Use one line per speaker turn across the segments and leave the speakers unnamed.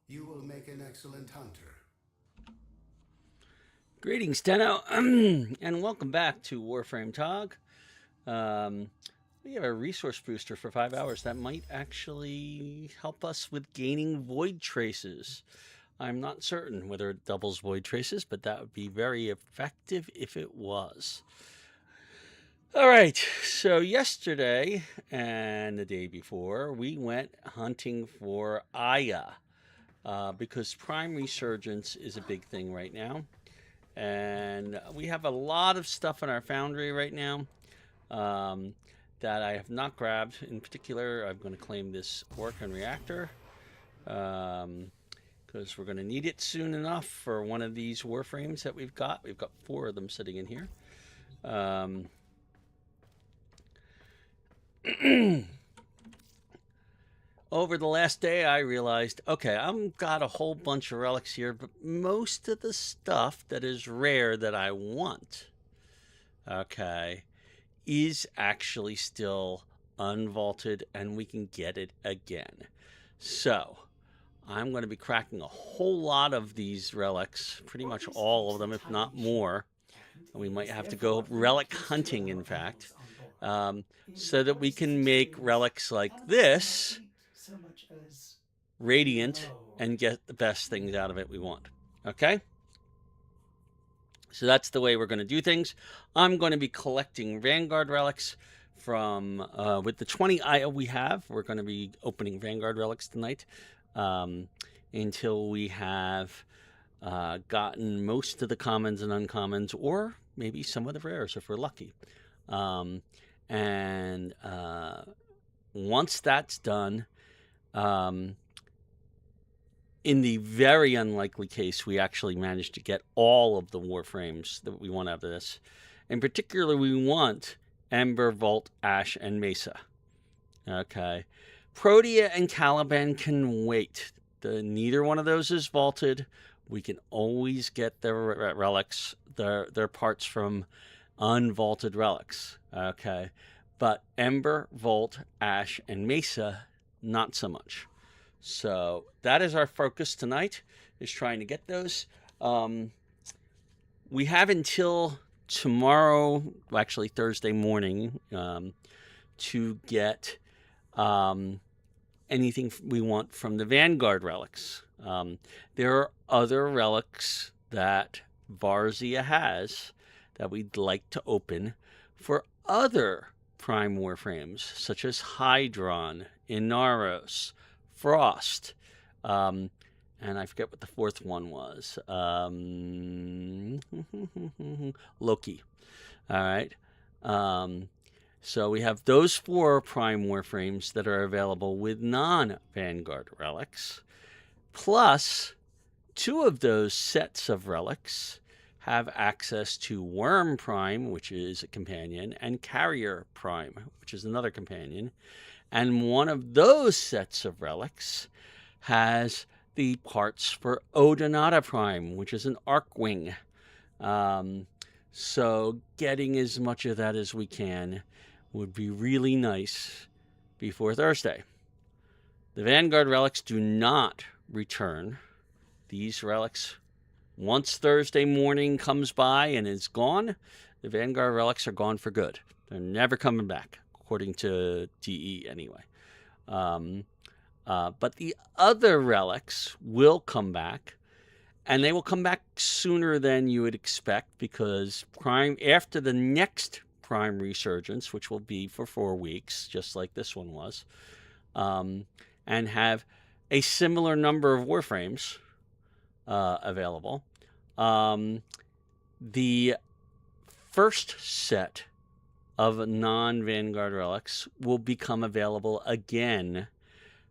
You will make an excellent hunter.
Greetings, Steno, and welcome back to Warframe TOG. We have a resource booster for 5 hours that might actually help us with gaining void traces. I'm not certain whether it doubles void traces, but that would be very effective if it was. All right, so yesterday and the day before, we went hunting for Aya because Prime Resurgence is a big thing right now. And we have a lot of stuff in our foundry right now that I have not grabbed. In particular, I'm going to claim this Orkan reactor because we're going to need it soon enough for one of these Warframes that we've got. We've got 4 of them sitting in here. Over the last day, I realized, okay, I've got a whole bunch of relics here, but most of the stuff that is rare that I want, okay, is actually still unvaulted, and we can get it again. So I'm going to be cracking a whole lot of these relics, pretty much all of them, if not more. We might have to go relic hunting, in fact, so that we can make relics like this radiant and get the best things out of it we want. Okay? So that's the way we're going to do things. I'm going to be collecting Vanguard relics from, with the 20 Aya we have, we're going to be opening Vanguard relics tonight until we have gotten most of the commons and uncommons, or maybe some of the rares if we're lucky. And once that's done, in the very unlikely case we actually manage to get all of the Warframes that we want out of this, in particular we want Ember, Vault, Ash, and Mesa. Okay. Protea and Caliban can wait. Neither one of those is vaulted. We can always get their relics, their parts from unvaulted relics. Okay. But Ember, Vault, Ash, and Mesa, not so much. So that is our focus tonight, is trying to get those. We have until tomorrow, actually Thursday morning, to get anything we want from the Vanguard relics. There are other relics that Varzia has that we'd like to open for other Prime Warframes, such as Hydron, Inaros, Frost, and I forget what the 4th one was. Loki. All right. So we have those 4 Prime Warframes that are available with non-Vanguard relics. Plus, 2 of those sets of relics have access to Worm Prime, which is a companion, and Carrier Prime, which is another companion. And one of those sets of relics has the parts for Odonata Prime, which is an Arcwing. So getting as much of that as we can would be really nice before Thursday. The Vanguard relics do not return. These relics, once Thursday morning comes by and is gone, the Vanguard relics are gone for good. They're never coming back, according to DE anyway. But the other relics will come back, and they will come back sooner than you would expect, because Prime, after the next Prime Resurgence, which will be for 4 weeks, just like this one was, and have a similar number of Warframes available, the first set of non-Vanguard relics will become available again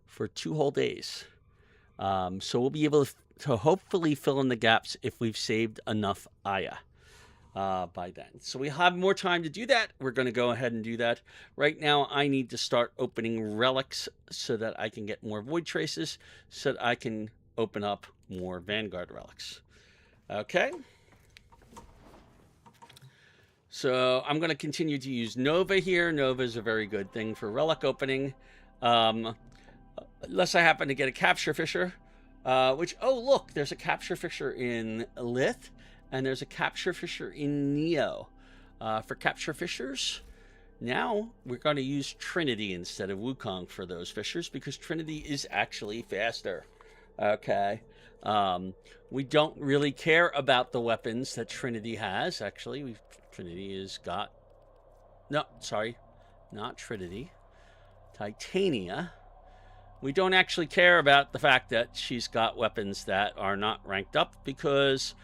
for 2 whole days. So we'll be able to hopefully fill in the gaps if we've saved enough Aya by then. So we have more time to do that. We're going to go ahead and do that. Right now, I need to start opening relics so that I can get more void traces, so that I can open up more Vanguard relics. Okay. So I'm going to continue to use Nova here. Nova is a very good thing for relic opening. Unless I happen to get a Capture Fisher, Which, oh, look, there's a capture fisher in Lith, and there's a capture fisher in Neo. For capture fishers, now we're going to use Trinity instead of Wukong for those fishers because Trinity is actually faster. Okay. We don't really care about the weapons that Trinity has. Actually, Trinity has got... No, sorry. Not Trinity. Titania. We don't actually care about the fact that she's got weapons that are not ranked up because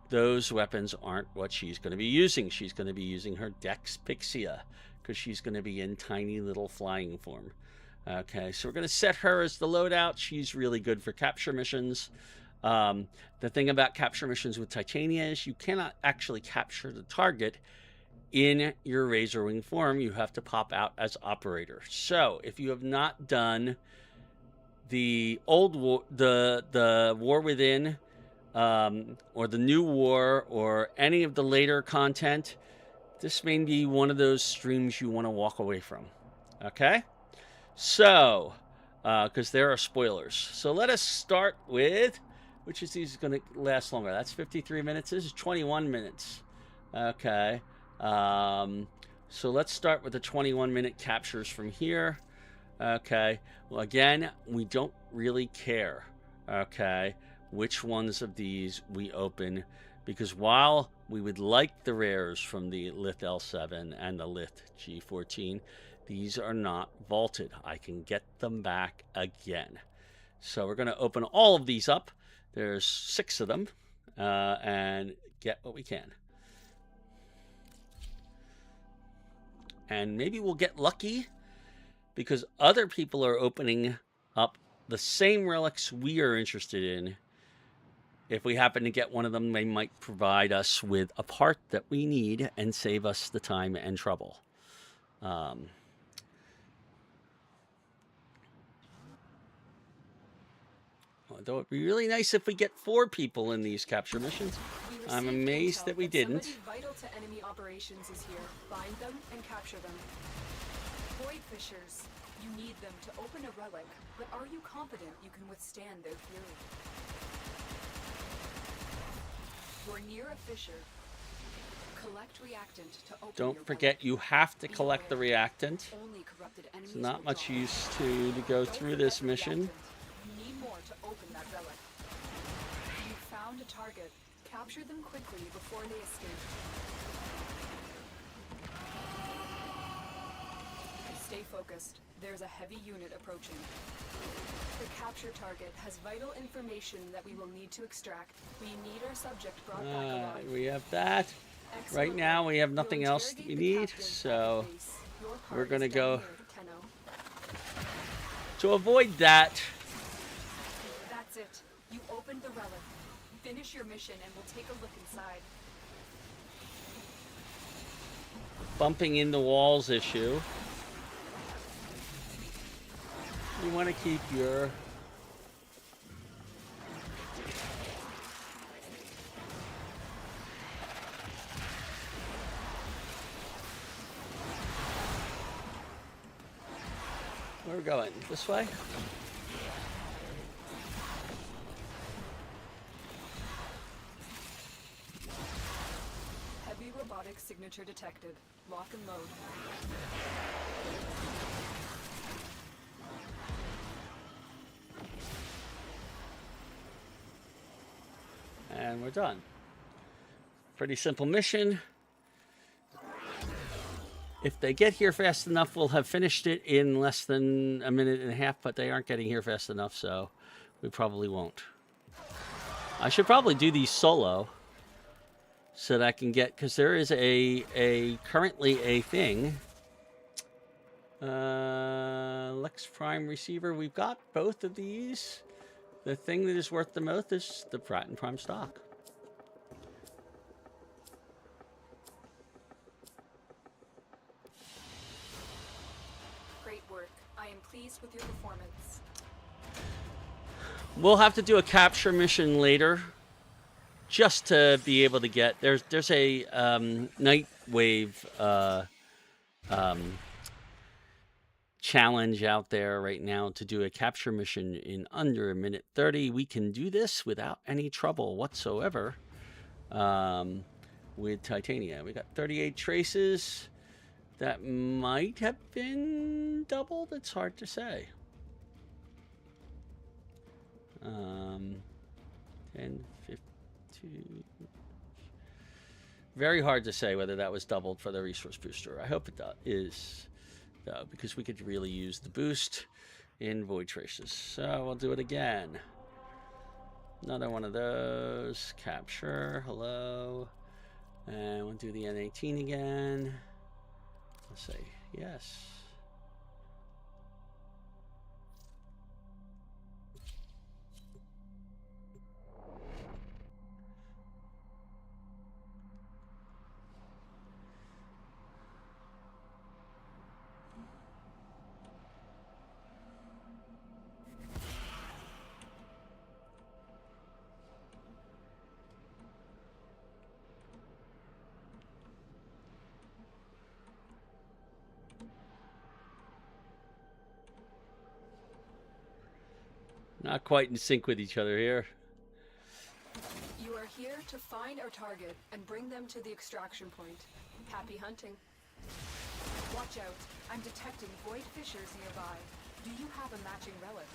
those weapons aren't what she's going to be using. She's going to be using her Dex Pixia because she's going to be in tiny little flying form. Okay, so we're going to set her as the loadout. She's really good for capture missions. The thing about capture missions with Titania is you cannot actually capture the target in your Razorwing form. You have to pop out as operator. So if you have not done the old war, the War Within, or the New War, or any of the later content, this may be one of those streams you want to walk away from. Okay? So, because there are spoilers. So let us start with, which is these going to last longer. That's 53 minutes. This is 21 minutes. Okay. So let's start with the 21-minute captures from here. Okay. Well, again, we don't really care. Okay. Which ones of these we open, because while we would like the rares from the Lith L7 and the Lith G14, these are not vaulted. I can get them back again. So we're going to open all of these up. There's 6 of them, and get what we can. And maybe we'll get lucky because other people are opening up the same relics we are interested in. If we happen to get one of them, they might provide us with a part that we need and save us the time and trouble. Although it'd be really nice if we get 4 people in these capture missions. I'm amazed that we didn't.
Somebody vital to enemy operations is here. Find them and capture them. Void Fishers, you need them to open a relic, but are you confident you can withstand their fury? You're near a fissure. Collect reactant to open
Don't
your
forget,
relic.
you have to collect the reactant.
Only corrupted enemies
It's not
will
much
drop.
use to go
Don't
through
forget
this
the
mission.
reactant. You need more to open that relic. You found a target. Capture them quickly before they escape. Stay focused. There's a heavy unit approaching. The capture target has vital information that we will need to extract. We need our subject brought back alive.
We have that.
Excellent
Right now,
work.
we have
You'll
nothing else that we
interrogate the
need,
captain
so
at the base. Your part
we're gonna
is
go-
down here, Tenno.
to avoid that.
That's it. You opened the relic. Finish your mission and we'll take a look inside.
Bumping into walls issue. You want to keep your... Where are we going? This way?
Heavy robotic signature detected. Lock and load.
And we're done. Pretty simple mission. If they get here fast enough, we'll have finished it in less than a minute and a half, but they aren't getting here fast enough, so we probably won't. I should probably do these solo so that I can get, because there is currently a thing. Lex Prime Receiver. We've got both of these. The thing that is worth the most is the Pratt and Prime stock.
Great work. I am pleased with your performance.
We'll have to do a capture mission later, just to be able to get there's a night wave challenge out there right now to do a capture mission in under 1:30. We can do this without any trouble whatsoever with Titania. We got 38 traces. That might have been doubled. It's hard to say. 10, 15. Very hard to say whether that was doubled for the resource booster. I hope it is, though, because we could really use the boost in Void Traces. So we'll do it again. Another one of those. Capture. Hello. And we'll do the N18 again. Let's say yes. Not quite in sync with each other here.
You are here to find our target and bring them to the extraction point. Happy hunting. Watch out. I'm detecting void fissures nearby. Do you have a matching relic?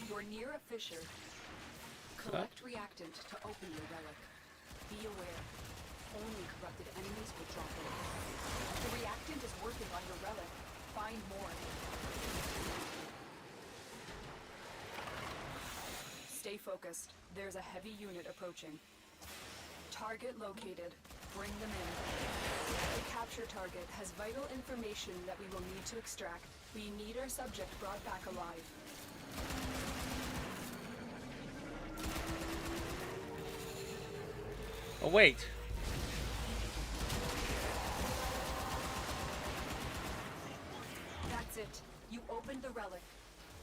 You're near a fissure. Collect reactant to open your relic. Be aware. Only corrupted enemies will drop it. The reactant is working on your relic. Find more. Stay focused. There's a heavy unit approaching. Target located. Bring them in. The capture target has vital information that we will need to extract. We need our subject brought back alive.
Oh, wait.
That's it. You opened the relic.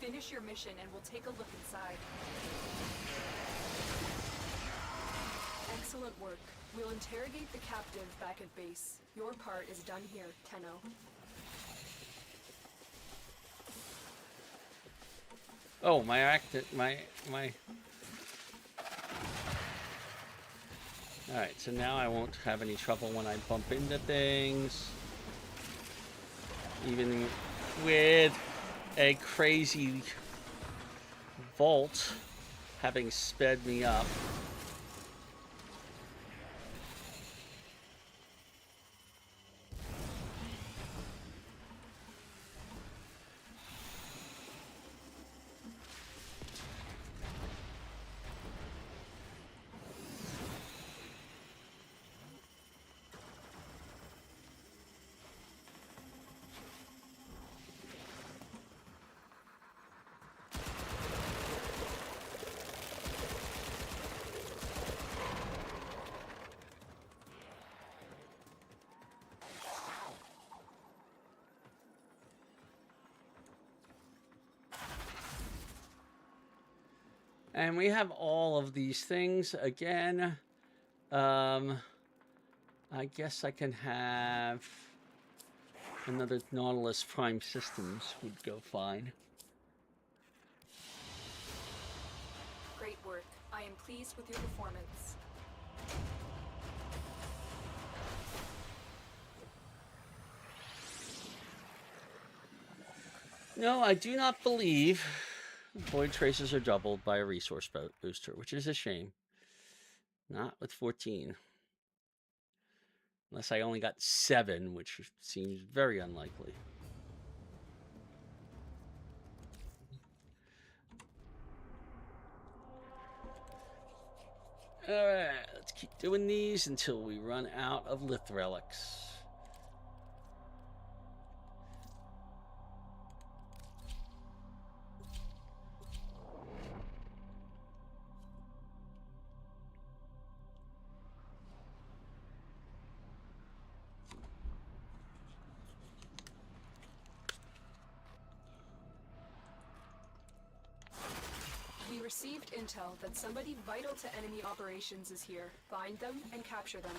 Finish your mission and we'll take a look inside. Excellent work. We'll interrogate the captive back at base. Your part is done here, Tenno.
Oh, my Alright, so now I won't have any trouble when I bump into things. Even with a crazy vault having sped me up. And we have all of these things again. I guess I can have another Nautilus Prime Systems would go fine.
Great work. I am pleased with your performance.
No, I do not believe Void Traces are doubled by a resource booster, which is a shame. Not with 14. Unless I only got 7, which seems very unlikely. Alright, let's keep doing these until we run out of Lith Relics.
Received intel that somebody vital to enemy operations is here. Find them and capture them.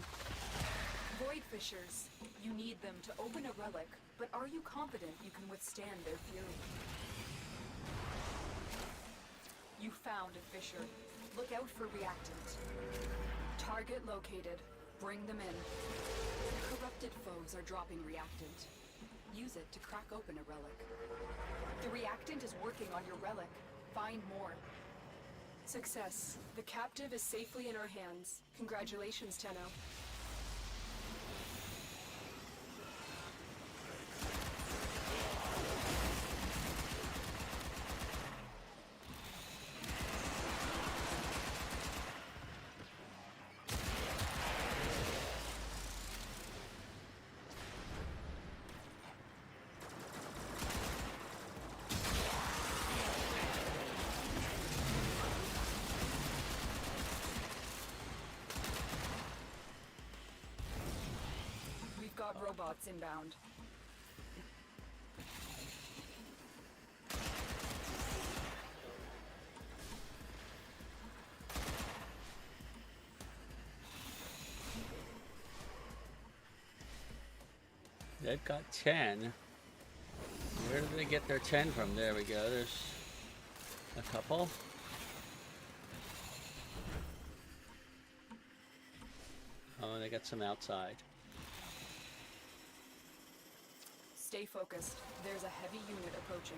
Void fissures. You need them to open a relic, but are you confident you can withstand their fury? You found a fissure. Look out for reactant. Target located. Bring them in. Corrupted foes are dropping reactant. Use it to crack open a relic. The reactant is working on your relic. Find more. Success. The captive is safely in our hands. Congratulations, Tenno. Got robots inbound.
They've got 10. Where did they get their 10 from? There we go. There's a couple. Oh, they got some outside.
Stay focused. There's a heavy unit approaching.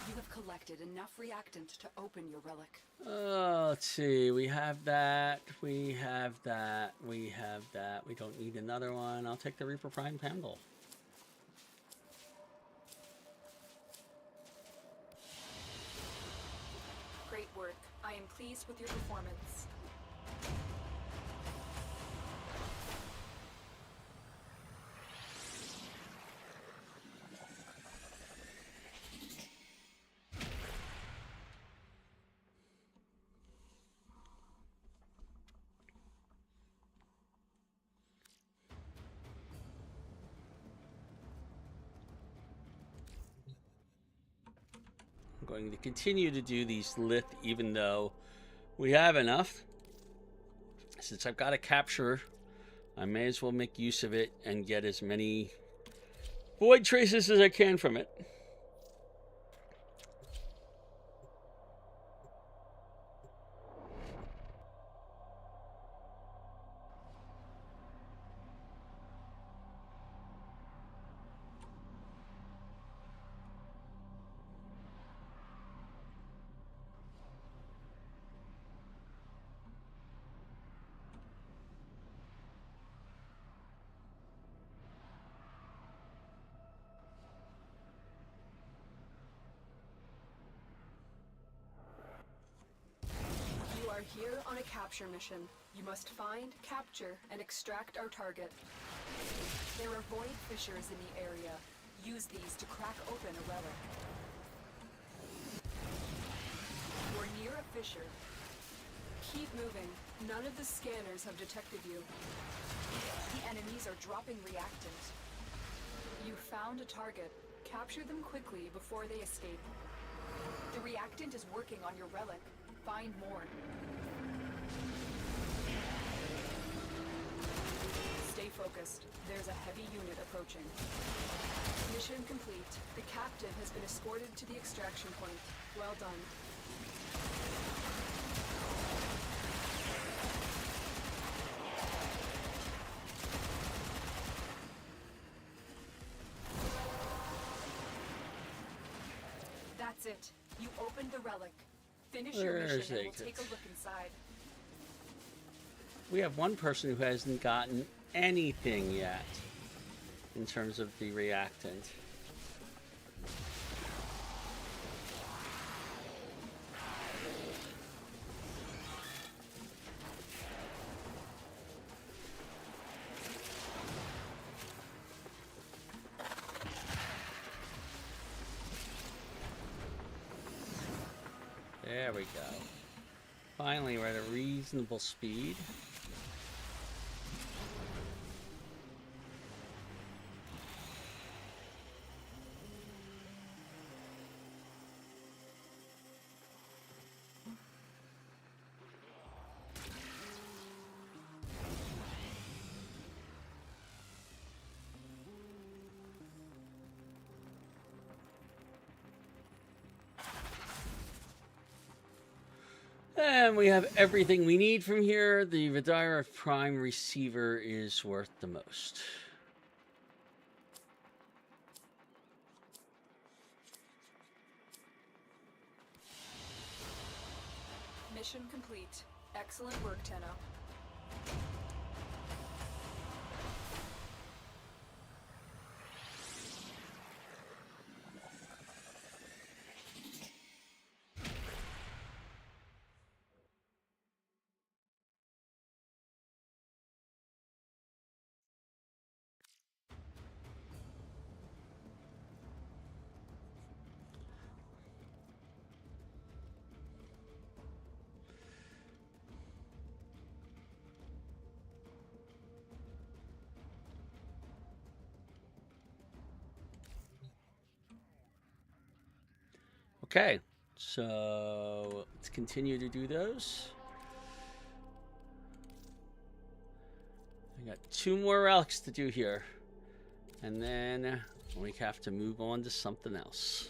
You have collected enough reactant to open your relic.
Let's see. We have that. We have that. We have that. We don't need another one. I'll take the Reaper Prime Pendle.
Great work. I am pleased with your performance.
I'm going to continue to do these lith even though we have enough. Since I've got a capture, I may as well make use of it and get as many void traces as I can from it.
Here on a capture mission, you must find, capture, and extract our target. There are void fissures in the area. Use these to crack open a relic. You're near a fissure. Keep moving. None of the scanners have detected you. The enemies are dropping reactant. You found a target. Capture them quickly before they escape. The reactant is working on your relic. Find more. Stay focused. There's a heavy unit approaching. Mission complete. The captive has been escorted to the extraction point. Well done. That's it. You opened the relic. Finish your mission and we'll take a look inside.
We have one person who hasn't gotten anything yet in terms of the reactant. There we go. Finally, we're at a reasonable speed. And we have everything we need from here. The Vidira Prime receiver is worth the most.
Mission complete. Excellent work, Tenno.
Okay, so let's continue to do those. I got 2 more relics to do here. And then we have to move on to something else.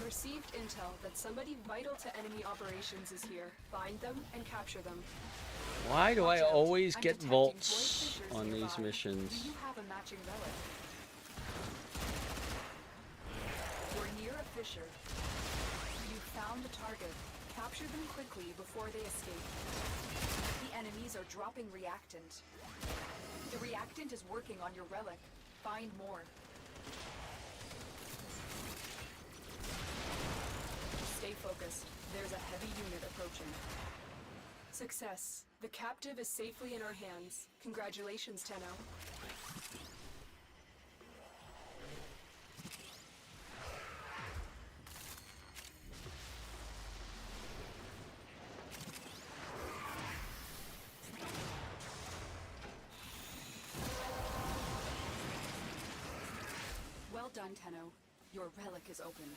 Received intel that somebody vital to enemy operations is here. Find them and capture them.
Why do I always
I'm
get
detecting
vaults
void fissures
on these
nearby.
missions?
Do you have a matching relic? We're near a fissure. You found a target. Capture them quickly before they escape. The enemies are dropping reactant. The reactant is working on your relic. Find more. Stay focused. There's a heavy unit approaching. Success. The captive is safely in our hands. Congratulations, Tenno. Well done, Tenno. Your relic is opened.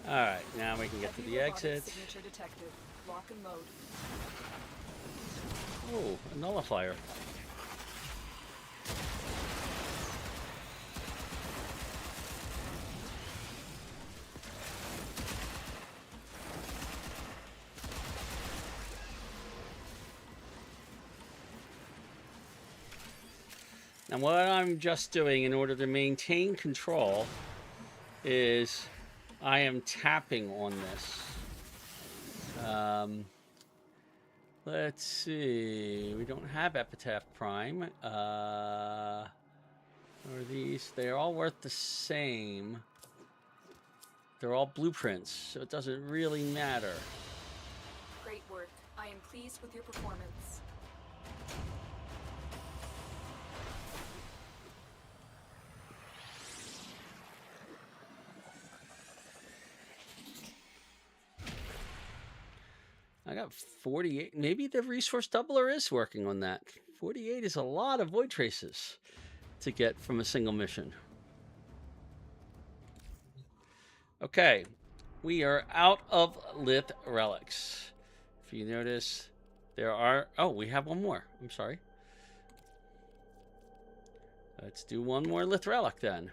All right, now we can get to the exit.
Signature detected. Lock and load.
Oh, a nullifier. And what I'm just doing in order to maintain control is I am tapping on this. Let's see. We don't have Epitaph Prime. Are these? They're all worth the same. They're all blueprints, so it doesn't really matter.
Great work. I am pleased with your performance.
I got 48. Maybe the resource doubler is working on that. 48 is a lot of void traces to get from a single mission. Okay, we are out of Lith Relics. If you notice, there are... Oh, we have one more. I'm sorry. Let's do one more Lith Relic then.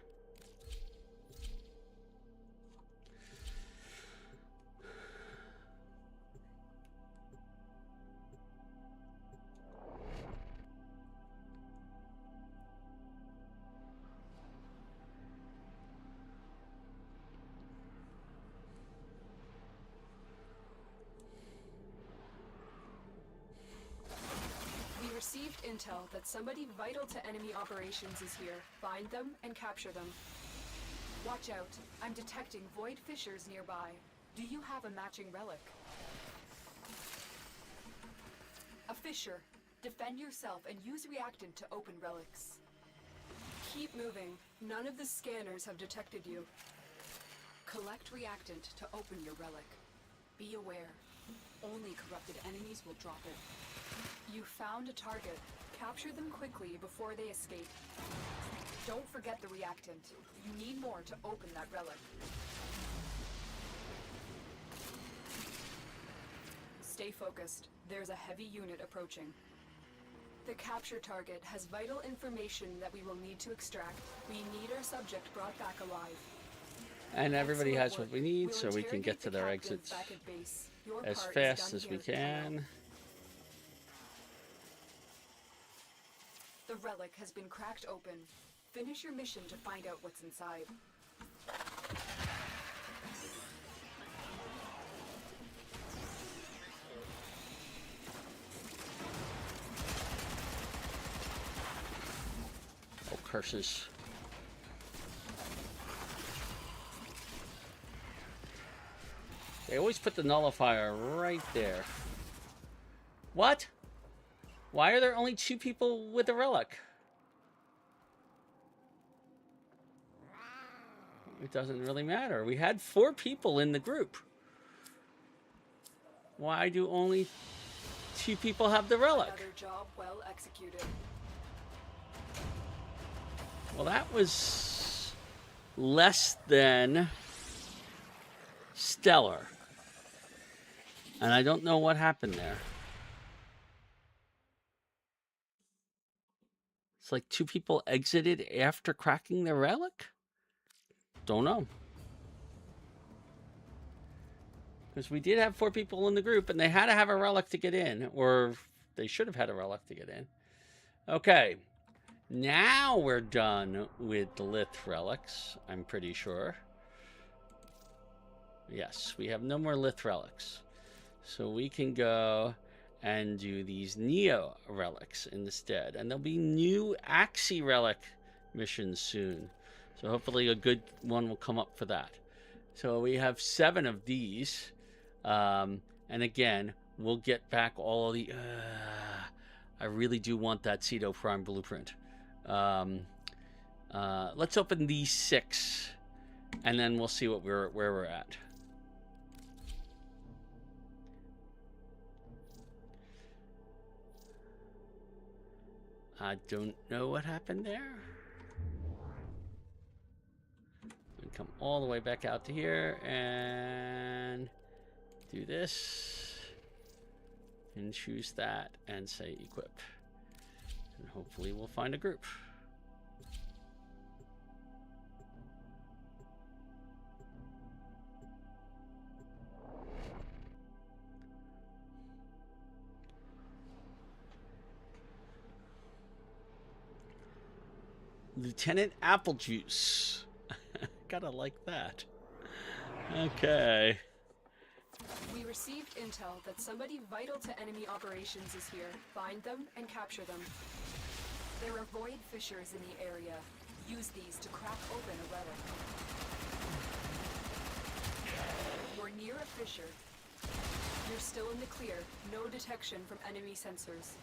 Received intel that somebody vital to enemy operations is here. Find them and capture them. Watch out. I'm detecting void fissures nearby. Do you have a matching relic? A fissure. Defend yourself and use reactant to open relics. Keep moving. None of the scanners have detected you. Collect reactant to open your relic. Be aware. Only corrupted enemies will drop it. You found a target. Capture them quickly before they escape. Don't forget the reactant. You need more to open that relic. Stay focused. There's a heavy unit approaching. The capture target has vital information that we will need to extract. We need our subject brought back alive.
And everybody
Excellent
has
work.
what we need,
We'll
so we can get
interrogate
to
the
their
captive
exits
back at base. Your
as
part is
fast
done
as we
here, Tenno.
can.
The relic has been cracked open. Finish your mission to find out what's inside.
Oh, curses. They always put the nullifier right there. What? Why are there only 2 people with the relic? It doesn't really matter. We had 4 people in the group. Why do only 2 people have the relic?
Another job well executed.
Well, that was less than stellar. And I don't know what happened there. It's like 2 people exited after cracking the relic? Don't know. Because we did have 4 people in the group, and they had to have a relic to get in. Or they should have had a relic to get in. Okay. Now we're done with the Lith relics, I'm pretty sure. Yes, we have no more Lith relics. So we can go and do these Neo relics instead. And there'll be new Axie relic missions soon. So hopefully a good one will come up for that. So we have 7 of these. And again, we'll get back all of the... I really do want that Ceto Prime blueprint. Let's open these 6. And then we'll see what where we're at. I don't know what happened there. We come all the way back out to here and do this and choose that and say equip. And hopefully we'll find a group. Lieutenant Applejuice. Gotta like that. Okay.
We received intel that somebody vital to enemy operations is here. Find them and capture them. There are void fissures in the area. Use these to crack open a relic. You're near a fissure. You're still in the clear. No detection from enemy sensors.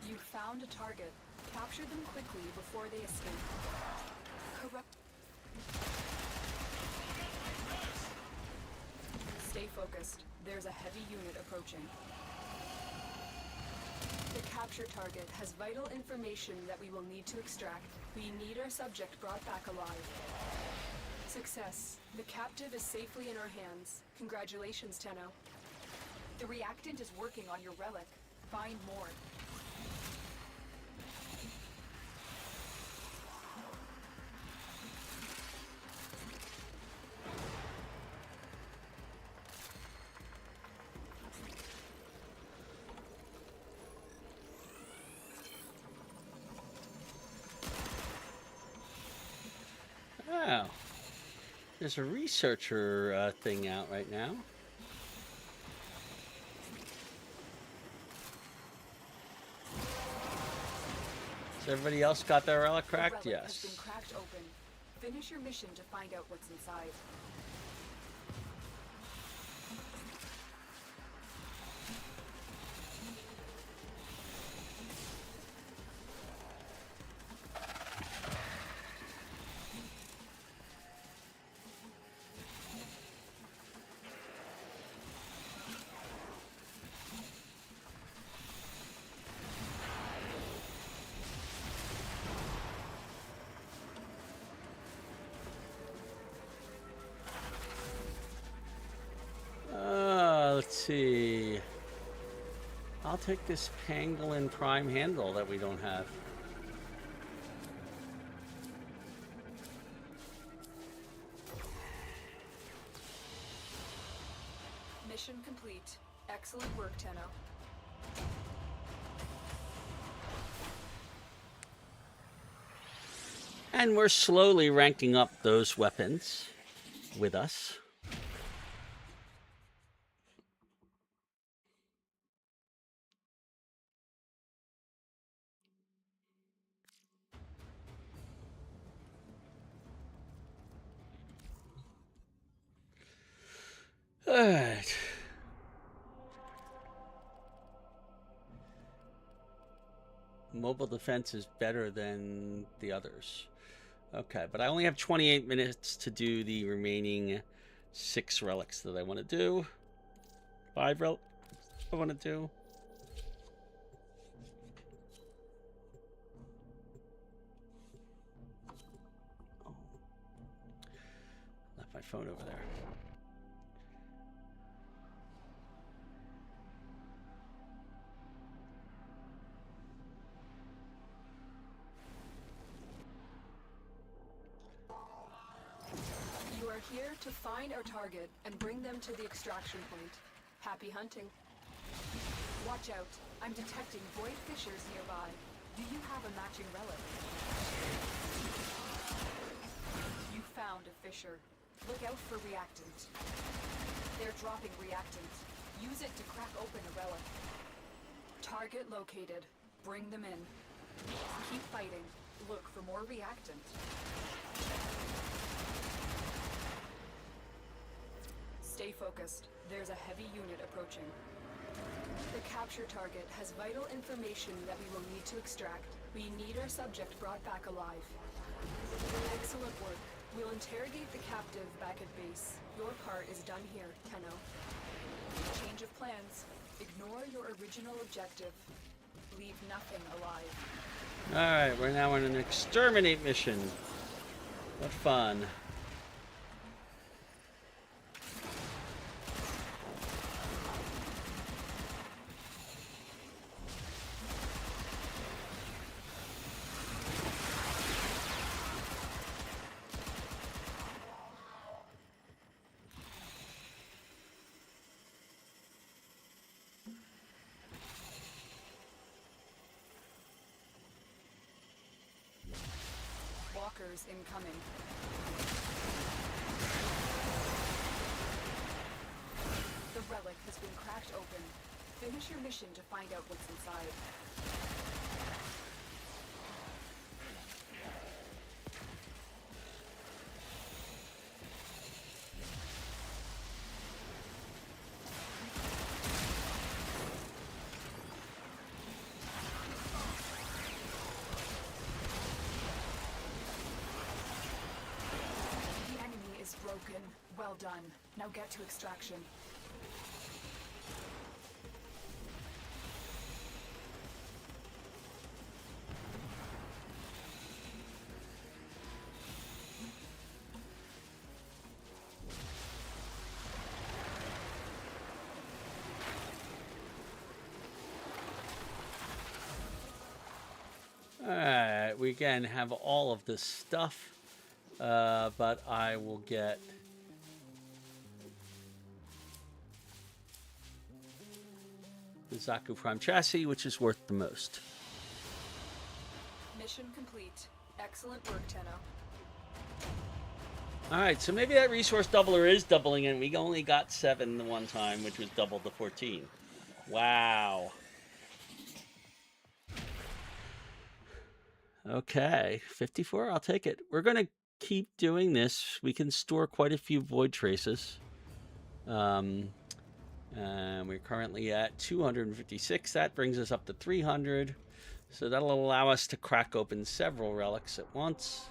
You found a target. Capture them quickly before they escape. Corrupt. Stay focused. There's a heavy unit approaching. The capture target has vital information that we will need to extract. We need our subject brought back alive. Success. The captive is safely in our hands. Congratulations, Tenno. The reactant is working on your relic. Find more.
Oh, there's a researcher thing out right now. Has everybody else got their relic cracked?
The relic
Yes.
has been cracked open. Finish your mission to find out what's inside.
Let's see. I'll take this pangolin prime handle that we don't have.
Mission complete. Excellent work, Tenno.
And we're slowly ranking up those weapons with us. All right. Mobile defense is better than the others. Okay, but I only have 28 minutes to do the remaining 6 relics that I want to do. 5 relics I want to do. Oh. Left my phone over there.
Here to find our target and bring them to the extraction point. Happy hunting. Watch out. I'm detecting void fissures nearby. Do you have a matching relic? You found a fissure. Look out for reactant. They're dropping reactant. Use it to crack open a relic. Target located. Bring them in. Keep fighting. Look for more reactant. Stay focused. There's a heavy unit approaching. The capture target has vital information that we will need to extract. We need our subject brought back alive. Excellent work. We'll interrogate the captive back at base. Your part is done here, Tenno. Change of plans. Ignore your original objective. Leave nothing alive.
Alright, we're now on an exterminate mission. What fun.
Walkers incoming. The relic has been cracked open. Finish your mission to find out what's inside. Broken. Well done. Now get to extraction.
Alright, we again have all of this stuff. But I will get the Zaku Prime chassis, which is worth the most.
Mission complete. Excellent work, Tenno.
Alright, so maybe that resource doubler is doubling, and we only got 7 the one time, which was double the 14. Wow. Okay, 54, I'll take it. We're going to keep doing this. We can store quite a few void traces. And we're currently at 256. That brings us up to 300. So that'll allow us to crack open several relics at once.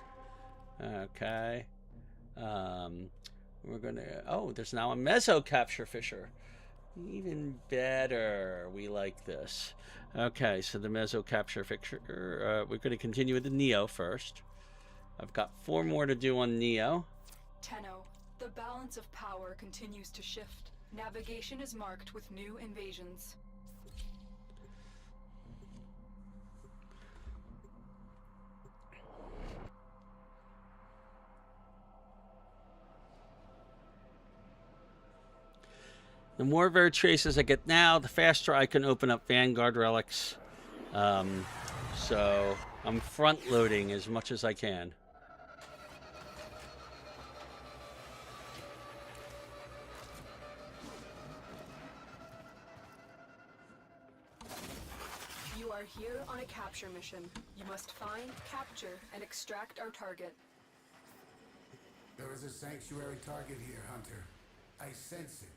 Okay. We're gonna... Oh, there's now a meso capture fissure. Even better. We like this. Okay, so the meso capture fissure. We're going to continue with the Neo first. I've got 4 more to do on Neo.
Tenno, the balance of power continues to shift. Navigation is marked with new invasions.
The more Void Traces I get now, the faster I can open up Vanguard Relics. So I'm front-loading as much as I can.
You are here on a capture mission. You must find, capture, and extract our target.
There is a sanctuary target here, Hunter. I sense it.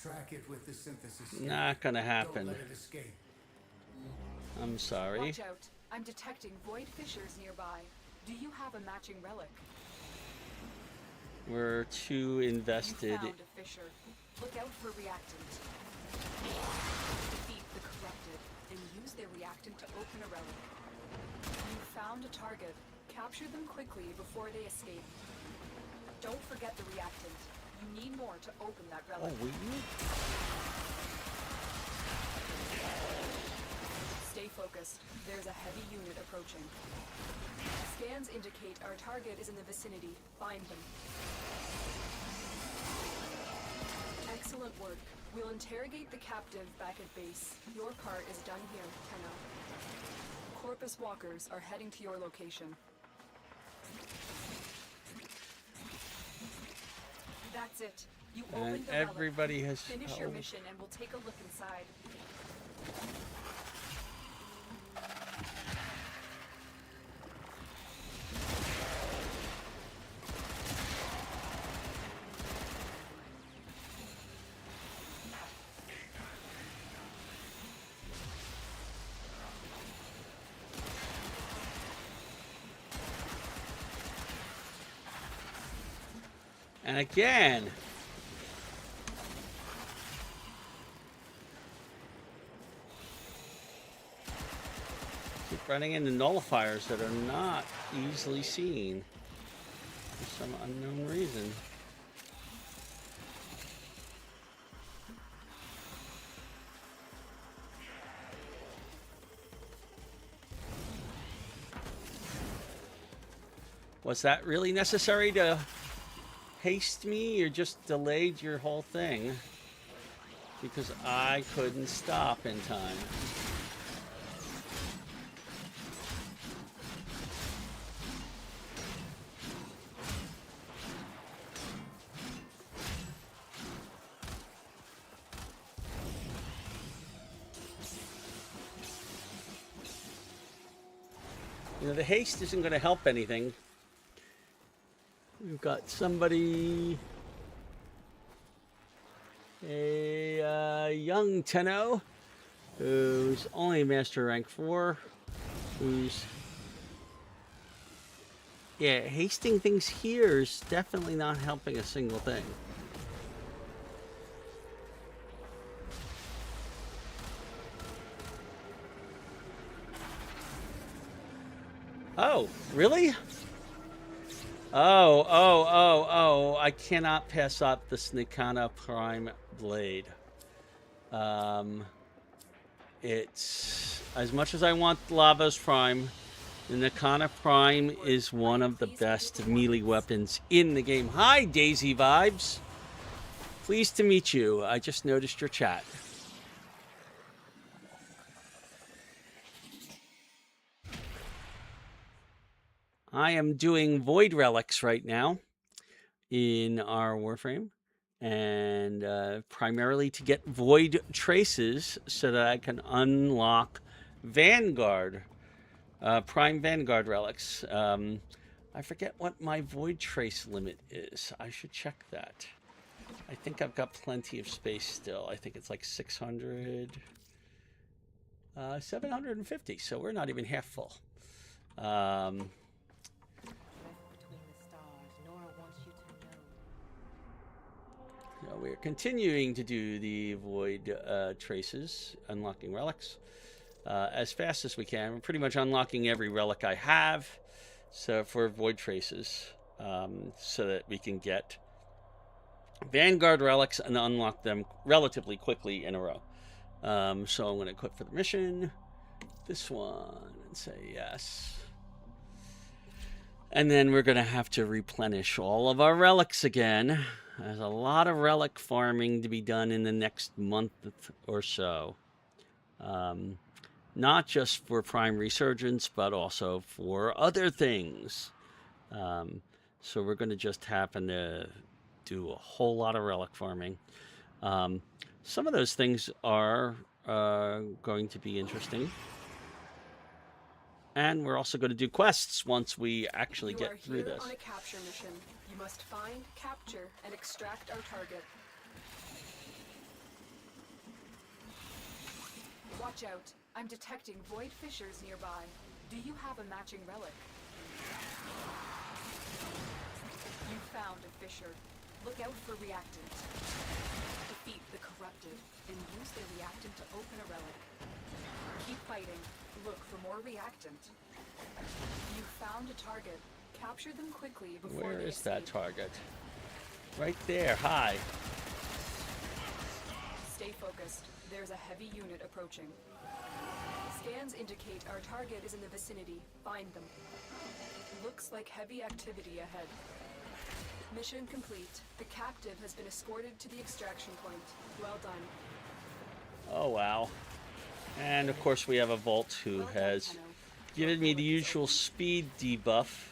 Track it with the synthesis scanner.
Not gonna happen.
Don't let it escape.
I'm sorry.
Watch out. I'm detecting void fissures nearby. Do you have a matching relic?
We're too invested.
You found a fissure. Look out for reactant. Defeat the corrupted and use their reactant to open a relic. You found a target. Capture them quickly before they escape. Don't forget the reactant. You need more to open that relic.
Oh, will you?
Stay focused. There's a heavy unit approaching. Scans indicate our target is in the vicinity. Find them. Excellent work. We'll interrogate the captive back at base. Your part is done here, Tenno. Corpus walkers are heading to your location. That's it. You
And
opened the relic.
everybody has...
Finish your mission and we'll take a look inside.
And again. Keep running into nullifiers that are not easily seen for some unknown reason. Was that really necessary to haste me, or just delayed your whole thing because I couldn't stop in time? You know, the haste isn't going to help anything. We've got somebody, a young Tenno, who's only Master Rank 4, who's, yeah, hasting things here is definitely not helping a single thing. Oh, really? Oh, I cannot pass up the Snikana Prime Blade. It's, as much as I want Lava's Prime, the Nikana Prime is one of the best melee weapons in the game. Hi, Daisy Vibes. Pleased to meet you. I just noticed your chat. I am doing Void Relics right now in our Warframe, and primarily to get Void Traces so that I can unlock Vanguard, Prime Vanguard Relics. I forget what my Void Trace limit is. I should check that. I think I've got plenty of space still. I think it's like 600, 750, so we're not even half full. We're continuing to do the Void Traces, unlocking relics, as fast as we can. We're pretty much unlocking every relic I have, so for Void Traces, so that we can get Vanguard relics and unlock them relatively quickly in a row. So I'm going to quit for the mission. This one and say yes. And then we're going to have to replenish all of our relics again. There's a lot of relic farming to be done in the next month or so. Not just for Prime Resurgence, but also for other things. So we're going to just happen to do a whole lot of relic farming. Some of those things are going to be interesting. And we're also going to do quests once we actually get through this.
On a capture mission. You must find, capture, and extract our target. Watch out. I'm detecting void fissures nearby. Do you have a matching relic? You found a fissure. Look out for reactant. Defeat the corrupted and use the reactant to open a relic. Keep fighting. Look for more reactant. You found a target. Capture them quickly before
Where
they
is that
escape.
target? Right there. Hi.
Stay focused. There's a heavy unit approaching. Scans indicate our target is in the vicinity. Find them. Looks like heavy activity ahead. Mission complete. The captive has been escorted to the extraction point. Well done.
Oh, wow. And, of course, we have a Vault who has given me the usual speed debuff.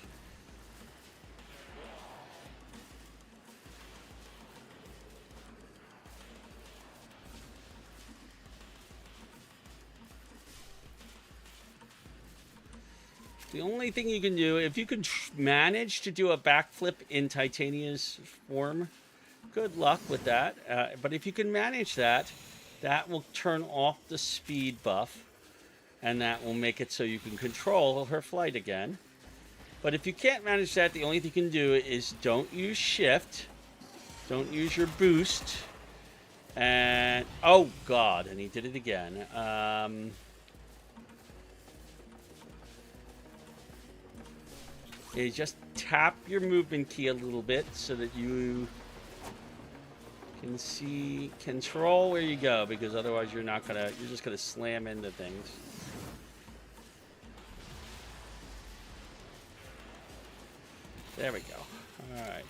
The only thing you can do, if you can manage to do a backflip in Titania's form, good luck with that. But if you can manage that, that will turn off the speed buff, and that will make it so you can control her flight again. But if you can't manage that, the only thing you can do is don't use shift, don't use your boost, and oh god, and he did it again. You just tap your movement key a little bit so that you can see, control where you go, because otherwise you're just gonna slam into things. There we go. All right.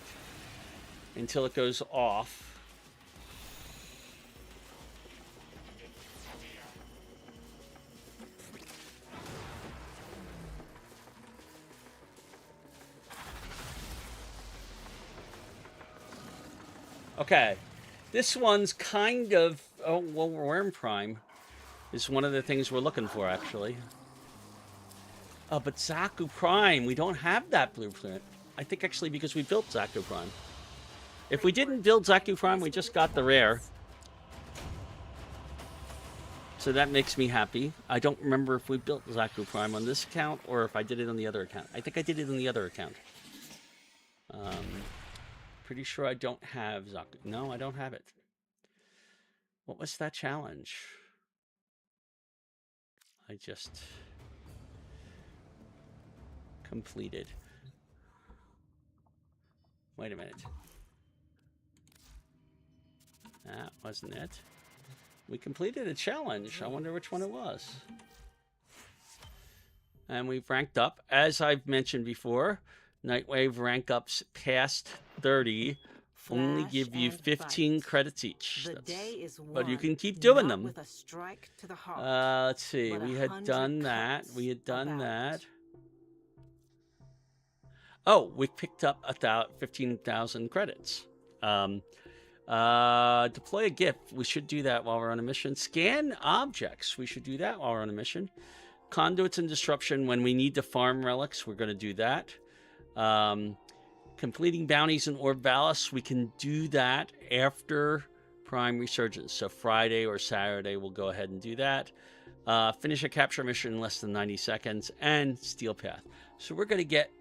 Until it goes off. Okay, this one's kind of, oh, well, Worm Prime is one of the things we're looking for, actually. Oh, but Zaku Prime, we don't have that blueprint. I think actually because we built Zaku Prime. If we didn't build Zaku Prime, we just got the rare. So that makes me happy. I don't remember if we built Zaku Prime on this account or if I did it on the other account. I think I did it on the other account. Pretty sure I don't have Zaku. No, I don't have it. What was that challenge? I just completed. Wait a minute. That wasn't it. We completed a challenge. I wonder which one it was. And we've ranked up. As I've mentioned before, Nightwave rank ups past 30 only give you 15 credits each. But you can keep doing them. Let's see. We had done that. We had done that. Oh, we picked up 15,000 credits. Deploy a gift. We should do that while we're on a mission. Scan objects. We should do that while we're on a mission. Conduits and disruption. When we need to farm relics, we're going to do that. Completing bounties and orb ballast. We can do that after Prime Resurgence. So Friday or Saturday, we'll go ahead and do that. Finish a capture mission in less than 90 seconds. And Steel Path. So we're going to get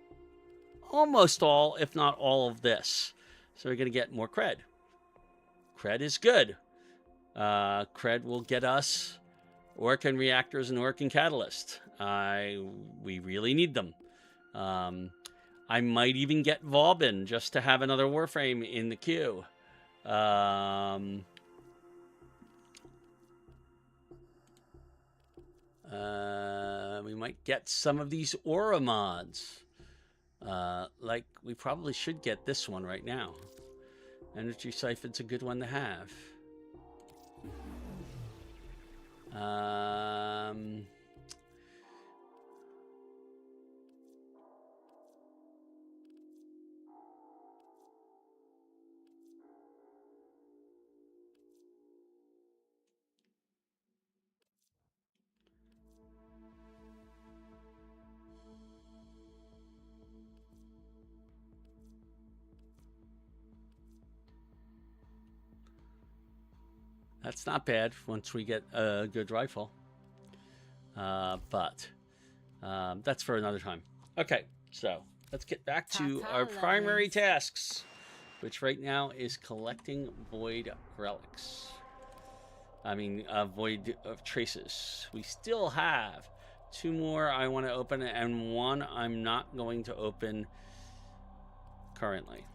almost all, if not all of this. So we're going to get more cred. Cred is good. Cred will get us Orkan reactors and Orkan catalyst. We really need them. I might even get Vauban just to have another Warframe in the queue. We might get some of these aura mods. Like we probably should get this one right now. Energy Siphon's a good one to have. That's not bad once we get a good rifle. But that's for another time. Okay, so let's get back to our primary tasks, which right now is collecting void relics. I mean, void of traces. We still have 2 more I want to open, and 1 I'm not going to open currently.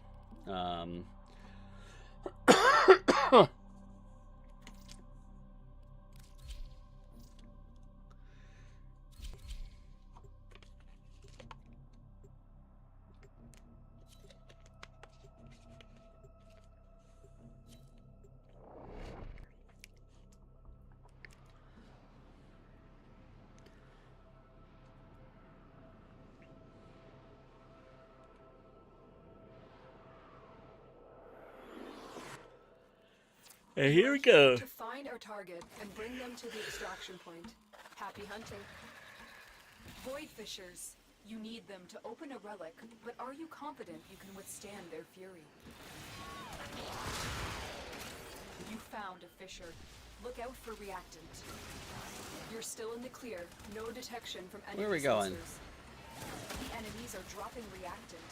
And here we go.
To find our target and bring them to the extraction point. Happy hunting. Void fishers. You need them to open a relic, but are you confident you can withstand their fury? You found a fissure. Look out for reactant. You're still in the clear. No detection from enemy
Where are we going?
sensors. The enemies are dropping reactant.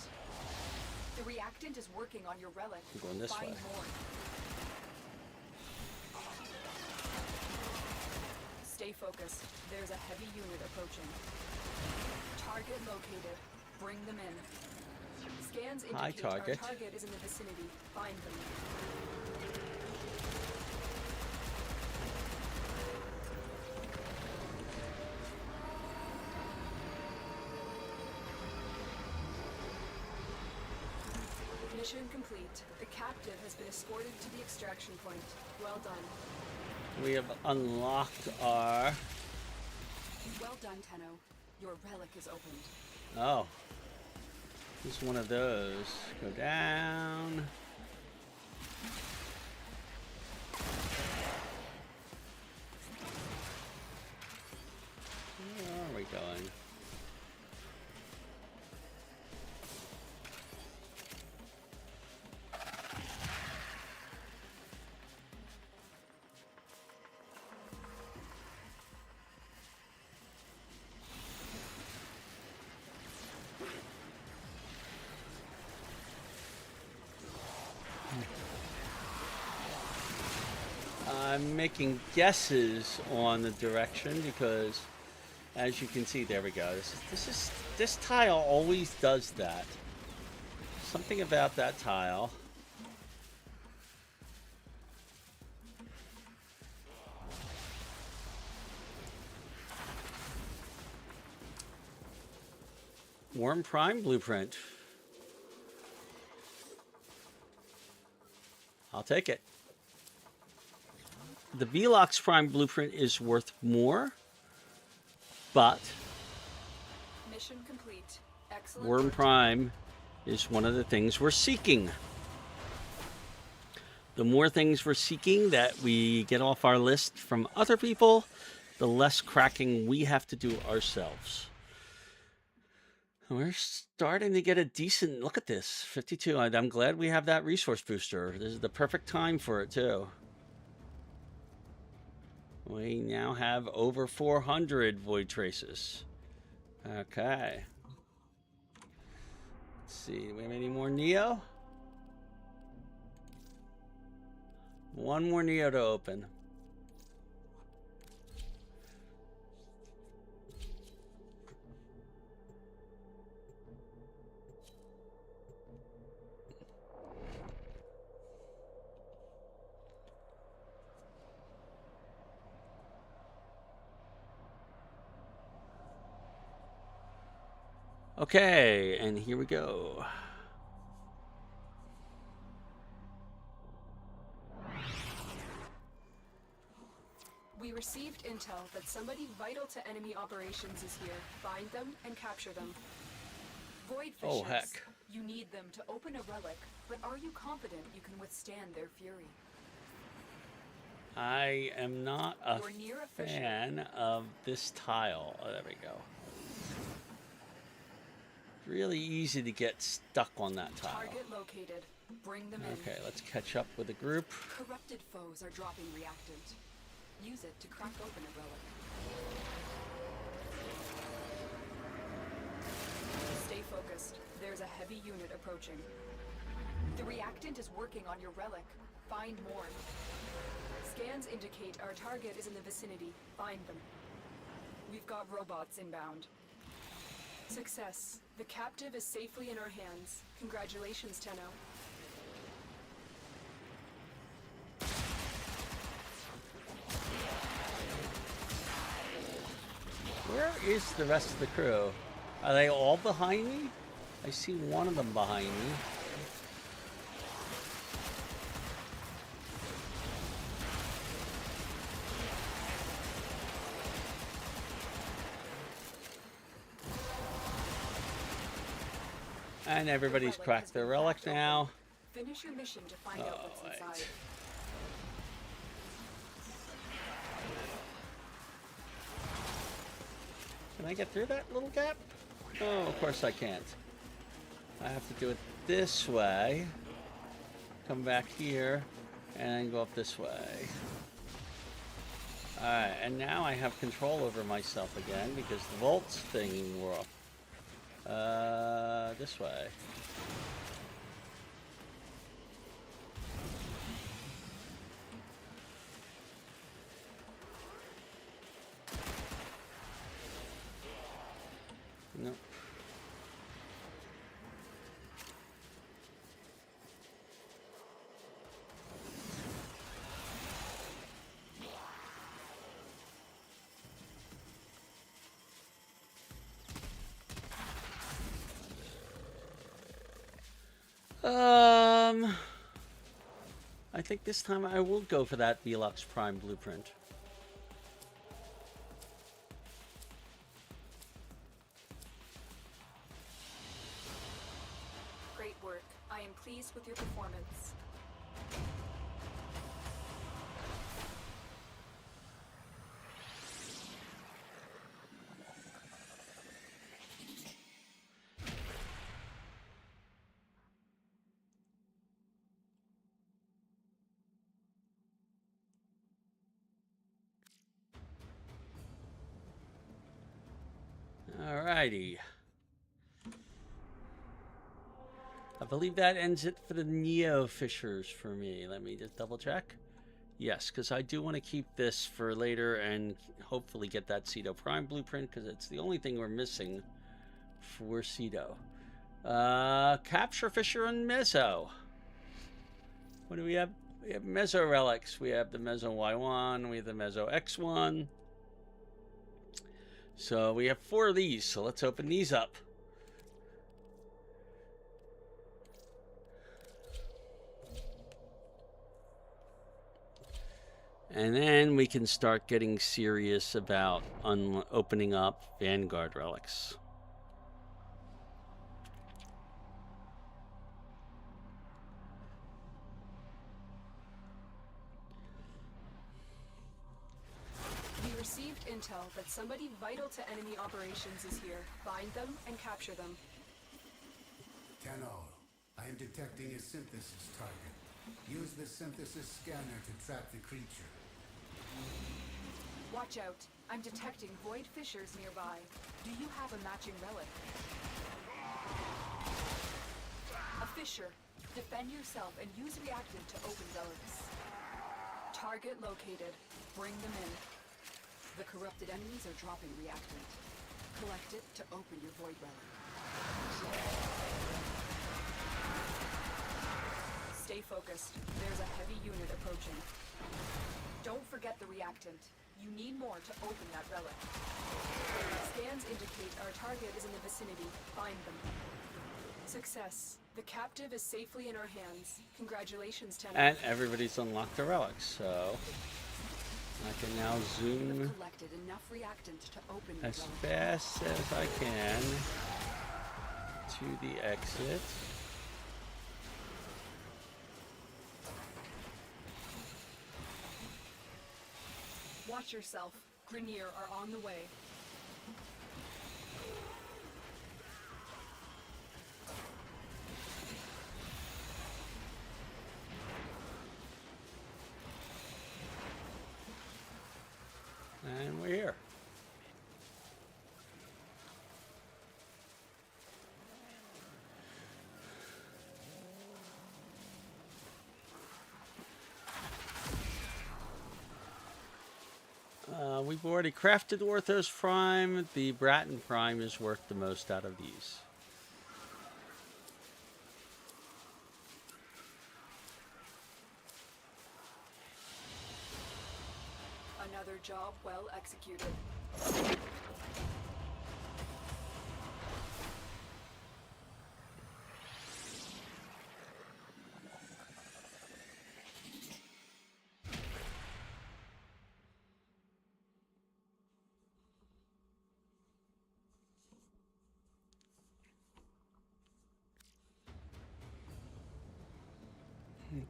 The reactant is working on your relic.
I'm going this
Find
way.
more. Stay focused. There's a heavy unit approaching. Target located. Bring them in. Scans indicate
Hi, target.
our target is in the vicinity. Find them. Mission complete. The captive has been escorted to the extraction point. Well done.
We have unlocked our...
Well done, Tenno. Your relic is opened.
Oh. This is one of those. Go down. Where are we going? I'm making guesses on the direction because, as you can see, there we go. This tile always does that. Something about that tile. Warframe blueprint. I'll take it. The Velox Prime blueprint is worth more, but
Mission complete. Excellent
Worm
work.
Prime is one of the things we're seeking. The more things we're seeking that we get off our list from other people, the less cracking we have to do ourselves. We're starting to get a decent look at this. 52. I'm glad we have that resource booster. This is the perfect time for it, too. We now have over 400 void traces. Okay. Let's see. Do we have any more Neo? One more Neo to open. Okay, and here we go.
We received intel that somebody vital to enemy operations is here. Find them and capture them. Void fishers.
Oh, heck.
You need them to open a relic, but are you confident you can withstand their fury?
I am not a
You're near a fisher.
fan of this tile. Oh, there we go. Really easy to get stuck on that tile.
Target located. Bring them in.
Okay, let's catch up with the group.
Corrupted foes are dropping reactant. Use it to crack open a relic. Stay focused. There's a heavy unit approaching. The reactant is working on your relic. Find more. Scans indicate our target is in the vicinity. Find them. We've got robots inbound. Success. The captive is safely in our hands. Congratulations, Tenno.
Where is the rest of the crew? Are they all behind me? I see one of them behind me. And everybody's cracked their relic now.
Finish your mission to find out what's
wait.
inside.
Can I get through that little gap? Oh, of course I can't. I have to do it this way. Come back here and go up this way. Alright, and now I have control over myself again because the volts thing were up. This way. Nope. I think this time I will go for that Velux Prime blueprint.
Great work. I am pleased with your performance.
Alrighty. I believe that ends it for the Neo Fishers for me. Let me just double check. Yes, because I do want to keep this for later and hopefully get that Cedo Prime blueprint because it's the only thing we're missing for Cedo. Capture Fisher and Mezzo. What do we have? We have Mezzo Relics. We have the Mezzo Y1. We have the Mezzo X1. So we have 4 of these. So let's open these up. And then we can start getting serious about opening up Vanguard Relics.
We received intel that somebody vital to enemy operations is here. Find them and capture them.
Tenno, I am detecting a synthesis target. Use the synthesis scanner to track the creature.
Watch out. I'm detecting void fissures nearby. Do you have a matching relic? A fissure. Defend yourself and use reactant to open relics. Target located. Bring them in. The corrupted enemies are dropping reactant. Collect it to open your void relic. Stay focused. There's a heavy unit approaching. Don't forget the reactant. You need more to open that relic. Scans indicate our target is in the vicinity. Find them. Success. The captive is safely in our hands. Congratulations, Tenno.
And everybody's unlocked the relics, so I can now zoom
You've collected enough reactant to open the
as
relic.
fast as I can to the exit.
Watch yourself. Grineer are on the way.
And we're here. We've already crafted Orthos Prime. The Bratton Prime is worth the most out of these.
Another job well executed.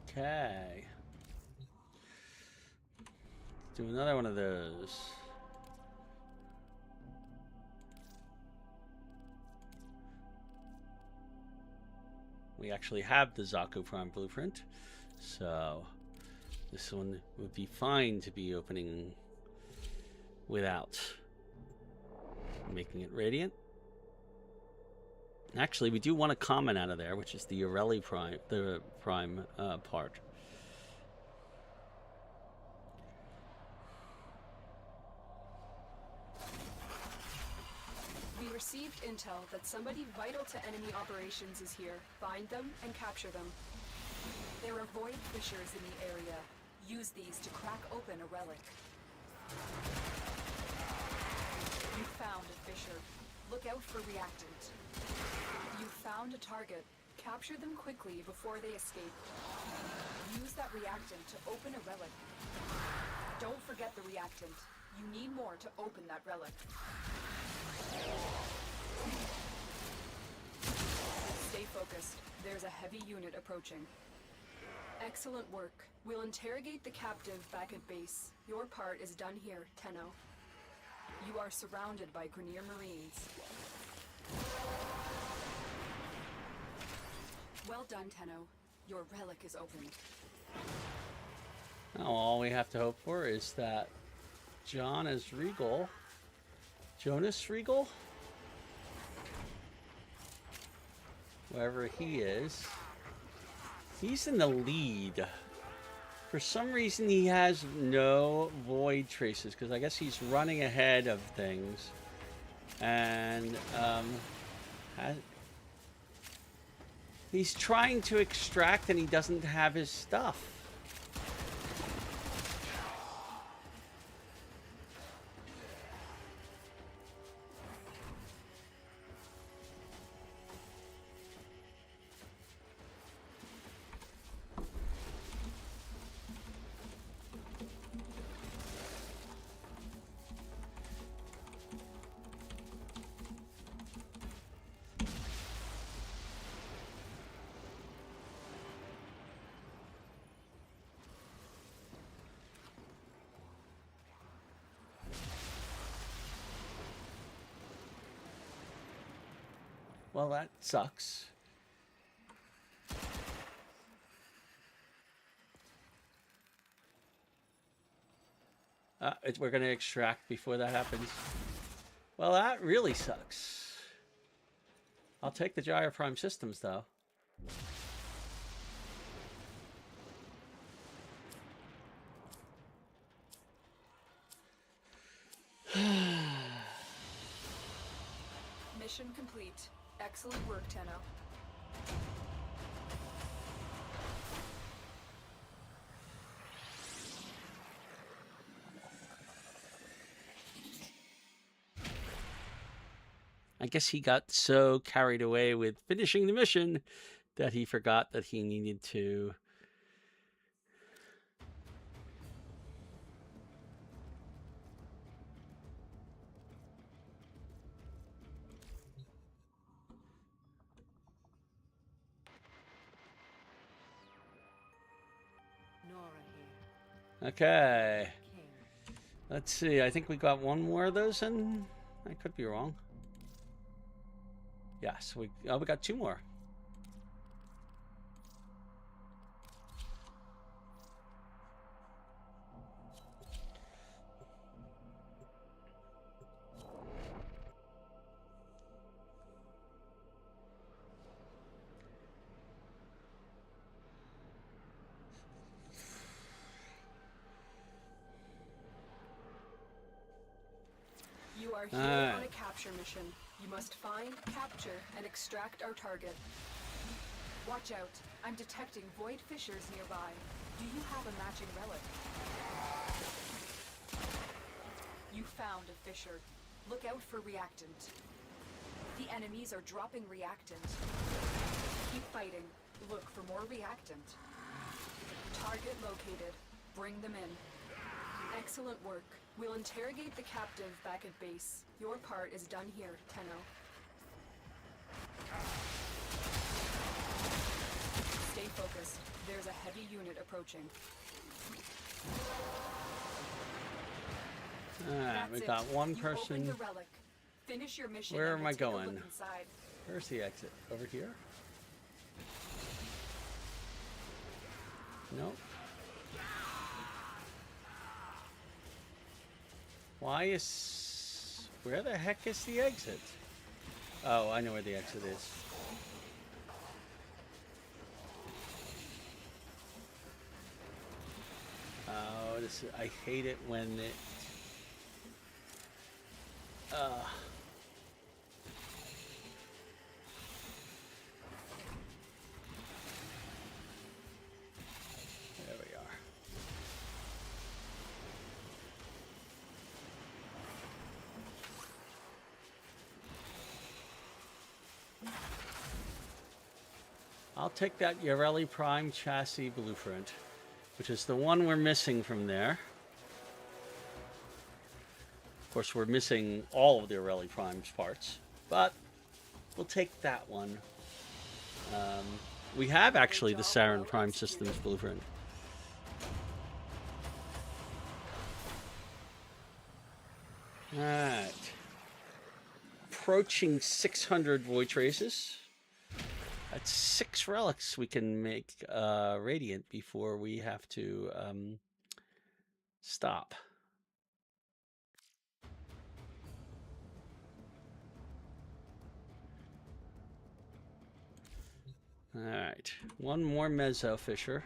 Okay. Let's do another one of those. We actually have the Zaku Prime blueprint, so this one would be fine to be opening without making it radiant. Actually, we do want a common out of there, which is the Aurelie Prime, the Prime part.
We received intel that somebody vital to enemy operations is here. Find them and capture them. There are void fissures in the area. Use these to crack open a relic. You found a fissure. Look out for reactant. You found a target. Capture them quickly before they escape. Use that reactant to open a relic. Don't forget the reactant. You need more to open that relic. Stay focused. There's a heavy unit approaching. Excellent work. We'll interrogate the captive back at base. Your part is done here, Tenno. You are surrounded by Grineer Marines. Well done, Tenno. Your relic is opened.
Now all we have to hope for is that Jonas Regal, wherever he is, he's in the lead. For some reason he has no void traces, because I guess he's running ahead of things. And he's trying to extract and he doesn't have his stuff. Well, that sucks. We're going to extract before that happens. Well, that really sucks. I'll take the Gyro Prime systems, though.
Mission complete. Excellent work, Tenno.
I guess he got so carried away with finishing the mission that he forgot that he needed to... Okay. Let's see. I think we got one more of those in. I could be wrong. Yes, we got two more.
You are here on a capture mission. You must find, capture, and extract our target. Watch out. I'm detecting void fissures nearby. Do you have a matching relic? You found a fissure. Look out for reactant. The enemies are dropping reactant. Keep fighting. Look for more reactant. Target located. Bring them in. Excellent work. We'll interrogate the captive back at base. Your part is done here, Tenno. Stay focused. There's a heavy unit approaching.
Alright, we got one person.
The relic. Finish your mission.
Where am I going?
Inside.
Where's the exit? Over here? Nope. Why is... Where the heck is the exit? Oh, I know where the exit is. Oh, this is, I hate it when it... There we are. I'll take that Yareli Prime chassis blueprint, which is the one we're missing from there. Of course, we're missing all of the Yareli Prime's parts, but we'll take that one. We have actually the Sarin Prime Systems blueprint. Alright. Approaching 600 void traces. That's 6 relics we can make radiant before we have to stop. All right, one more Mezzo Fissure.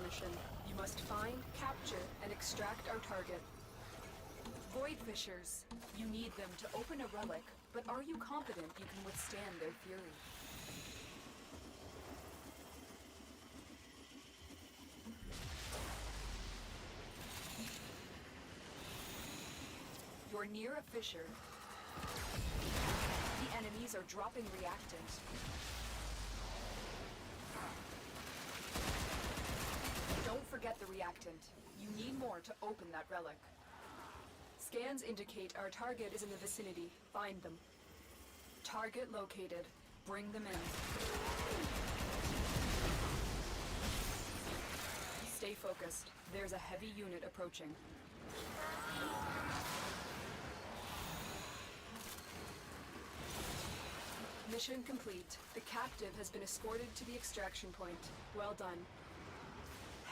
Mission. You must find, capture, and extract our target. Void fissures. You need them to open a relic, but are you confident you can withstand their fury? You're near a fissure. The enemies are dropping reactant. Don't forget the reactant. You need more to open that relic. Scans indicate our target is in the vicinity. Find them. Target located. Bring them in. Stay focused. There's a heavy unit approaching. Mission complete. The captive has been escorted to the extraction point. Well done.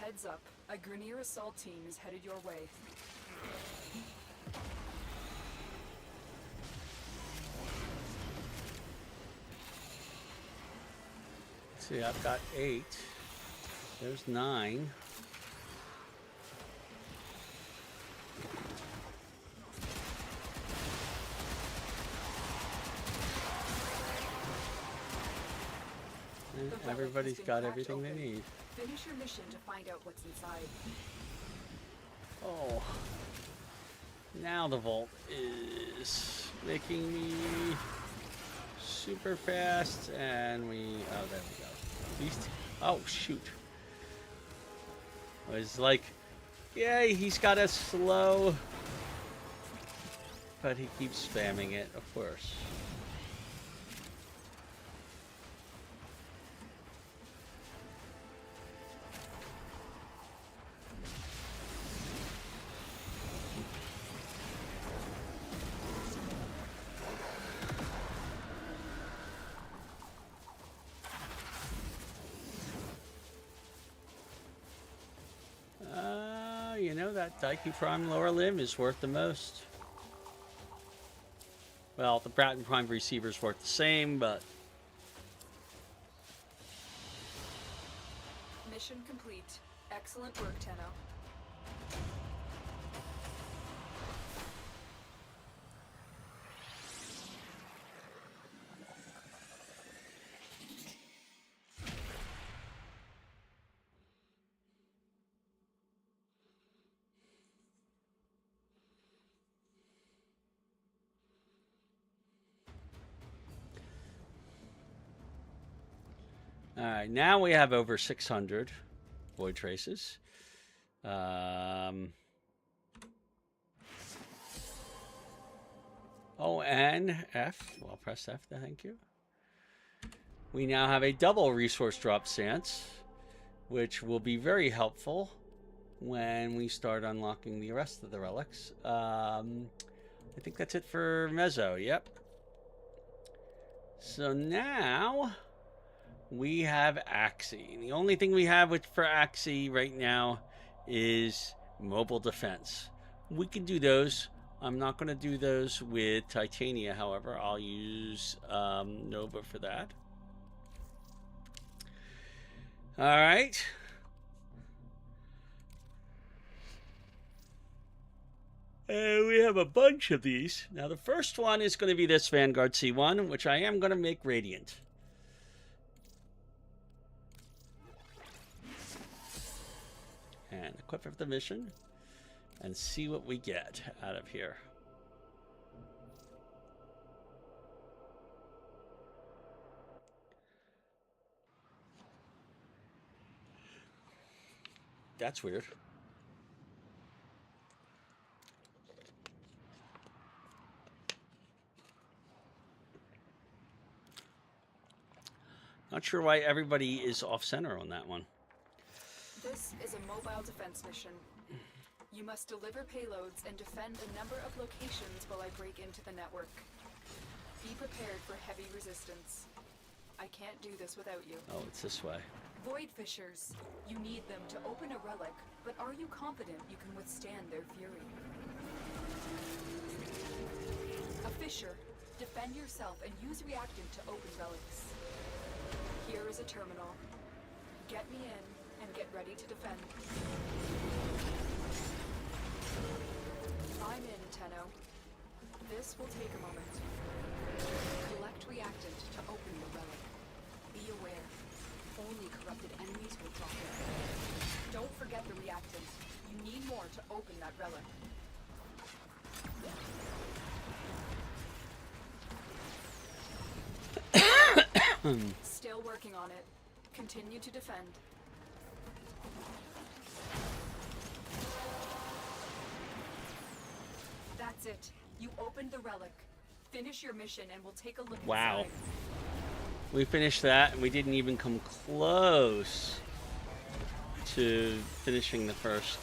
Heads up, a Grineer assault team is headed your way.
Let's see, I've got 8. There's 9. Everybody's got everything they need.
Finish your mission to find out what's inside.
Oh. Now the vault is making me super fast, and we... Oh, there we go. Oh, shoot. I was like, yeah, he's got us slow. But he keeps spamming it, of course. You know, that Daiki Prime lower limb is worth the most. Well, the Bratton Prime receiver is worth the same, but...
Mission complete. Excellent work, Tenno.
Alright, now we have over 600 void traces. Oh, and F. Well, press F, thank you. We now have a double resource drop stance, which will be very helpful when we start unlocking the rest of the relics. I think that's it for Mezzo, yep. So now... we have Axie. The only thing we have for Axie right now is mobile defense. We can do those. I'm not going to do those with Titania, however. I'll use Nova for that. All right. And we have a bunch of these. Now, the first one is going to be this Vanguard C1, which I am going to make Radiant. And equip for the mission and see what we get out of here. That's weird. Not sure why everybody is off center on that one.
This is a mobile defense mission. You must deliver payloads and defend a number of locations while I break into the network. Be prepared for heavy resistance. I can't do this without you.
Oh, it's this way.
Void Fissures. You need them to open a relic, but are you confident you can withstand their fury? A fissure. Defend yourself and use reactant to open relics. Here is a terminal. Get me in and get ready to defend. I'm in, Tenno. This will take a moment. Collect reactant to open the relic. Be aware. Only corrupted enemies will drop it. Don't forget the reactant. You need more to open that relic. Still working on it. Continue to defend. That's it. You opened the relic. Finish your mission and we'll take a look
Wow.
inside.
We finished that and we didn't even come close to finishing the first.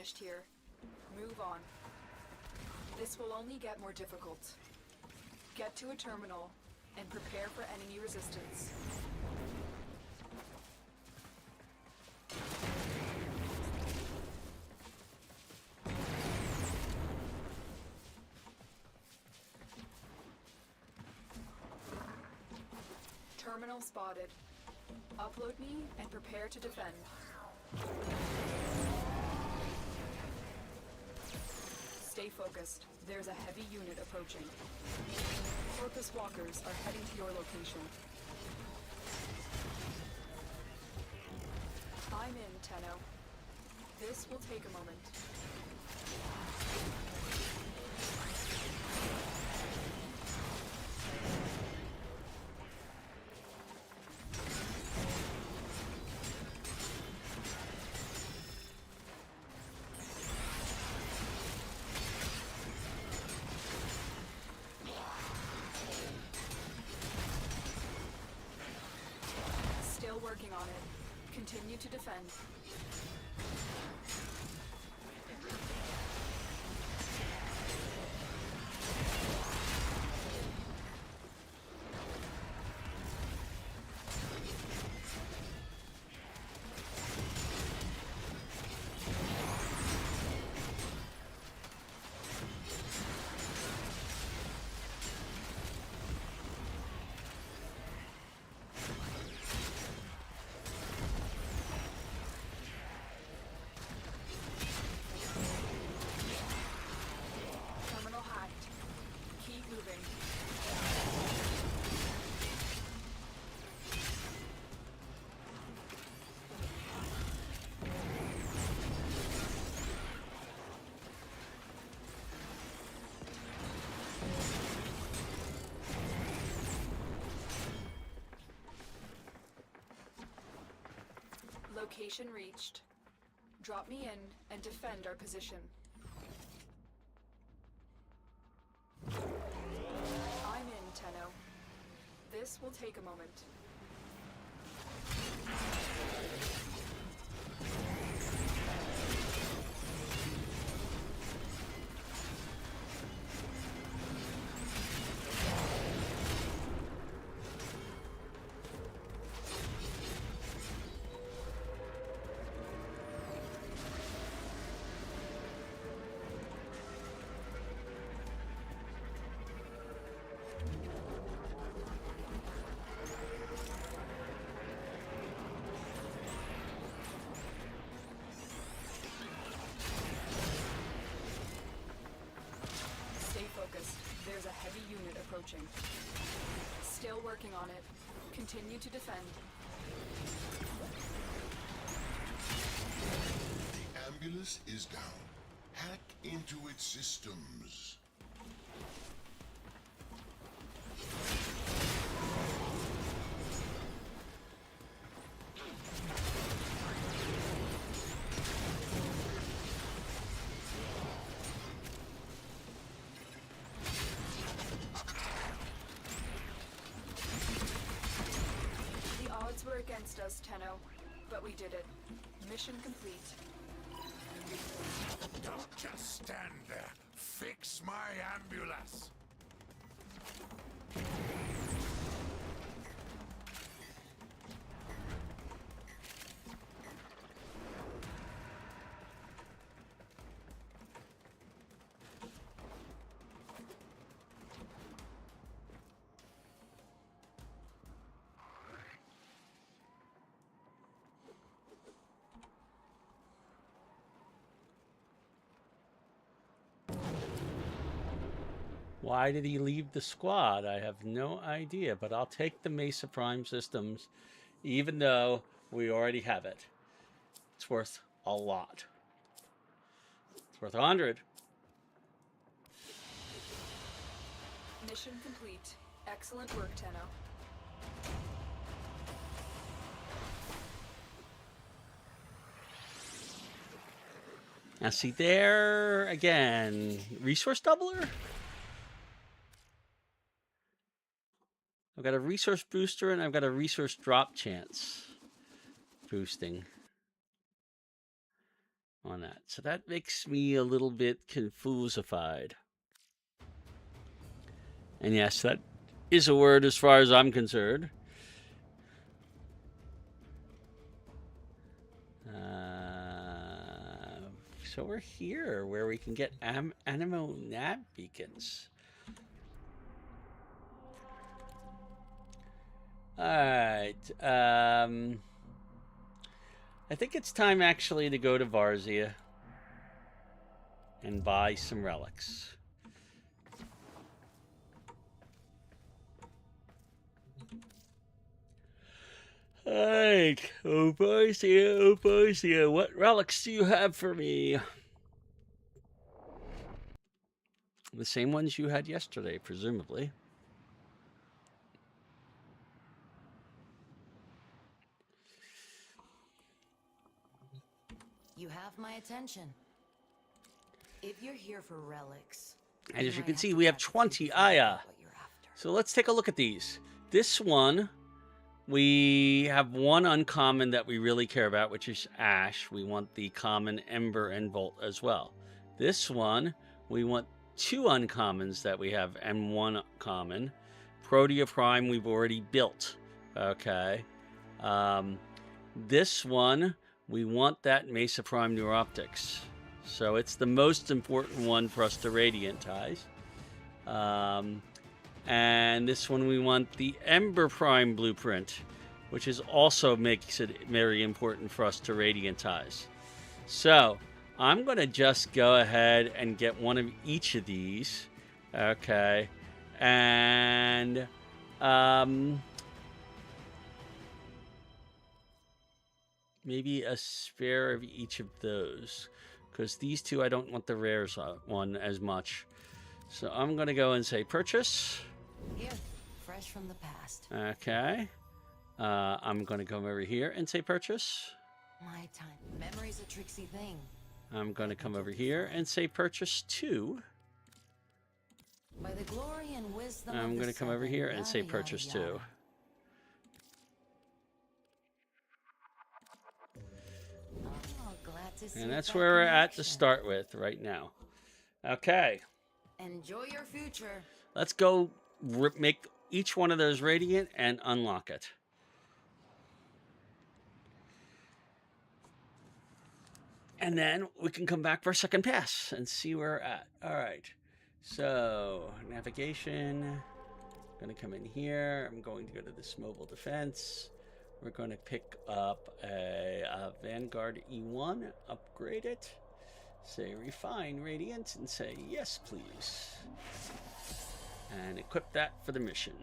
finished here. Move on. This will only get more difficult. Get to a terminal and prepare for enemy resistance. Terminal spotted. Upload me and prepare to defend. Stay focused. There's a heavy unit approaching. Corpus walkers are heading to your location. I'm in, Tenno. This will take a moment. Still working on it. Continue to defend. Terminal hacked. Keep moving. Location reached. Drop me in and defend our position. I'm in, Tenno. This will take a moment. Stay focused. There's a heavy unit approaching. Still working on it. Continue to defend.
The ambulance is down. Hack into its systems.
The odds were against us, Tenno, but we did it. Mission complete.
Don't just stand there. Fix my ambulance.
Why did he leave the squad? I have no idea, but I'll take the Mesa Prime systems, even though we already have it. It's worth a lot. It's worth 100.
Mission complete. Excellent work, Tenno.
Now see there again, resource doubler? I've got a resource booster and I've got a resource drop chance boosting. on that. So that makes me a little bit confusified. And yes, that is a word as far as I'm concerned. So we're here where we can get Animo nav beacons. All right. I think it's time actually to go to Varzia and buy some relics. Alright, Varzia, what relics do you have for me? The same ones you had yesterday, presumably.
You have my attention. If you're here for relics,
And as you
might
can
have
see,
to
we have
catch a few
20
before I get
Aya.
what you're after.
So let's take a look at these. This one, we have one uncommon that we really care about, which is Ash. We want the common Ember and Volt as well. This one, we want two uncommons that we have and one common. Protea Prime we've already built. Okay. This one, we want that Mesa Prime Neuroptics. So it's the most important one for us to Radiantize. And this one we want the Ember Prime Blueprint, which is also makes it very important for us to Radiantize. So I'm going to just go ahead and get one of each of these. Okay. And maybe a spare of each of those, because these two I don't want the rares one as much. So I'm going to go and say purchase.
Here, fresh from the past.
Okay. I'm going to come over here and say purchase.
My time. Memory's a tricksy thing.
I'm going to come over here and say purchase 2.
By the glory and wisdom
I'm
of
going
the
to come over
seven,
here and say
yada,
purchase
yada,
2.
yada. Oh, glad to see
And
you
that's
back
where we're
in
at to
action.
start with right now. Okay.
Enjoy your future.
Let's go make each one of those radiant and unlock it. And then we can come back for a second pass and see where we're at. All right. So, navigation. I'm going to come in here. I'm going to go to this mobile defense. We're going to pick up a Vanguard E1, upgrade it. Say refine radiant and say yes, please. And equip that for the mission.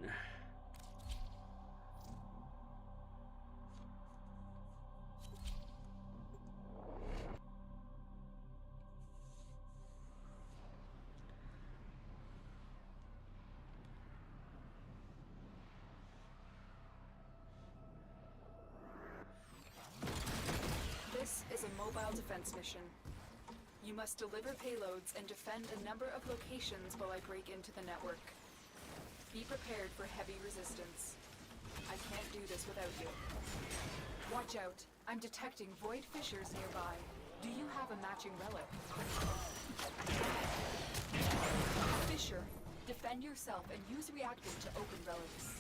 This is a mobile defense mission. You must deliver payloads and defend a number of locations while I break into the network. Be prepared for heavy resistance. I can't do this without you. Watch out. I'm detecting void fissures nearby. Do you have a matching relic? Fissure. Defend yourself and use reactant to open relics.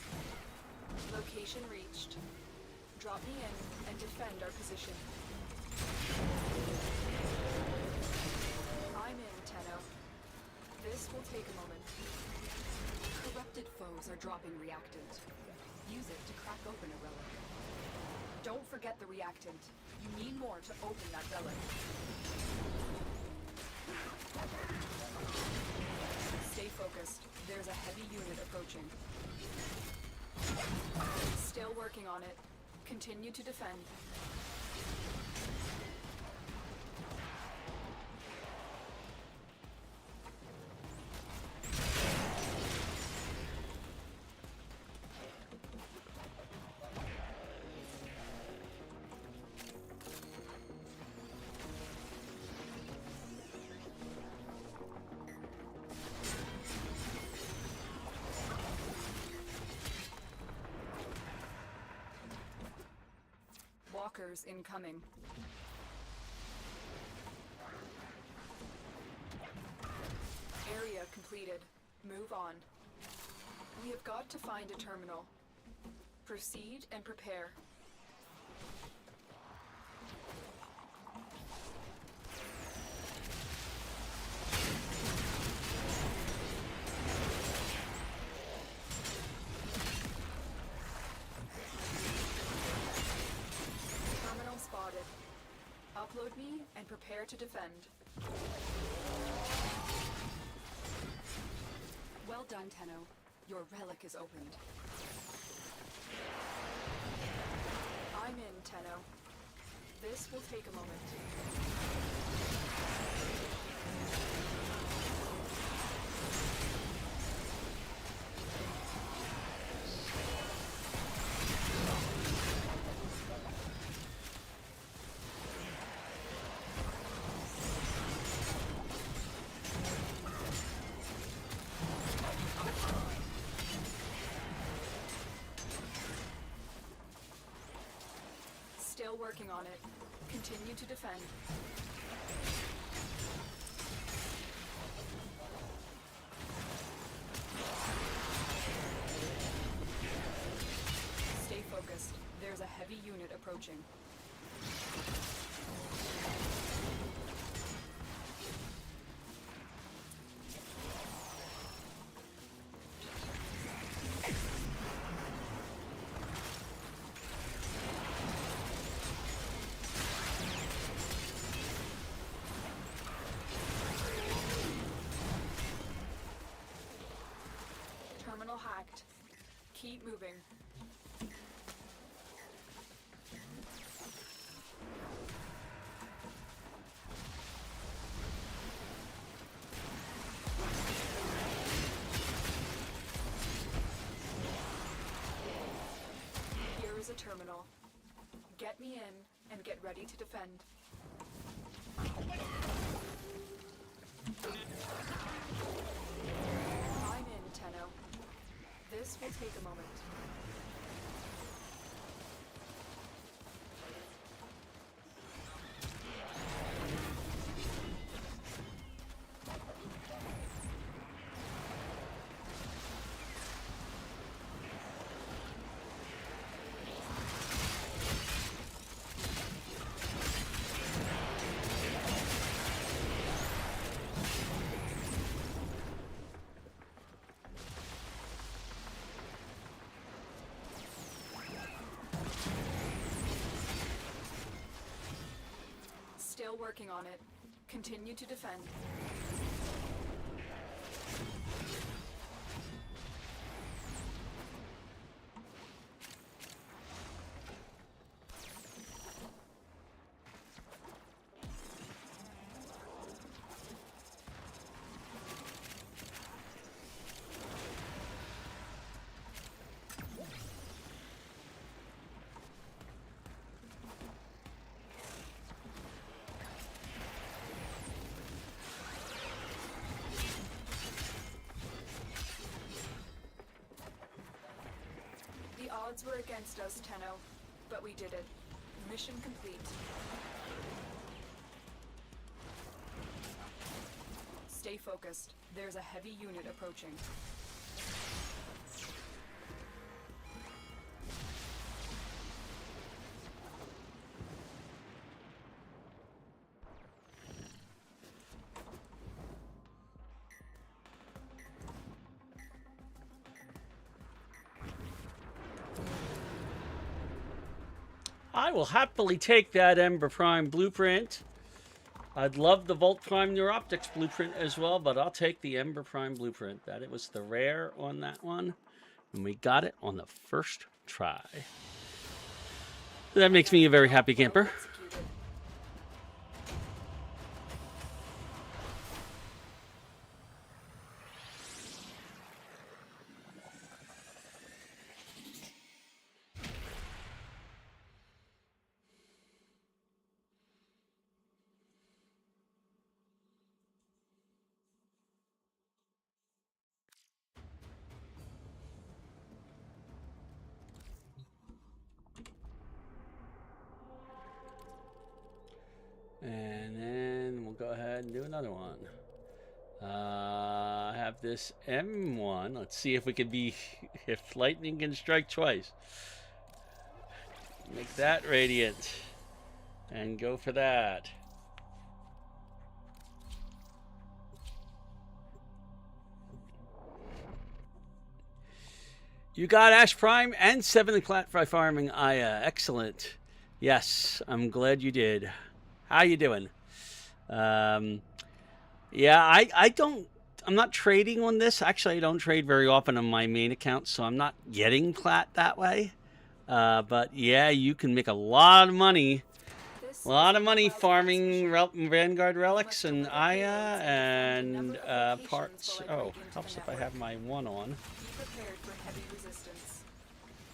Location reached. Drop me in and defend our position. I'm in, Tenno. This will take a moment. Corrupted foes are dropping reactant. Use it to crack open a relic. Don't forget the reactant. You need more to open that relic. Stay focused. There's a heavy unit approaching. Still working on it. Continue to defend. Walkers incoming. completed. Move on. We have got to find a terminal. Proceed and prepare. Terminal spotted. Upload me and prepare to defend. Well done, Tenno. Your relic is opened. I'm in, Tenno. This will take a moment. Still working on it. Continue to defend. Stay focused. There's a heavy unit approaching. Terminal hacked. Keep moving. Here is a terminal. Get me in and get ready to defend. I'm in, Tenno. This will take a moment. Still working on it. Continue to defend. The odds were against us, Tenno, but we did it. Mission complete. Stay focused. There's a heavy unit approaching.
I will happily take that Ember Prime blueprint. I'd love the Volt Prime Neuroptics blueprint as well, but I'll take the Ember Prime blueprint. That it was the rare on that one, and we got it on the first try. That makes me a very happy camper.
Executed.
And then we'll go ahead and do another one. I have have this M1. Let's see if we can be, if lightning can strike twice. Make that radiant. And go for that. You got Ash Prime and 7 o'clock by farming Aya. Excellent. Yes, I'm glad you did. How you doing? Yeah, I'm not trading on this. Actually, I don't trade very often on my main account, so I'm not getting plat that way. But yeah, you can make a lot of money. A lot of money farming Vanguard Relics and Aya and parts. Oh, helps if I have my one on.
Be prepared for heavy resistance.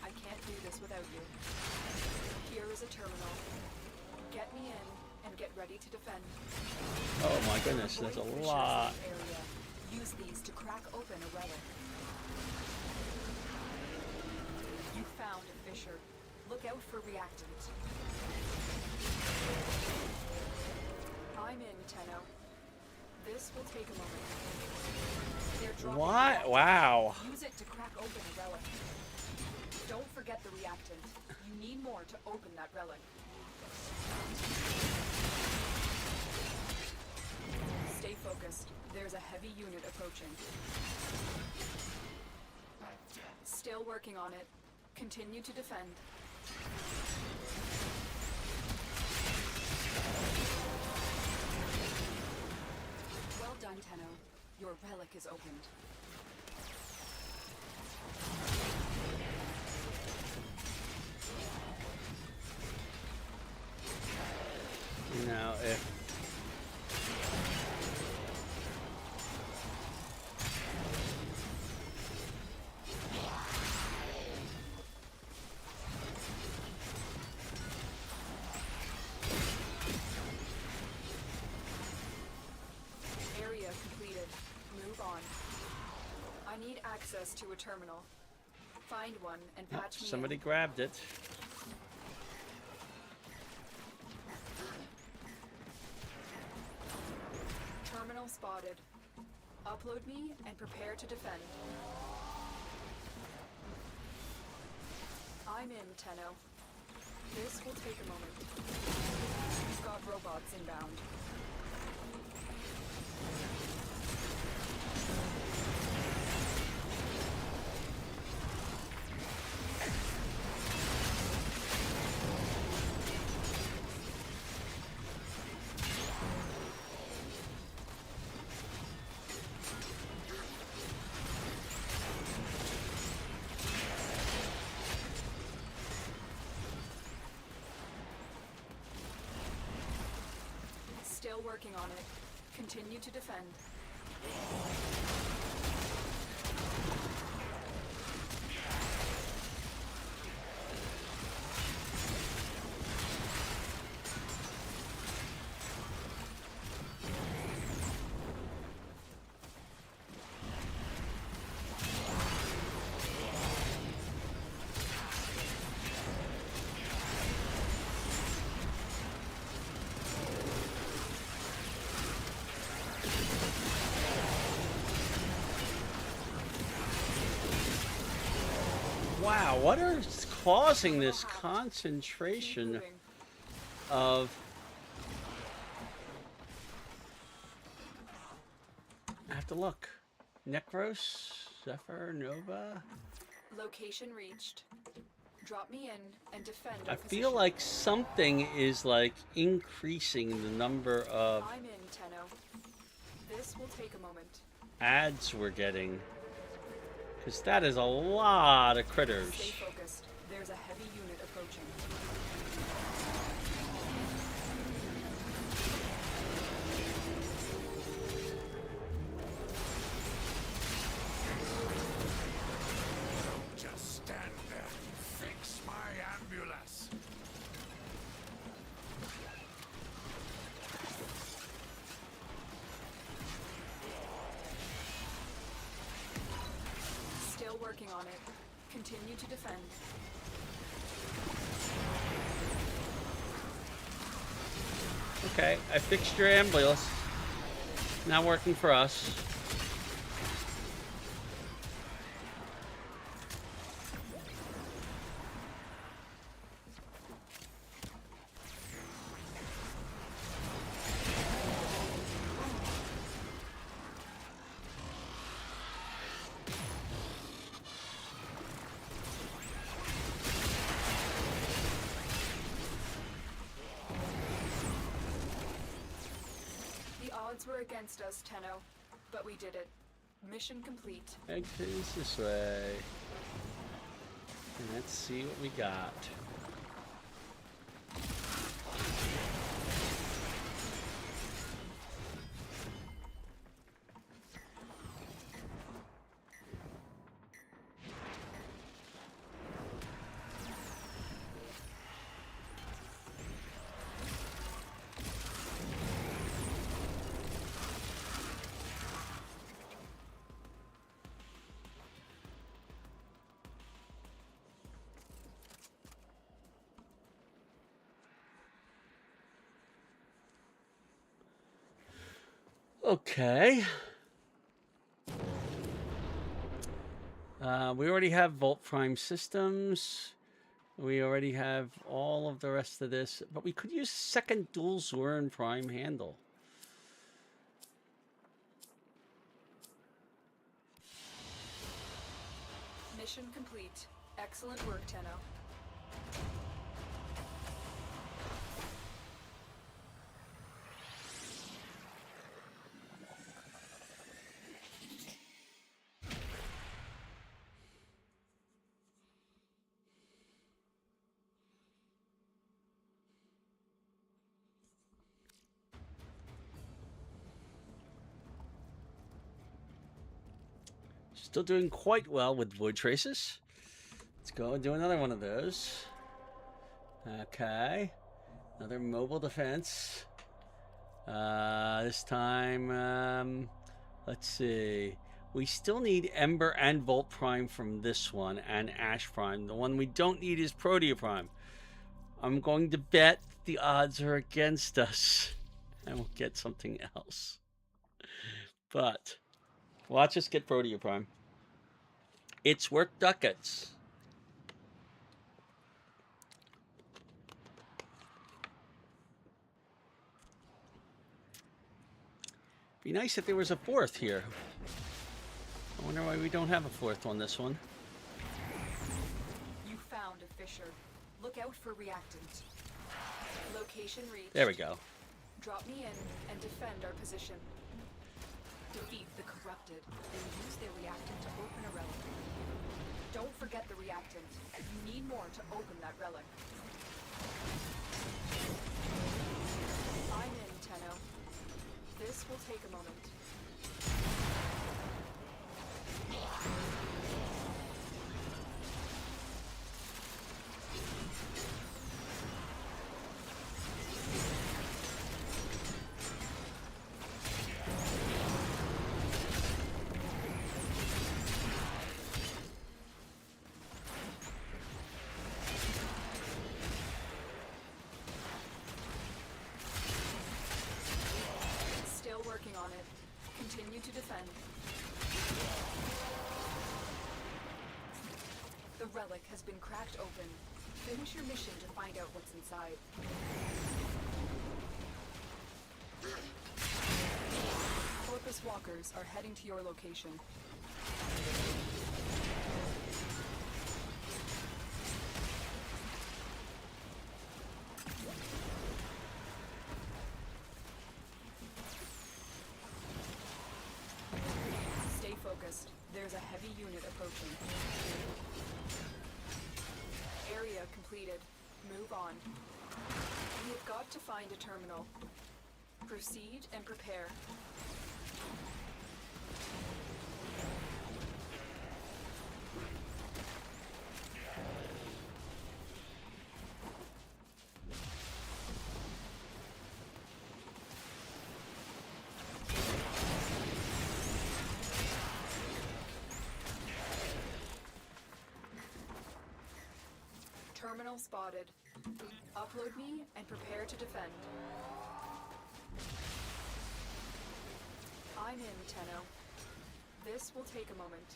I can't do this without you. Here is a terminal. Get me in and get ready to defend.
Oh my goodness, there's a lot.
Use these to crack open a relic. You found a fissure. Look out for reactant. I'm in, Tenno. This will take a moment. They're dropping
What?
reactant.
Wow.
Use it to crack open a relic. Don't forget the reactant. You need more to open that relic. Stay focused. There's a heavy unit approaching. Still working on it. Continue to defend. Well done, Tenno. Your relic is opened.
Now, if
Area completed. Move on. I need access to a terminal. Find one and patch me
somebody
in.
grabbed it.
Terminal spotted. Upload me and prepare to defend. I'm in, Tenno. This will take a moment. We've got robots inbound. Still working on it. Continue to defend.
Wow, what is causing this concentration
Keep moving.
of... I have to look. Necros, Zephyr, Nova.
Location reached. Drop me in and defend
I
our
feel
position.
like something is like increasing the number of
I'm in, Tenno. This will take a moment.
ads we're getting. Because that is a lot of critters.
Stay focused. There's a heavy unit approaching.
Just stand there. Fix my ambulance.
Still working on it. Continue to defend.
Okay, I fixed your ambulance. Now working for us.
odds were against us, Tenno, but we did it. Mission complete.
Exit is this way. Let's see what we got. Okay. We already have Warframe systems. We already have all of the rest of this, but we could use second dual Zoran Prime handle.
Mission complete. Excellent work, Tenno.
Still doing quite well with void traces. Let's go and do another one of those. Okay. Another mobile defense. This time, let's see. We still need Ember and Volt Prime from this one, and Ash Prime. The one we don't need is Protea Prime. I'm going to bet the odds are against us, and we'll get something else. But watch us get Protea Prime. It's worth ducats. Be nice if there was a fourth here. I wonder why we don't have a fourth on this one.
You found a fissure. Look out for reactant. Location reached.
There we go.
Drop me in and defend our position. Defeat the corrupted and use their reactant to open a relic. Don't forget the reactant. You need more to open that relic. I'm in, Tenno. This will take a moment. Working on it. Continue to defend. The relic has been cracked open. Finish your mission to find out what's inside. Corpus walkers are heading to your location. Focused. There's a heavy unit approaching. Area completed. Move on. We have got to find a terminal. Proceed and prepare. Terminal spotted. Upload me and prepare to defend. I'm in, Tenno. This will take a moment.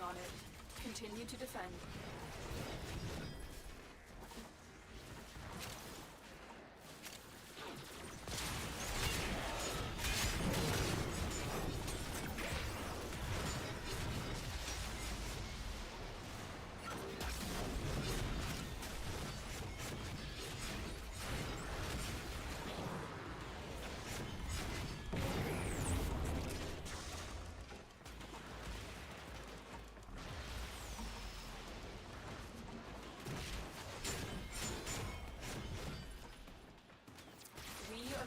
on it. Continue to defend.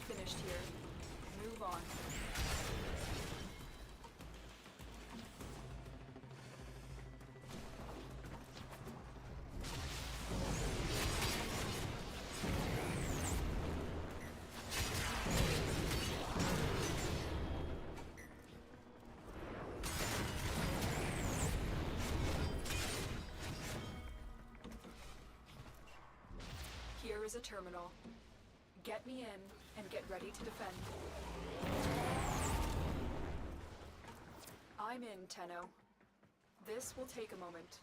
Finished here. Move on. Here is a terminal. Get me in and get ready to defend. I'm in, Tenno. This will take a moment.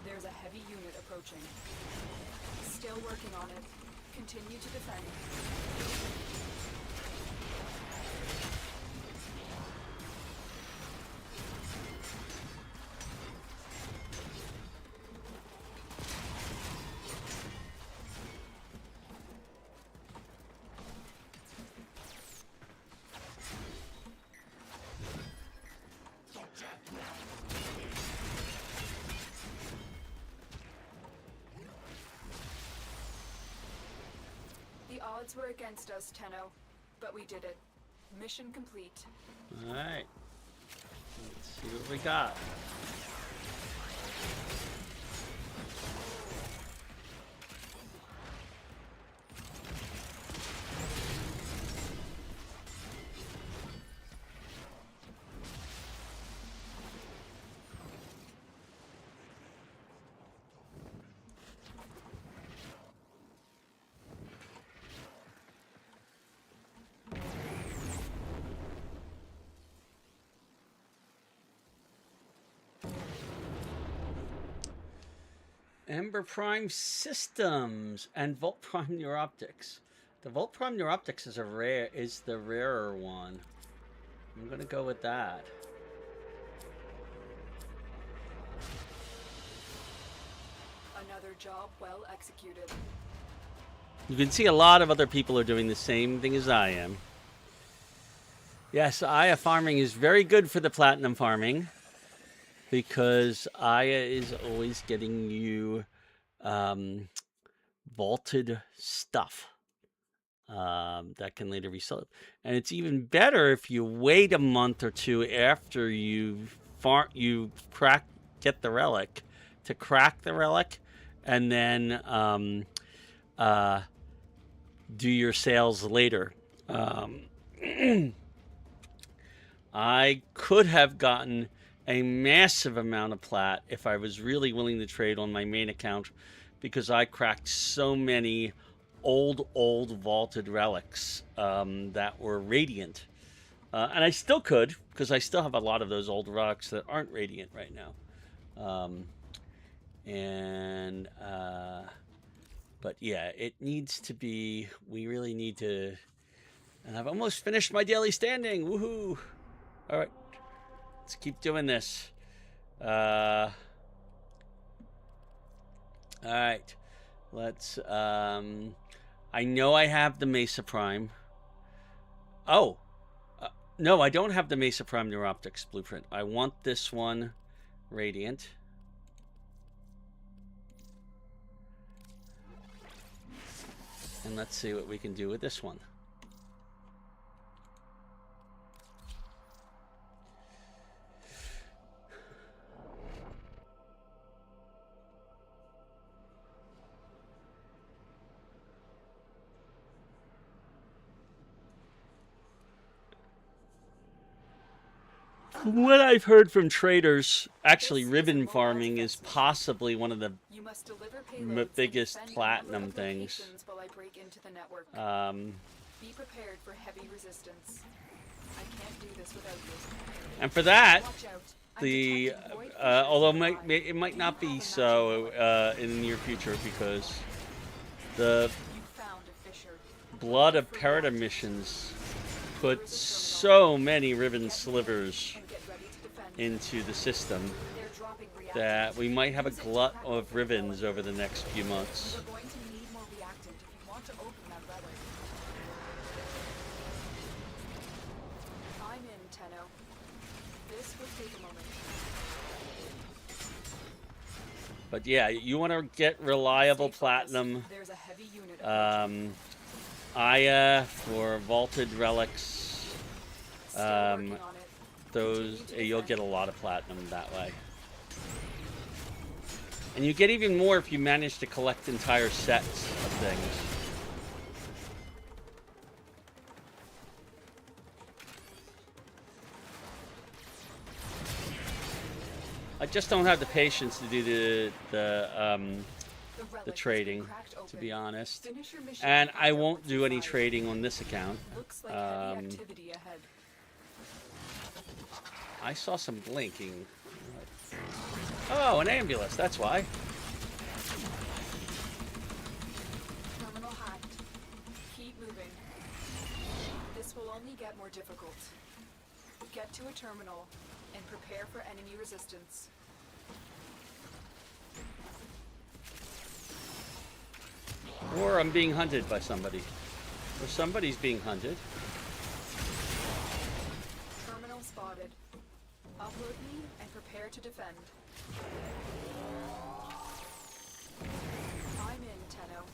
There's a heavy unit approaching. Still working on it. Continue to defend. The odds were against us, Tenno, but we did it. Mission complete.
All right. Let's see what we got. Ember Prime Systems and Volt Prime Neuroptics. The Volt Prime Neuroptics is the rarer one. I'm gonna go with that.
Another job well executed.
You can see a lot of other people are doing the same thing as I am. Yes, Aya farming is very good for the platinum farming, because Aya is always getting you vaulted stuff that can later be sold. And it's even better if you wait a month or two after you get the relic to crack the relic, and then do your sales later. I could have gotten a massive amount of plat if I was really willing to trade on my main account, because I cracked so many old vaulted relics that were radiant. And I still could, because I still have a lot of those old relics that aren't radiant right now. But yeah, it needs to be, we really need to, and I've almost finished my daily standing. Woohoo! All right. Let's keep doing this. All right. Let's, I know I have the Mesa Prime. Oh. No, I don't have the Mesa Prime Neuroptics blueprint. I want this one radiant. And let's see what we can do with this one. From what I've heard from traders, actually ribbon farming is possibly one of the
You must deliver payloads
biggest
and defend
platinum
a number of
things.
locations while I break into the network. Be prepared for heavy resistance. I can't do this without you.
And for that,
Watch out. I'm
the
detecting void fissures
although
nearby.
it might
Do
not
you
be
have a
so
matching network?
in the near future, because the
You found a fissure.
Blood of Paradise missions put so many ribbon slivers
And get ready to defend.
into the system
They're dropping reactants.
that we might have a
Use it to
glut
crack
of
open the
ribbons
relic.
over the next few months.
You're going to need more reactant if you want to open that relic. I'm in, Tenno. This will take a moment.
But yeah, you want to get reliable
Stay focused.
platinum.
There's a heavy unit approaching.
Aya for vaulted relics.
Still working on it.
Those
Continue to
you'll
defend.
get a lot of platinum that way. And you get even more if you manage to collect entire sets of things. I just don't have the patience to do the
relic has
trading,
been cracked
to
open.
be honest.
Finish your mission
And
and
I
find out
won't
what's
do any
inside.
trading on this account.
Looks like heavy activity ahead.
I saw some blinking. Oh, an ambulance, that's why.
Terminal hacked. Keep moving. This will only get more difficult. Get to a terminal and prepare for enemy resistance.
Or I'm being hunted by somebody. Or somebody's being hunted.
Terminal spotted. Upload me and prepare to defend. I'm in, Tenno.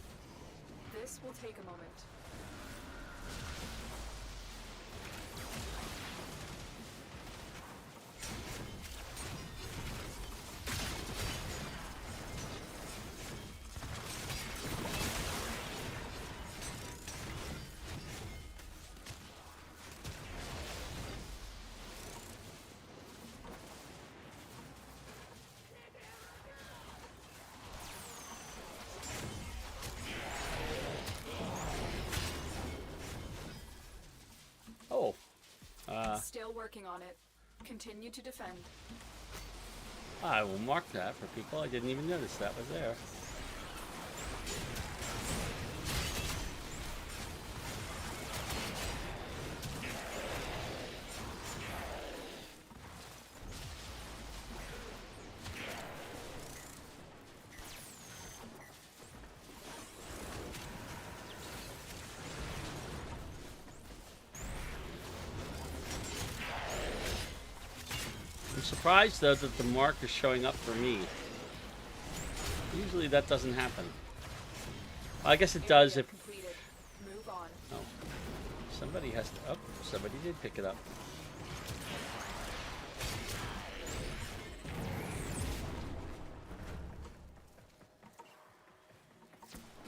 This will take a moment.
Oh.
Still working on it. Continue to defend.
I will mark that for people. I didn't even notice that was there. I'm surprised though that the mark is showing up for me. Usually that doesn't happen. Well, I guess it does
Area
if...
completed. Move on.
Oh. Somebody has to... Oh, somebody did pick it up.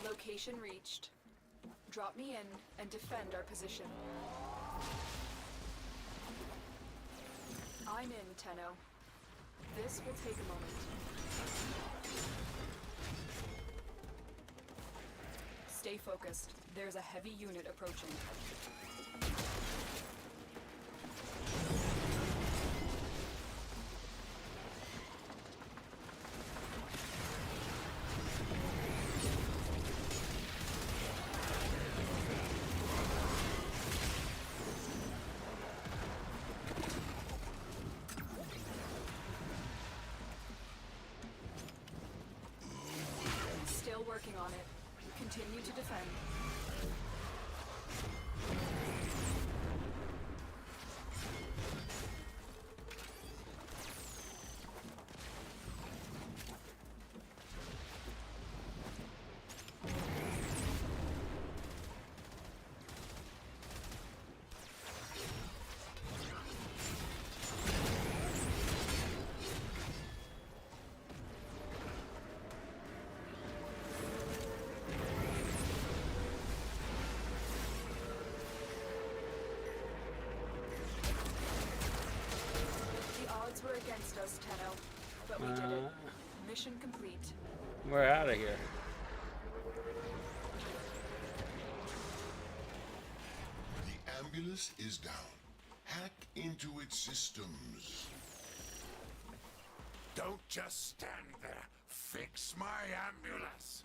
Location reached. Drop me in and defend our position. I'm in, Tenno. This will take a moment. Stay focused. There's a heavy unit approaching. Still working on it. Continue to defend. But we did it. Mission complete.
We're out of here.
The ambulance is down. Hack into its systems.
Don't just stand there. Fix my ambulance.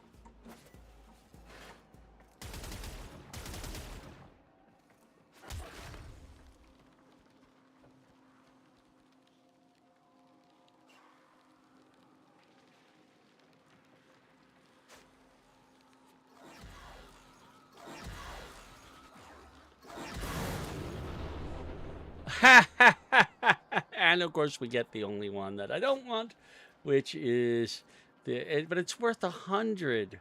And of course we get the only one that I don't want, which is but it's worth 100.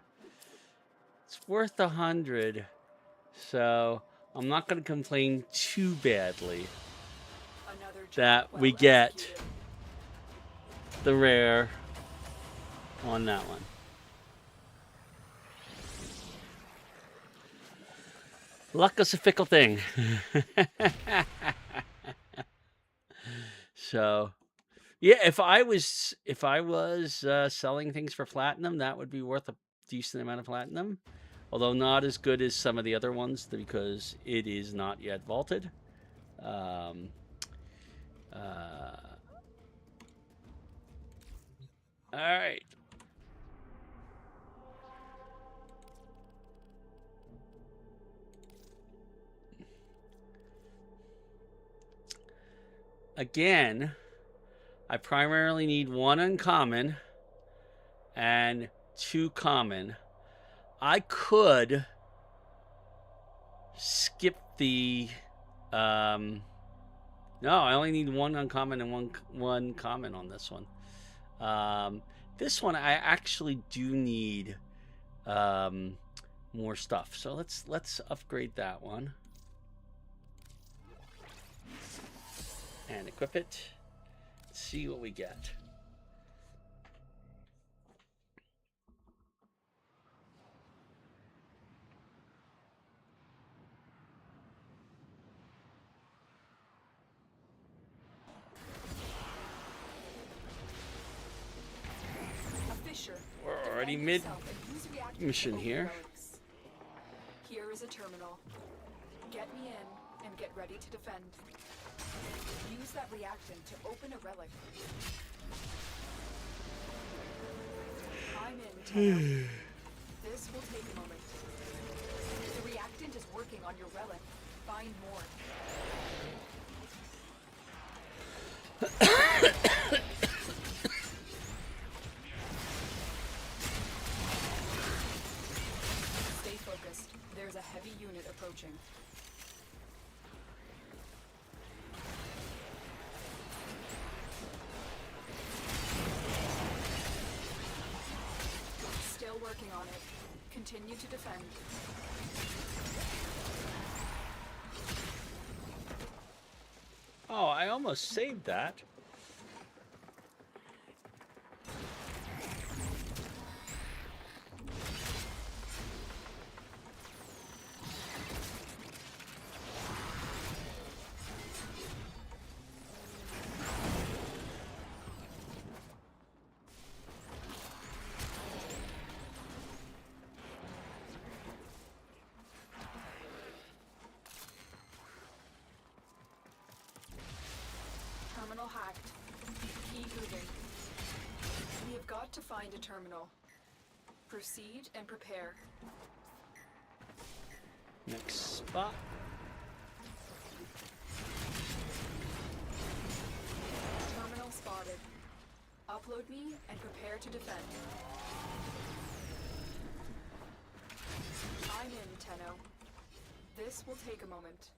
It's worth 100. So I'm not going to complain too badly
Another job
that
well
we get
executed.
the rare on that one. Luck is a fickle thing. So, yeah, if I was selling things for platinum, that would be worth a decent amount of platinum. Although not as good as some of the other ones because it is not yet vaulted. All right. Again, I primarily need 1 uncommon and 2 common. I could skip the no, I only need 1 uncommon and one common on this one. This one I actually do need more stuff. So let's upgrade that one. And equip it. See what we get.
A fisher.
We're already
Defend
mid
yourself and use reactor
mission
to open
here.
relics. Here is a terminal. Get me in and get ready to defend. Use that reactant to open a relic. I'm in, Tenno. This will take a moment. The reactant is working on your relic. Find more. Stay focused. There's a heavy unit approaching. Still working on it. Continue to defend.
Oh, I almost saved that.
Terminal hacked. Keep moving. We have got to find a terminal. Proceed and prepare.
Next spot.
Terminal spotted. Upload me and prepare to defend. I'm in, Tenno. This will take a moment.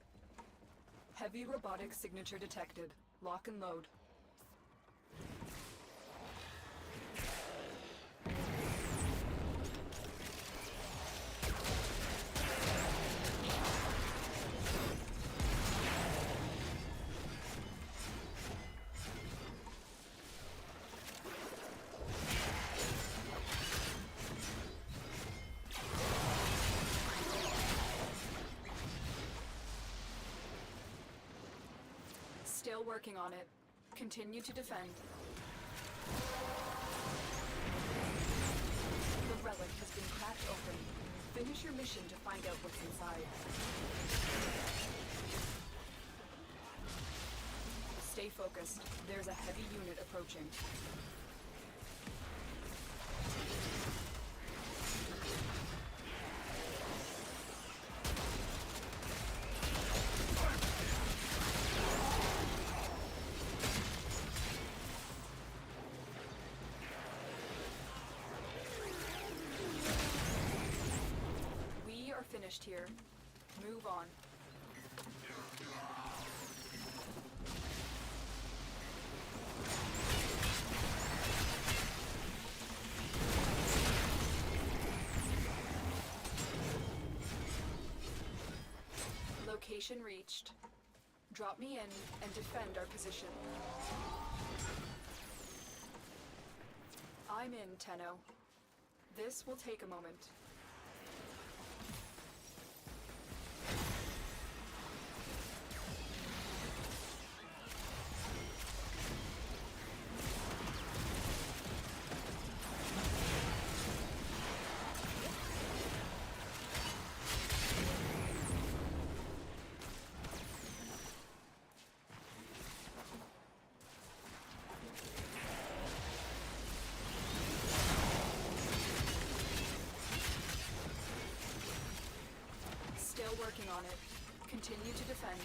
Heavy robotic signature detected. Lock and load. Still working on it. Continue to defend. relic has been cracked open. Finish your mission to find out what's inside. Stay focused. There's a heavy unit approaching. We are finished here. Move on. Location reached. Drop me in and defend our position. I'm in, Tenno. This will take a moment. Still working on it. Continue to defend.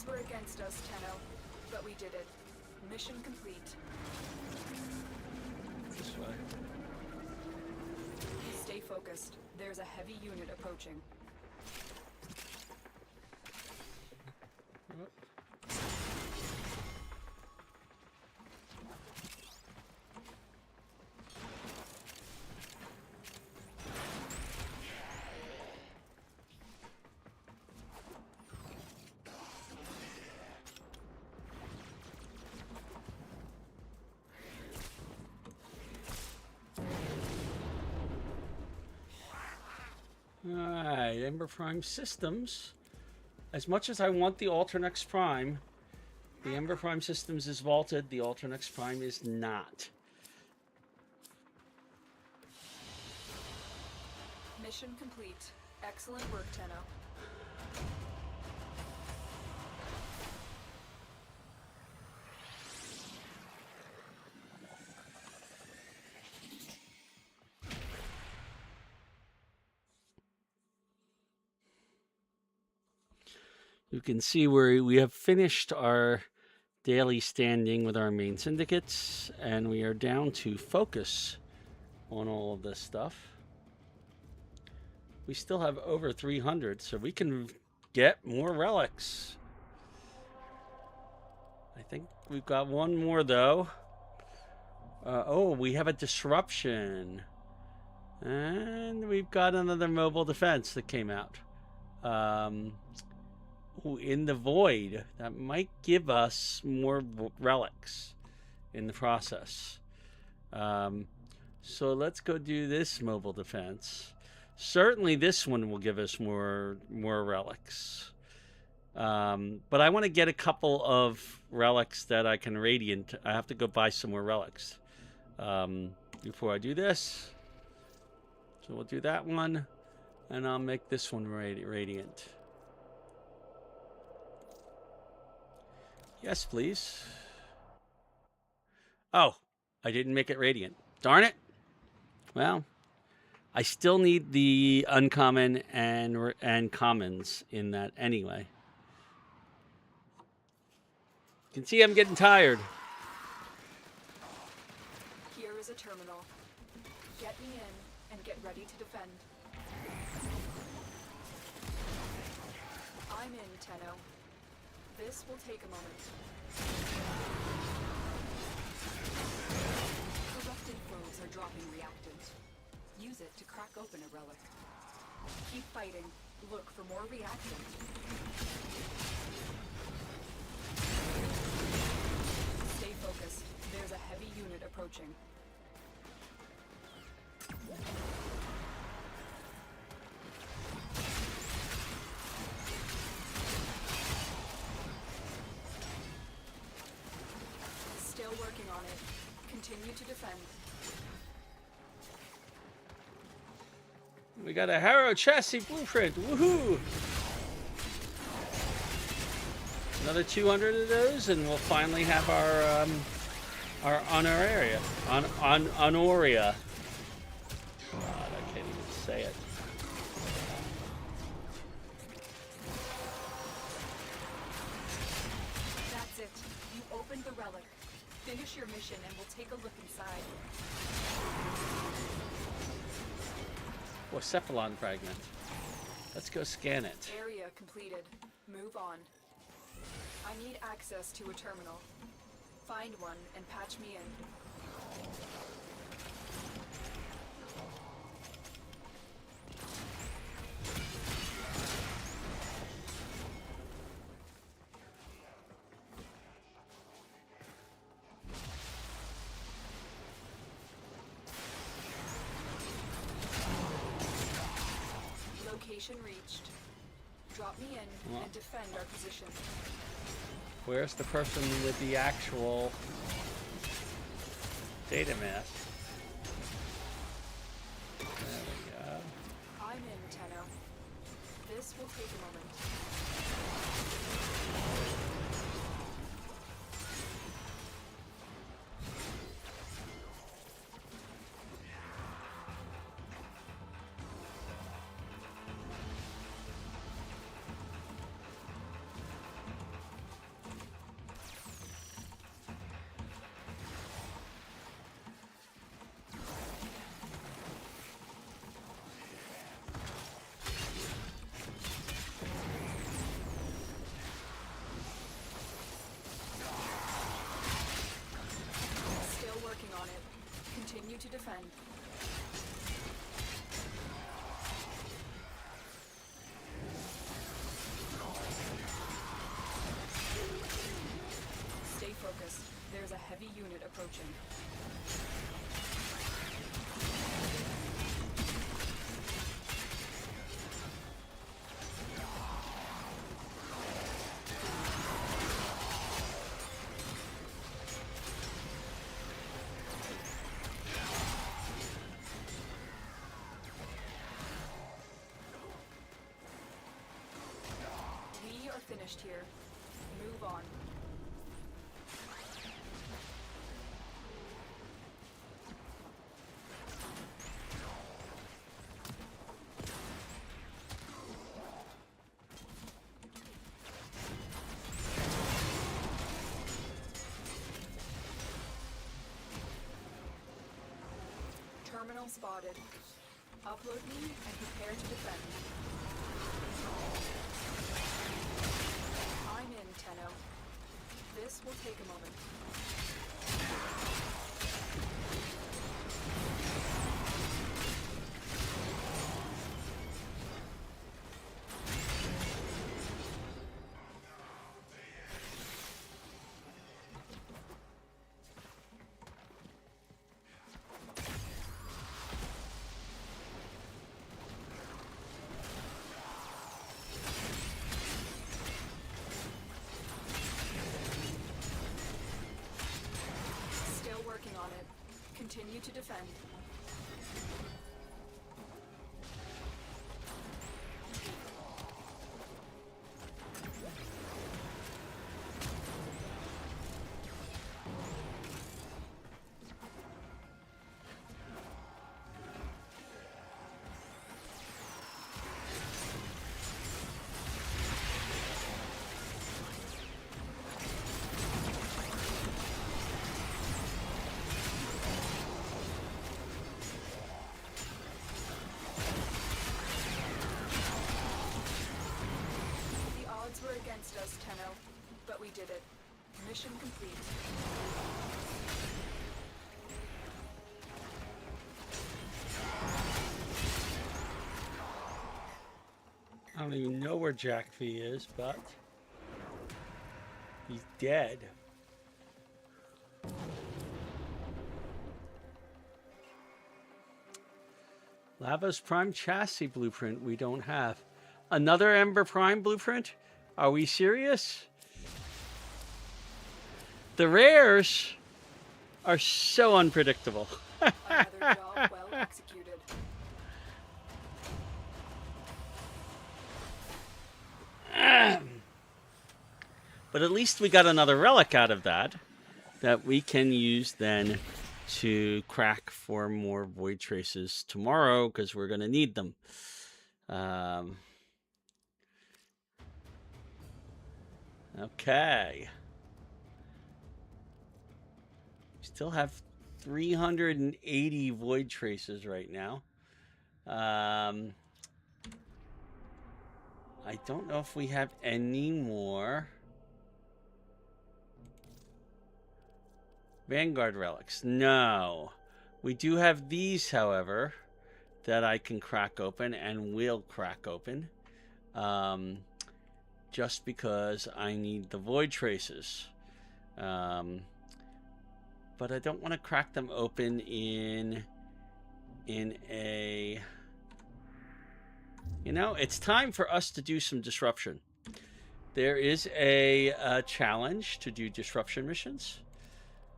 Were against us, Tenno, but we did it. Mission complete.
This way.
Stay focused. There's a heavy unit approaching.
Alright, Ember Prime Systems. As much as I want the Ultranex Prime, the Ember Prime Systems is vaulted, the Ultranex Prime is not.
Mission complete. Excellent work, Tenno.
You can see where we have finished our daily standing with our main syndicates, and we are down to focus on all of this stuff. We still have over 300, so we can get more relics. I think we've got one more, though. Oh, we have a disruption. And we've got another mobile defense that came out. In the void. That might give us more relics in the process. So let's go do this mobile defense. Certainly this one will give us more relics. But I want to get a couple of relics that I can radiant. I have to go buy some more relics before I do this. So we'll do that one, and I'll make this one radiant. Yes, please. Oh, I didn't make it radiant. Darn it. Well, I still need the uncommon and commons in that anyway. You can see I'm getting tired.
Here is a terminal. Get me in and get ready to defend. I'm in, Tenno. This will take a moment. Corrupted foes are dropping reactant. Use it to crack open a relic. Keep fighting. Look for more reactant. Stay focused. There's a heavy unit approaching. Still working on it. Continue to defend.
We got a Harrow chassis blueprint. Woohoo! Another 200 of those, and we'll finally have our honoria. Honoria. God, I can't even say it.
That's it. You opened the relic. Finish your mission and we'll take a look inside.
Oh, Cephalon fragment. Let's go scan it.
Area completed. Move on. I need access to a terminal. Find one and patch me in. Location reached. Drop me in and defend our position.
Where's the person with the actual data mass? There we go.
I'm in, Tenno. This will take a moment. Continue to defend. Stay focused. There's a heavy unit approaching. Finished here. Move on. Terminal spotted. Upload me and prepare to defend. I'm in, Tenno. This will take a moment. Working on it. Continue to defend. Were against us, Tenno, but we did it. Mission complete.
I don't even know where Jack V is, but he's dead. Lavos Prime chassis blueprint we don't have. Another Ember Prime blueprint? Are we serious? The rares are so unpredictable.
Another job well executed.
But at least we got another relic out of that we can use then to crack for more void traces tomorrow, because we're going to need them. Okay. We still have 380 void traces right now. I don't know if we have any more Vanguard relics. No. We do have these, however, that I can crack open and will crack open. Just because I need the void traces. But I don't want to crack them open in a... You know, it's time for us to do some disruption. There is a challenge to do disruption missions.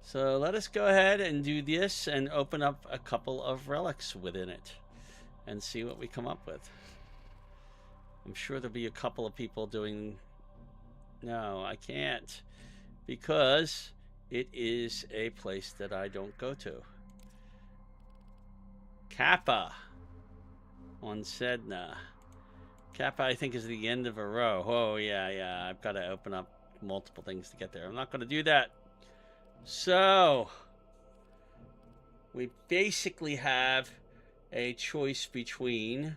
So let us go ahead and do this and open up a couple of relics within it and see what we come up with. I'm sure there'll be a couple of people doing... No, I can't, because it is a place that I don't go to. Kappa on Sedna. Kappa, I think, is the end of a row. Oh, yeah. I've got to open up multiple things to get there. I'm not going to do that. So, we basically have a choice between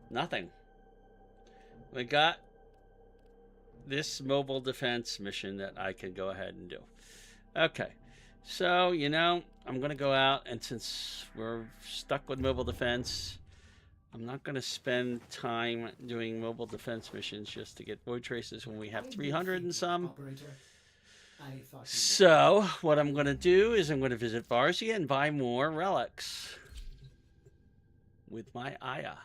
nothing. We got this mobile defense mission that I can go ahead and do. Okay, so, you know, I'm going to go out, and since we're stuck with mobile defense, I'm not going to spend time doing mobile defense missions just to get void traces when we have 300 and some. So, what I'm going to do is I'm going to visit Varzia and buy more relics with my Aya.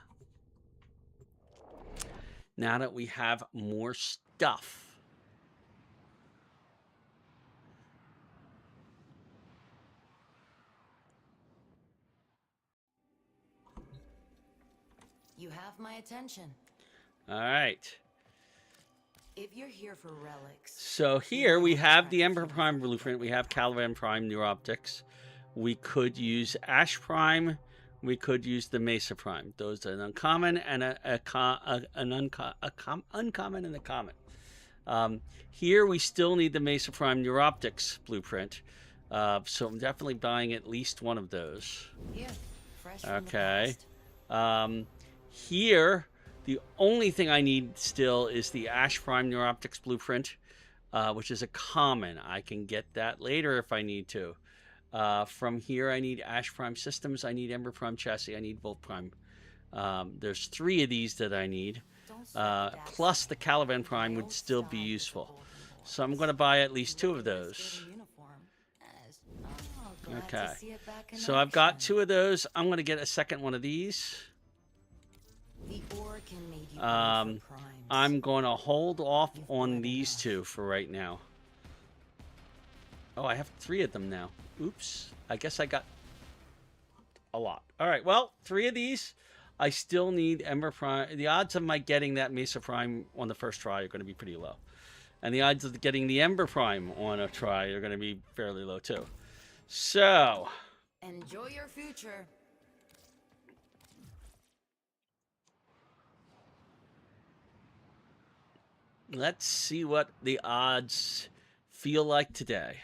Now that we have more stuff.
You have my attention.
All right.
If you're here for relics.
So here we have the Ember Prime blueprint. We have Caliban Prime New Optics. We could use Ash Prime. We could use the Mesa Prime. Those are an uncommon and an uncommon and a common. Here we still need the Mesa Prime Neuroptics blueprint. So I'm definitely buying at least one of those.
Here, fresh from
Okay.
the past.
Here, the only thing I need still is the Ash Prime Neuroptics blueprint, which is a common. I can get that later if I need to. From here, I need Ash Prime Systems, I need Ember Prime Chassis, I need Volt Prime. There's 3 of these that I need. Plus the Caliban Prime would still be useful. So I'm going to buy at least 2 of those. Okay. So I've got 2 of those. I'm going to get a second one of these. I'm going to hold off on these 2 for right now. Oh, I have 3 of them now. Oops. I guess I got a lot. All right. Well, 3 of these. I still need Ember Prime. The odds of my getting that Mesa Prime on the first try are going to be pretty low. And the odds of getting the Ember Prime on a try are going to be fairly low too. So.
Enjoy your future.
Let's see what the odds feel like today.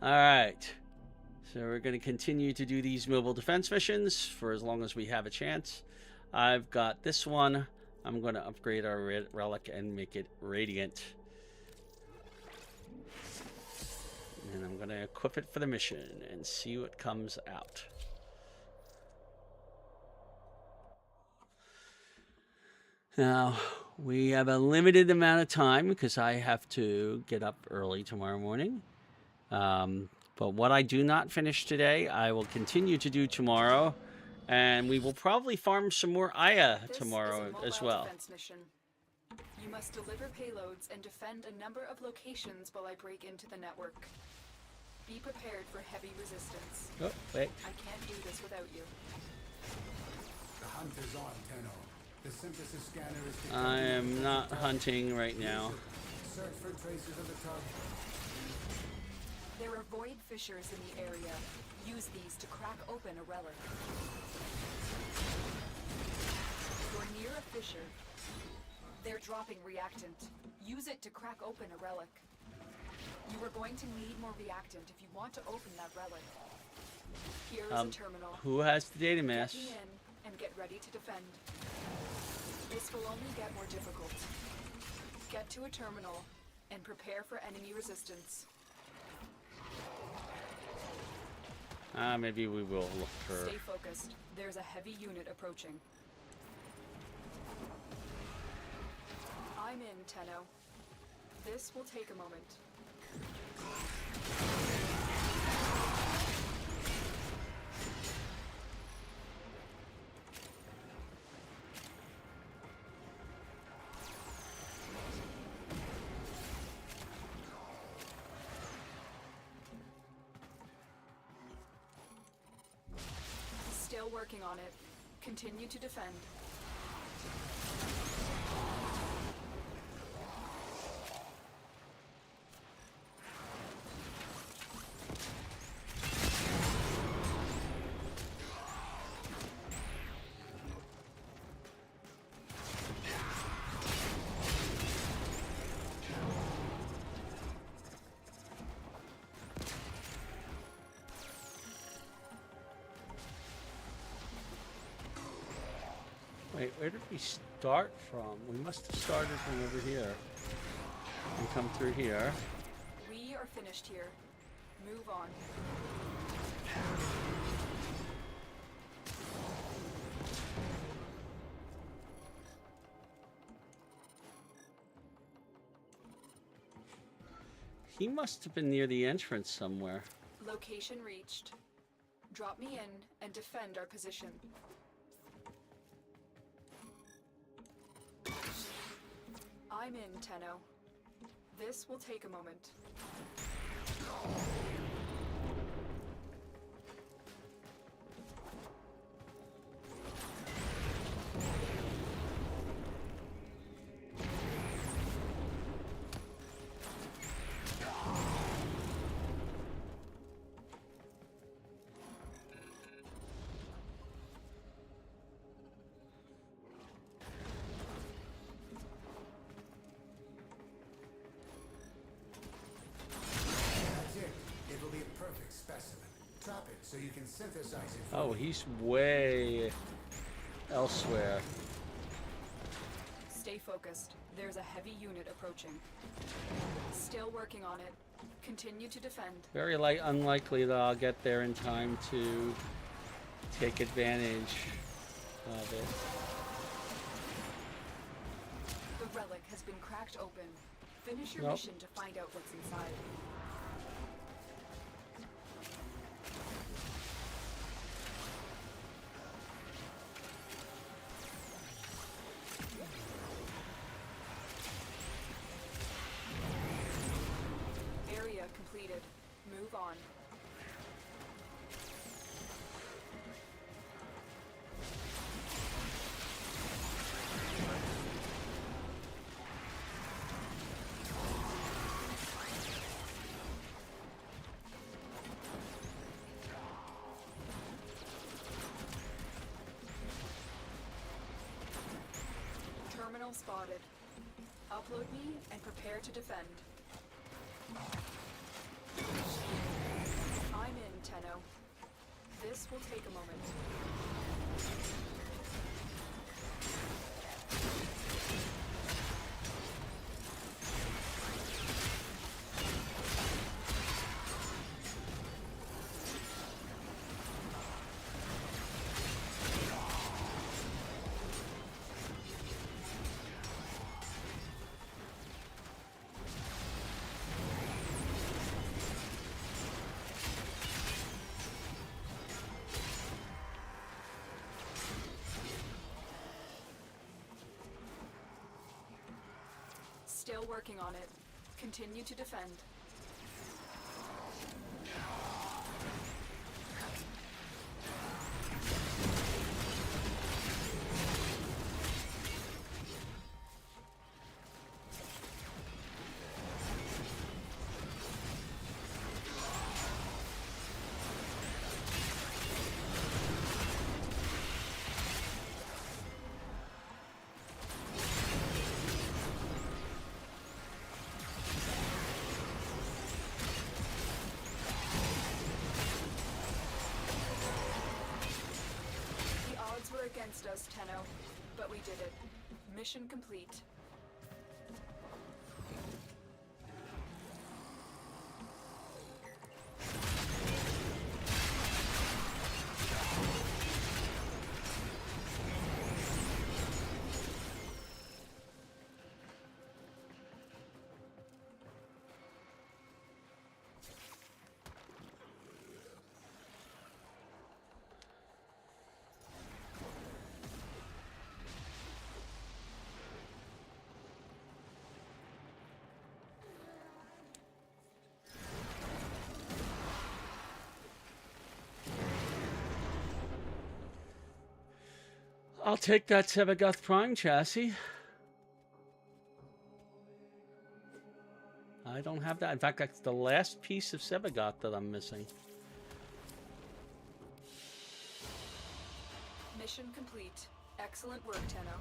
All right. So we're going to continue to do these mobile defense missions for as long as we have a chance. I've got this one. I'm going to upgrade our relic and make it radiant. And I'm going to equip it for the mission and see what comes out. Now, we have a limited amount of time because I have to get up early tomorrow morning. But what I do not finish today, I will continue to do tomorrow. And we will probably farm some more Aya tomorrow as well.
Mission. You must deliver payloads and defend a number of locations while I break into the network. Be prepared for heavy resistance.
Oh, wait.
I can't do this without you.
The hunt is on, Tenno. The synthesis scanner is...
I am not hunting right now.
Search for traces of the TOG.
There are void fissures in the area. Use these to crack open a relic. You're near a fissure. They're dropping reactant. Use it to crack open a relic. You are going to need more reactant if you want to open that relic. Here is a terminal.
Who has the data mass?
Get me in and get ready to defend. This will only get more difficult. Get to a terminal and prepare for enemy resistance.
Maybe we will look for...
Stay focused. There's a heavy unit approaching. I'm in, Tenno. This will take a moment. Still working on it. Continue to defend.
Wait, where did we start from? We must have started from over here. And come through here.
We are finished here. Move on.
He must have been near the entrance somewhere.
Location reached. Drop me in and defend our position. I'm in, Tenno. This will take a moment.
So you can synthesize it.
Oh, he's way elsewhere.
Stay focused. There's a heavy unit approaching. Still working on it. Continue to defend.
Very unlikely that I'll get there in time to take advantage of it.
The relic has been cracked open. Finish your
Nope.
mission to find out what's inside. Area completed. Move on. Terminal spotted. Upload me and prepare to defend. I'm in, Tenno. This will take a moment. Still working on it. Continue to defend. Against us, Tenno, but we did it. Mission complete.
I'll take that Sevagoth Prime chassis. I don't have that. In fact, that's the last piece of Sevagoth that I'm missing.
Mission complete. Excellent work, Tenno.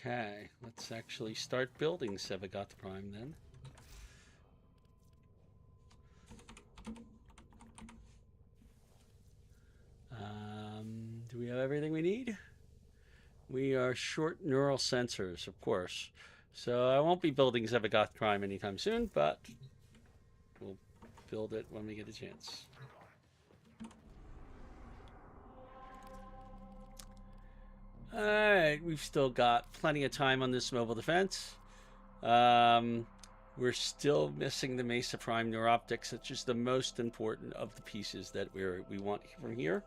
Okay, let's actually start building Sevagoth Prime then. Do we have everything we need? We are short neural sensors, of course. So I won't be building Sevagoth Prime anytime soon, but we'll build it when we get a chance. Alright, we've still got plenty of time on this mobile defense. We're still missing the Mesa Prime Neuroptics, which is the most important of the pieces that we want from here.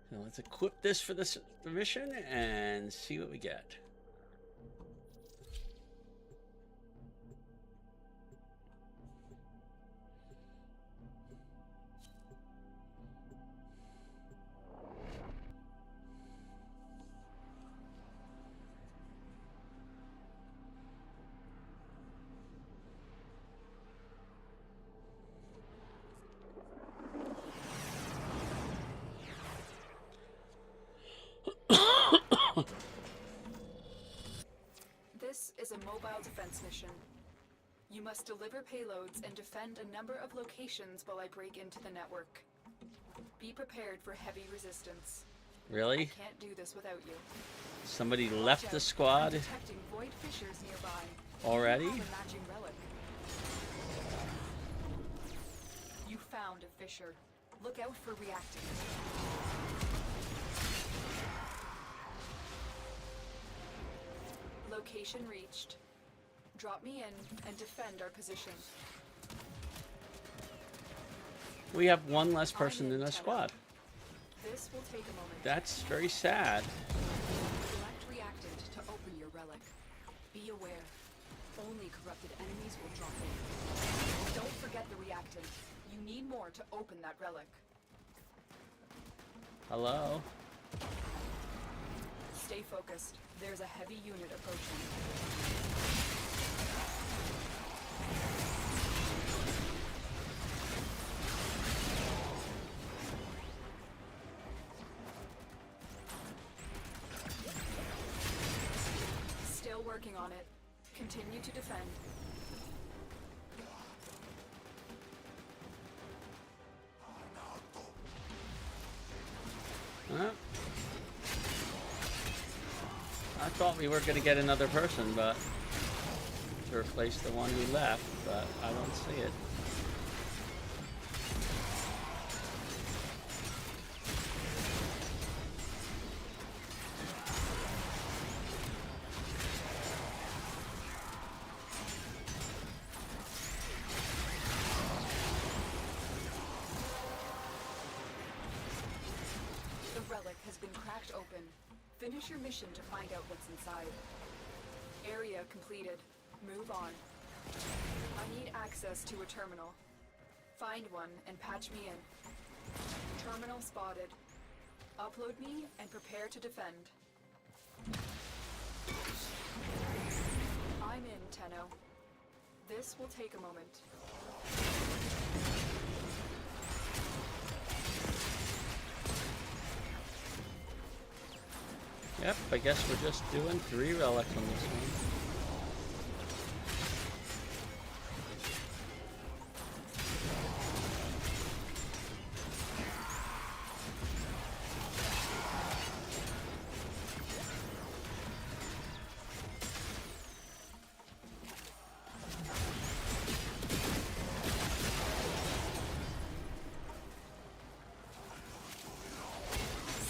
So let's equip this for this mission and see what we get.
This is a mobile defense mission. You must deliver payloads and defend a number of locations while I break into the network. Be prepared for heavy resistance.
Really?
I can't do this without you.
Somebody
Watch
left
out.
the squad
I'm detecting void fissures nearby.
already?
You have a matching relic. You found a fissure. Look out for reacting. Location reached. Drop me in and defend our position.
We have one less person in the squad.
This will take a moment.
That's very sad.
Select reactant to open your relic. Be aware. Only corrupted enemies will drop in. Don't forget the reactant. You need more to open that relic.
Hello?
Stay focused. There's a heavy unit approaching. Still working on it. Continue to defend.
thought we were going to get another person, but to replace the one we left, but I don't see it.
The relic has been cracked open. Finish your mission to find out what's inside. Area completed. Move on. I need access to a terminal. Find one and patch me in. Terminal spotted. Upload me and prepare to defend. I'm in, Tenno. This will take a moment.
Yep, I guess we're just doing 3 relics on this one.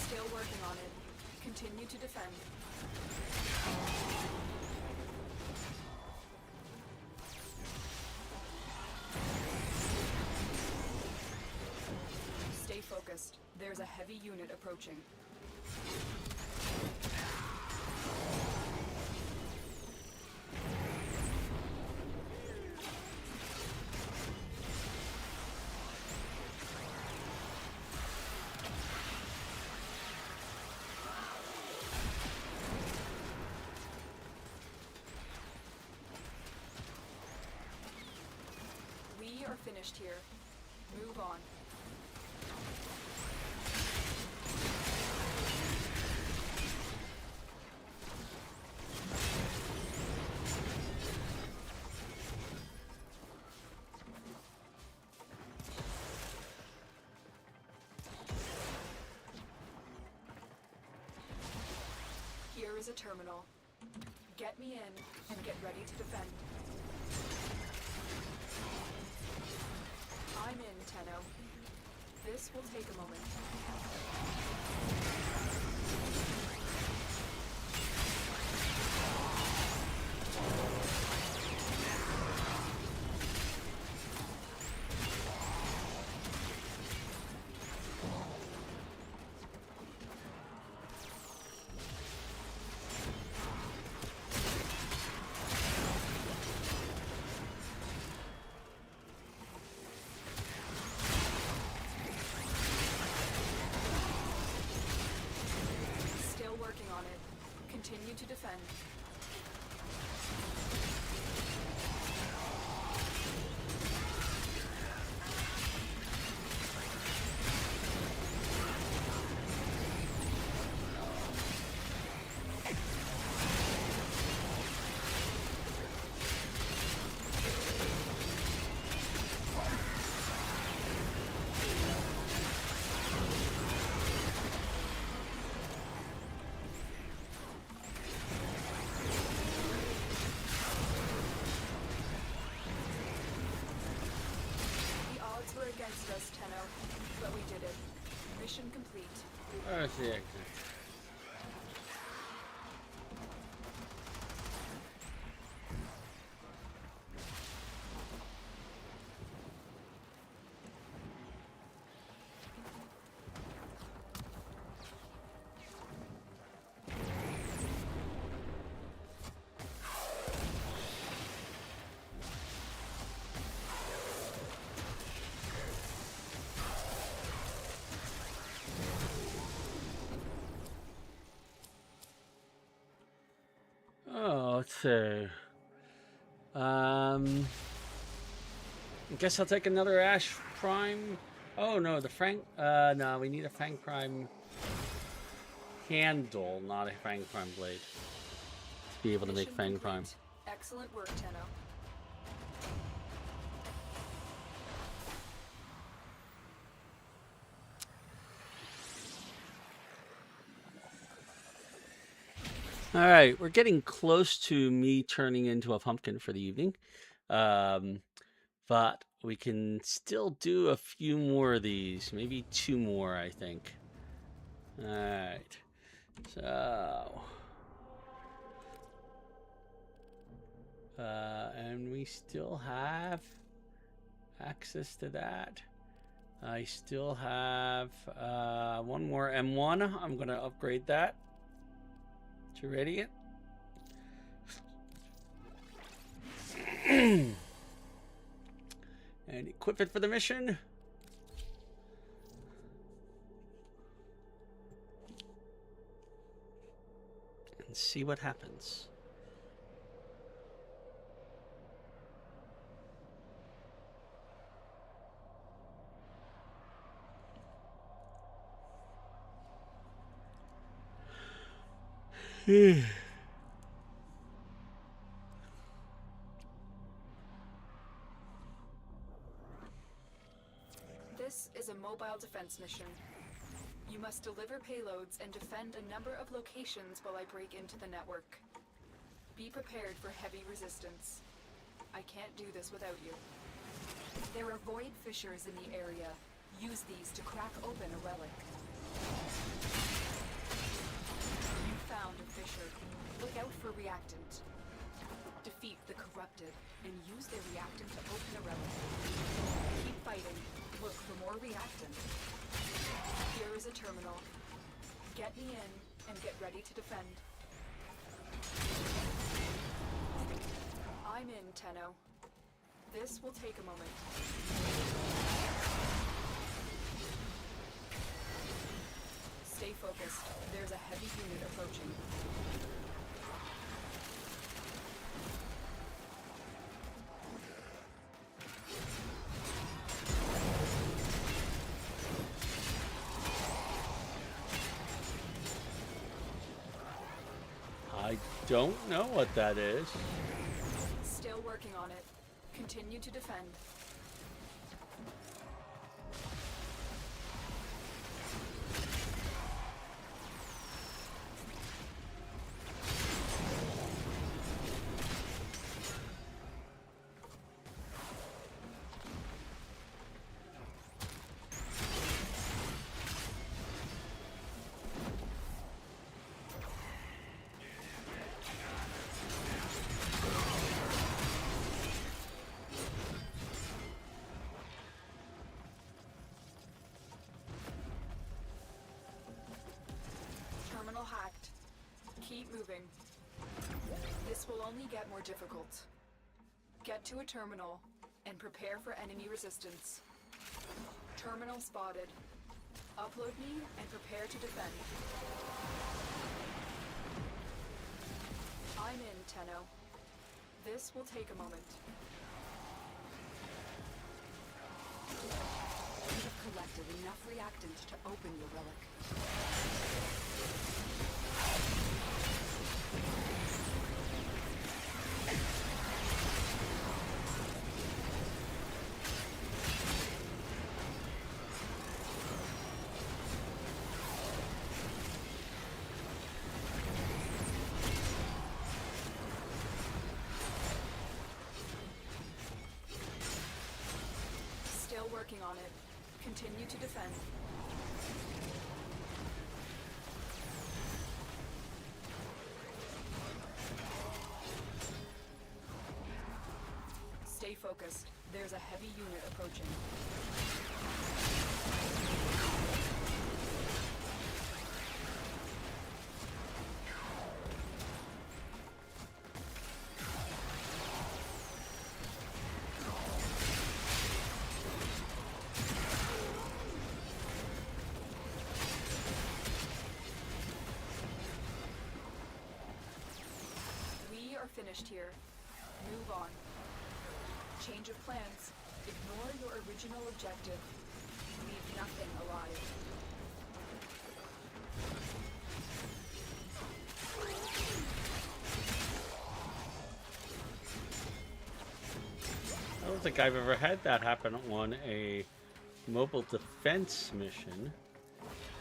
Still working on it. Continue to defend. Stay focused. There's a heavy unit approaching. We are finished here. Move on. Here is a terminal. Get me in and get ready to defend. I'm in, Tenno. This will take a moment. Still working on it. Continue to defend. The odds were against us, Tenno, but we did it. Mission complete.
Where's the exit? Oh, let's see. I guess I'll take another Ash Prime. Oh no, the Frank. No, we need a Frank Prime handle, not a Frank Prime blade, to be able to make
Mission
Fang
complete.
Prime.
Excellent work, Tenno.
All right, we're getting close to me turning into a pumpkin for the evening. But we can still do a few more of these, maybe 2 more, I think. All right. So, and we still have access to that. I still have 1 more M1. I'm going to upgrade that to Radiant. And equip it for the mission. And see what happens.
This is a mobile defense mission. You must deliver payloads and defend a number of locations while I break into the network. Be prepared for heavy resistance. I can't do this without you. There are void fissures in the area. Use these to crack open a relic. You found a fissure. Look out for reactant. Defeat the corrupted and use their reactant to open a relic. Keep fighting. Look for more reactant. Here is a terminal. Get me in and get ready to defend. I'm in, Tenno. This will take a moment. Stay focused. There's a heavy unit approaching.
I don't know what that is.
Still working on it. Continue to defend. Terminal hacked. Keep moving. This will only get more difficult. Get to a terminal and prepare for enemy resistance. Terminal spotted. Upload me and prepare to defend. I'm in, Tenno. This will take a moment. You have collected enough reactant to open your relic. Still working on it. Continue to defend. Stay focused. There's a heavy unit approaching. We are finished here. Move on. Change of plans. Ignore your original objective. Leave nothing alive.
I don't think I've ever had that happen on a mobile defense mission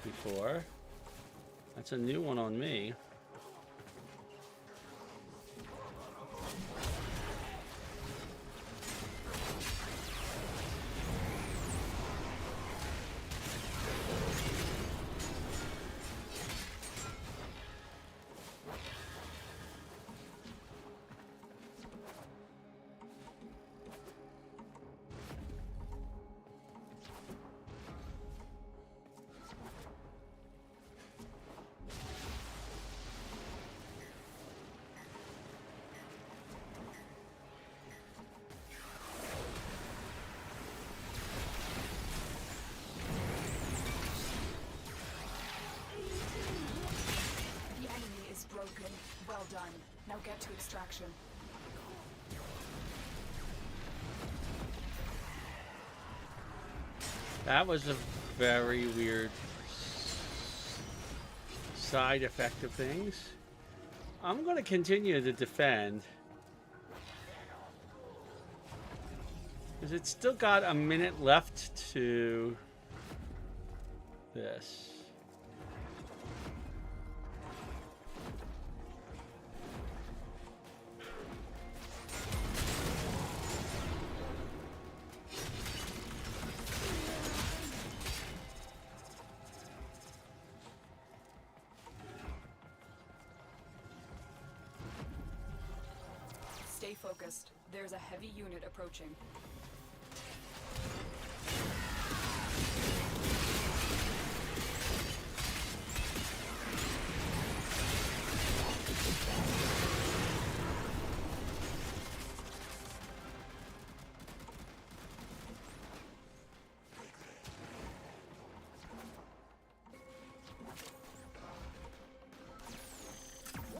before. That's a new one on me.
to extraction.
That was a very weird side effect of things. I'm going to continue to defend. Because it's still got a minute left to this.
Stay focused. There's a heavy unit approaching.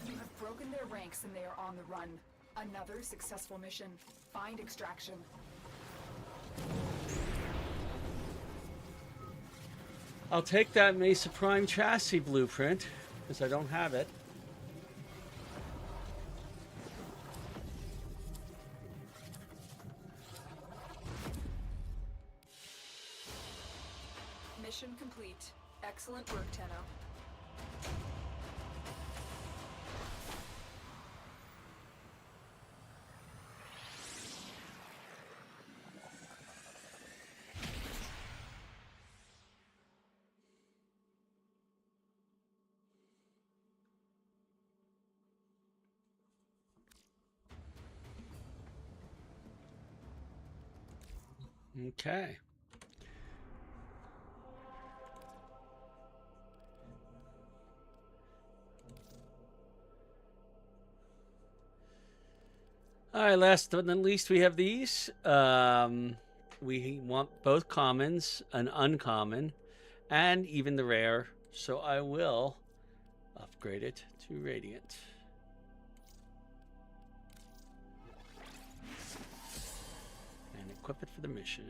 You have broken their ranks and they are on the run. Another successful mission. Find extraction.
I'll take that Mesa Prime chassis blueprint, because I don't have it.
Mission complete. Excellent work, Tenno.
Okay. All right, last but not least, we have these. We want both commons, an uncommon, and even the rare. So I will upgrade it to Radiant. And equip it for the mission.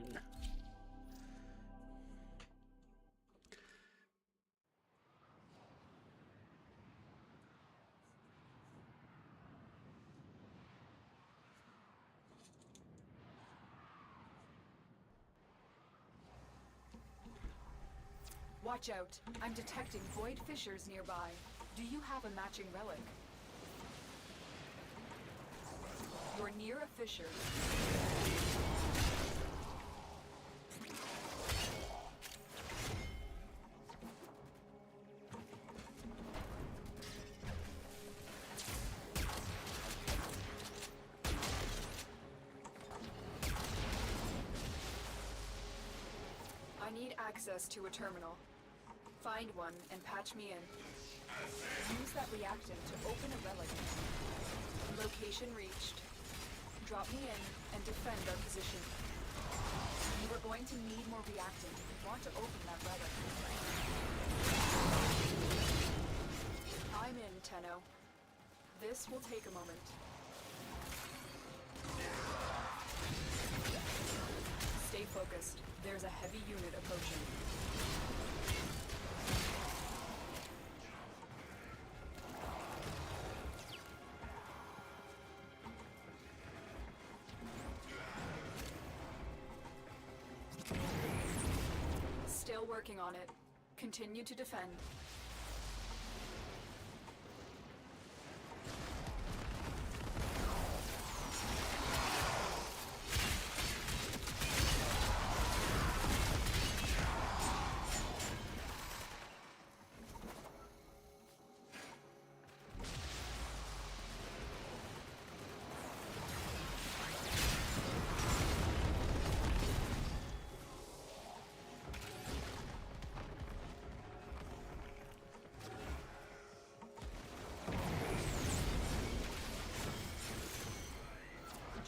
Watch out. I'm detecting void fissures nearby. Do you have a matching relic? You're near a fissure. I need access to a terminal. Find one and patch me in. Use that reactant to open a relic. Location reached. Drop me in and defend our position. You are going to need more reactant if you want to open that relic. I'm in, Tenno. This will take a moment. Stay focused. There's a heavy unit approaching. Still working on it. Continue to defend.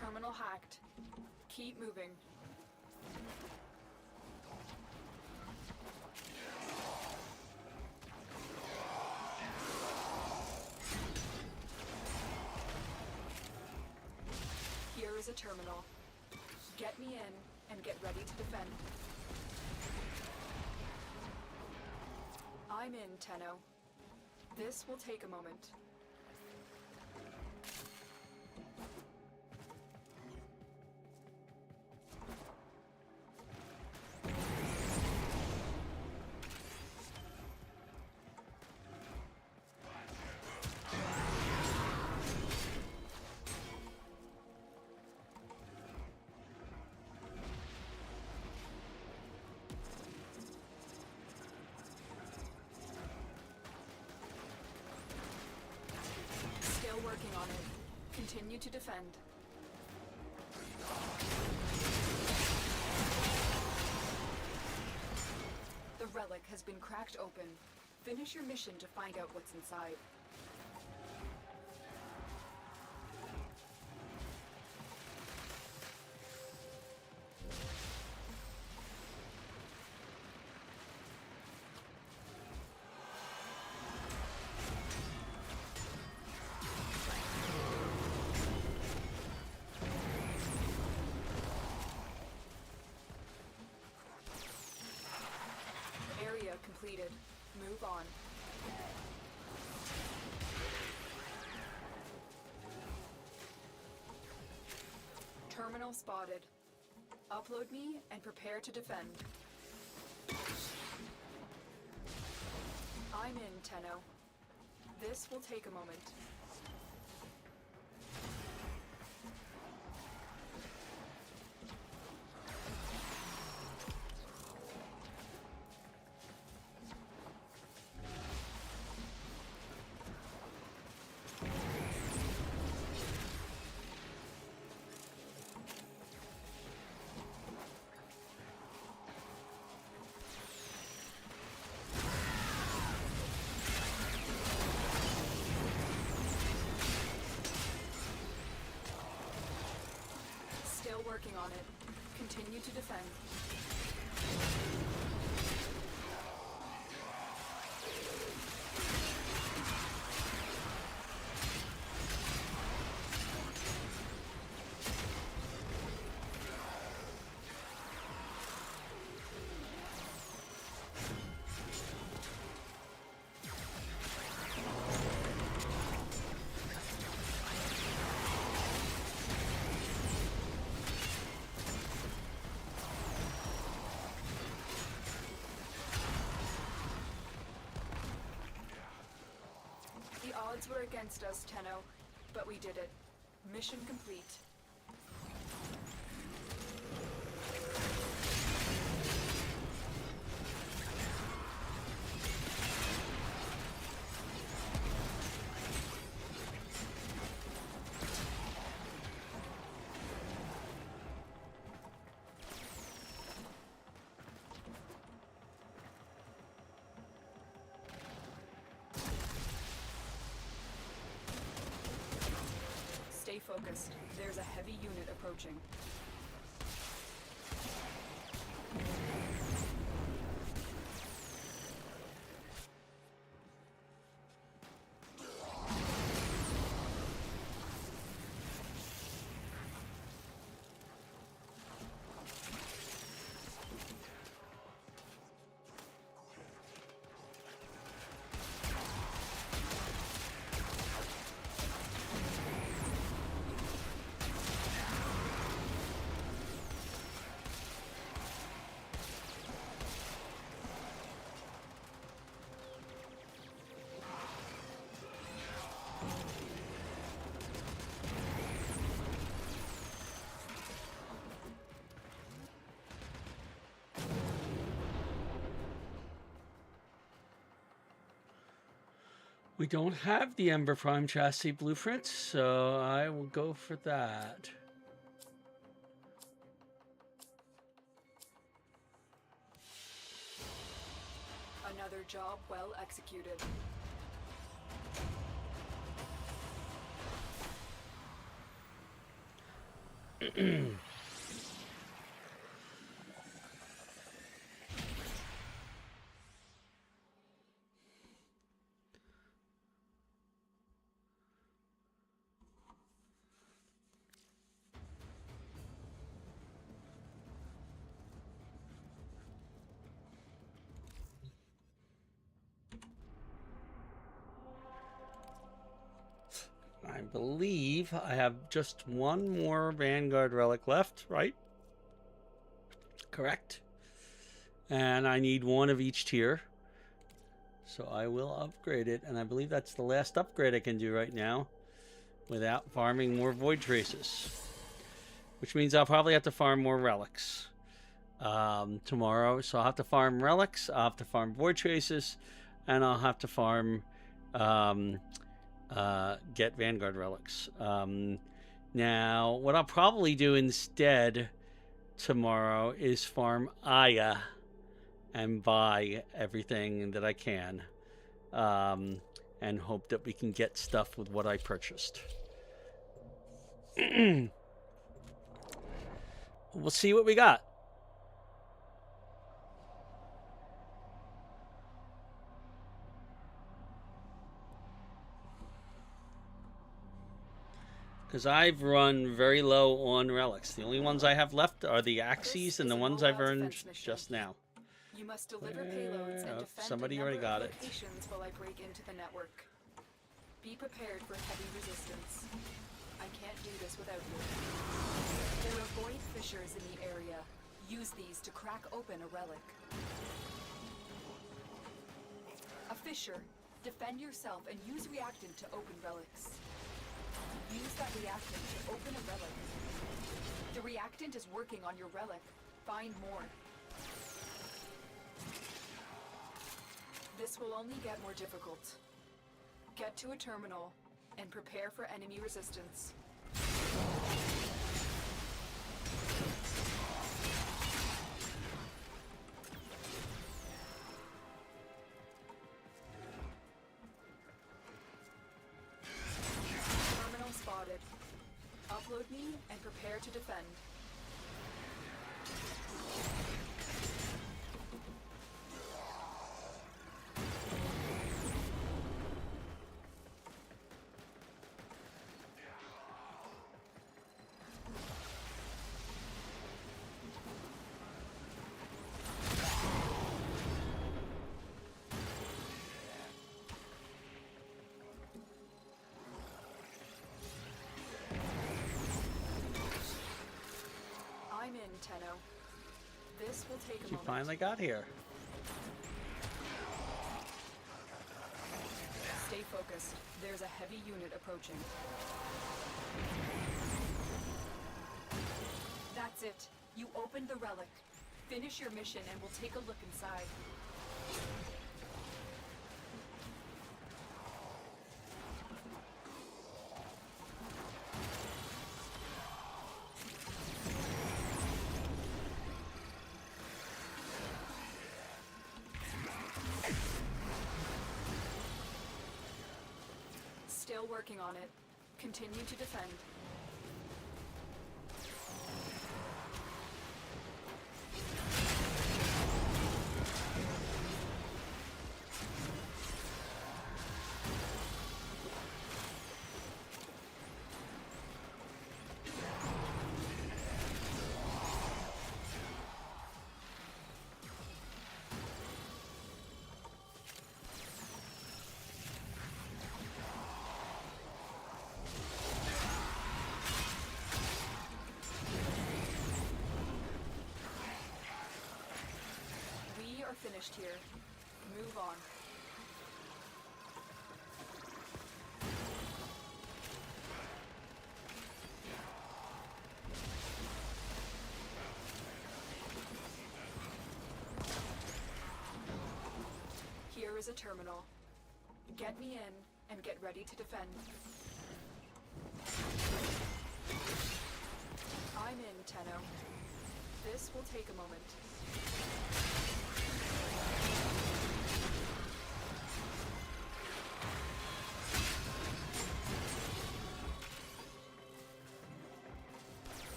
Terminal hacked. Keep moving. is a terminal. Get me in and get ready to defend. I'm in, Tenno. This will take a moment. Still working on it. Continue to defend. The relic has been cracked open. Finish your mission to find out what's inside. Area completed. Move on. Terminal spotted. Upload me and prepare to defend. I'm in, Tenno. This will take a moment. Still working on it. Continue to defend. The odds were against us, Tenno, but we did it. Mission complete. Stay focused. There's a heavy unit approaching.
We don't have the Ember Prime chassis blueprint, so I will go for that.
Another job well executed.
believe I have just one more Vanguard relic left, right? Correct. And I need one of each tier. So I will upgrade it. And I believe that's the last upgrade I can do right now without farming more Void Traces. Which means I'll probably have to farm more relics tomorrow. So I'll have to farm relics, I'll have to farm Void Traces, and I'll have to farm get Vanguard relics. Now, what I'll probably do instead tomorrow is farm Aya and buy everything that I can, and hope that we can get stuff with what I purchased. We'll see what we got. Because I've run very low on relics. The only ones I have left are the Axes and the ones I've earned just now.
You must deliver payloads and defend
somebody
a
already
number
got
of
it.
locations while I break into the network. Be prepared for heavy resistance. I can't do this without you. There are void fissures in the area. Use these to crack open a relic. A fissure. Defend yourself and use reactant to open relics. Use that reactant to open a relic. The reactant is working on your relic. Find more. This will only get more difficult. Get to a terminal and prepare for enemy resistance. Terminal spotted. Upload me and prepare to defend. I'm in, Tenno. This will take a
You
moment.
finally got here.
Stay focused. There's a heavy unit approaching. That's it. You opened the relic. Finish your mission and we'll take a look inside. Still working on it. Continue to defend. Finished here. Move on. Here is a terminal. Get me in and get ready to defend. I'm in, Tenno. This will take a moment.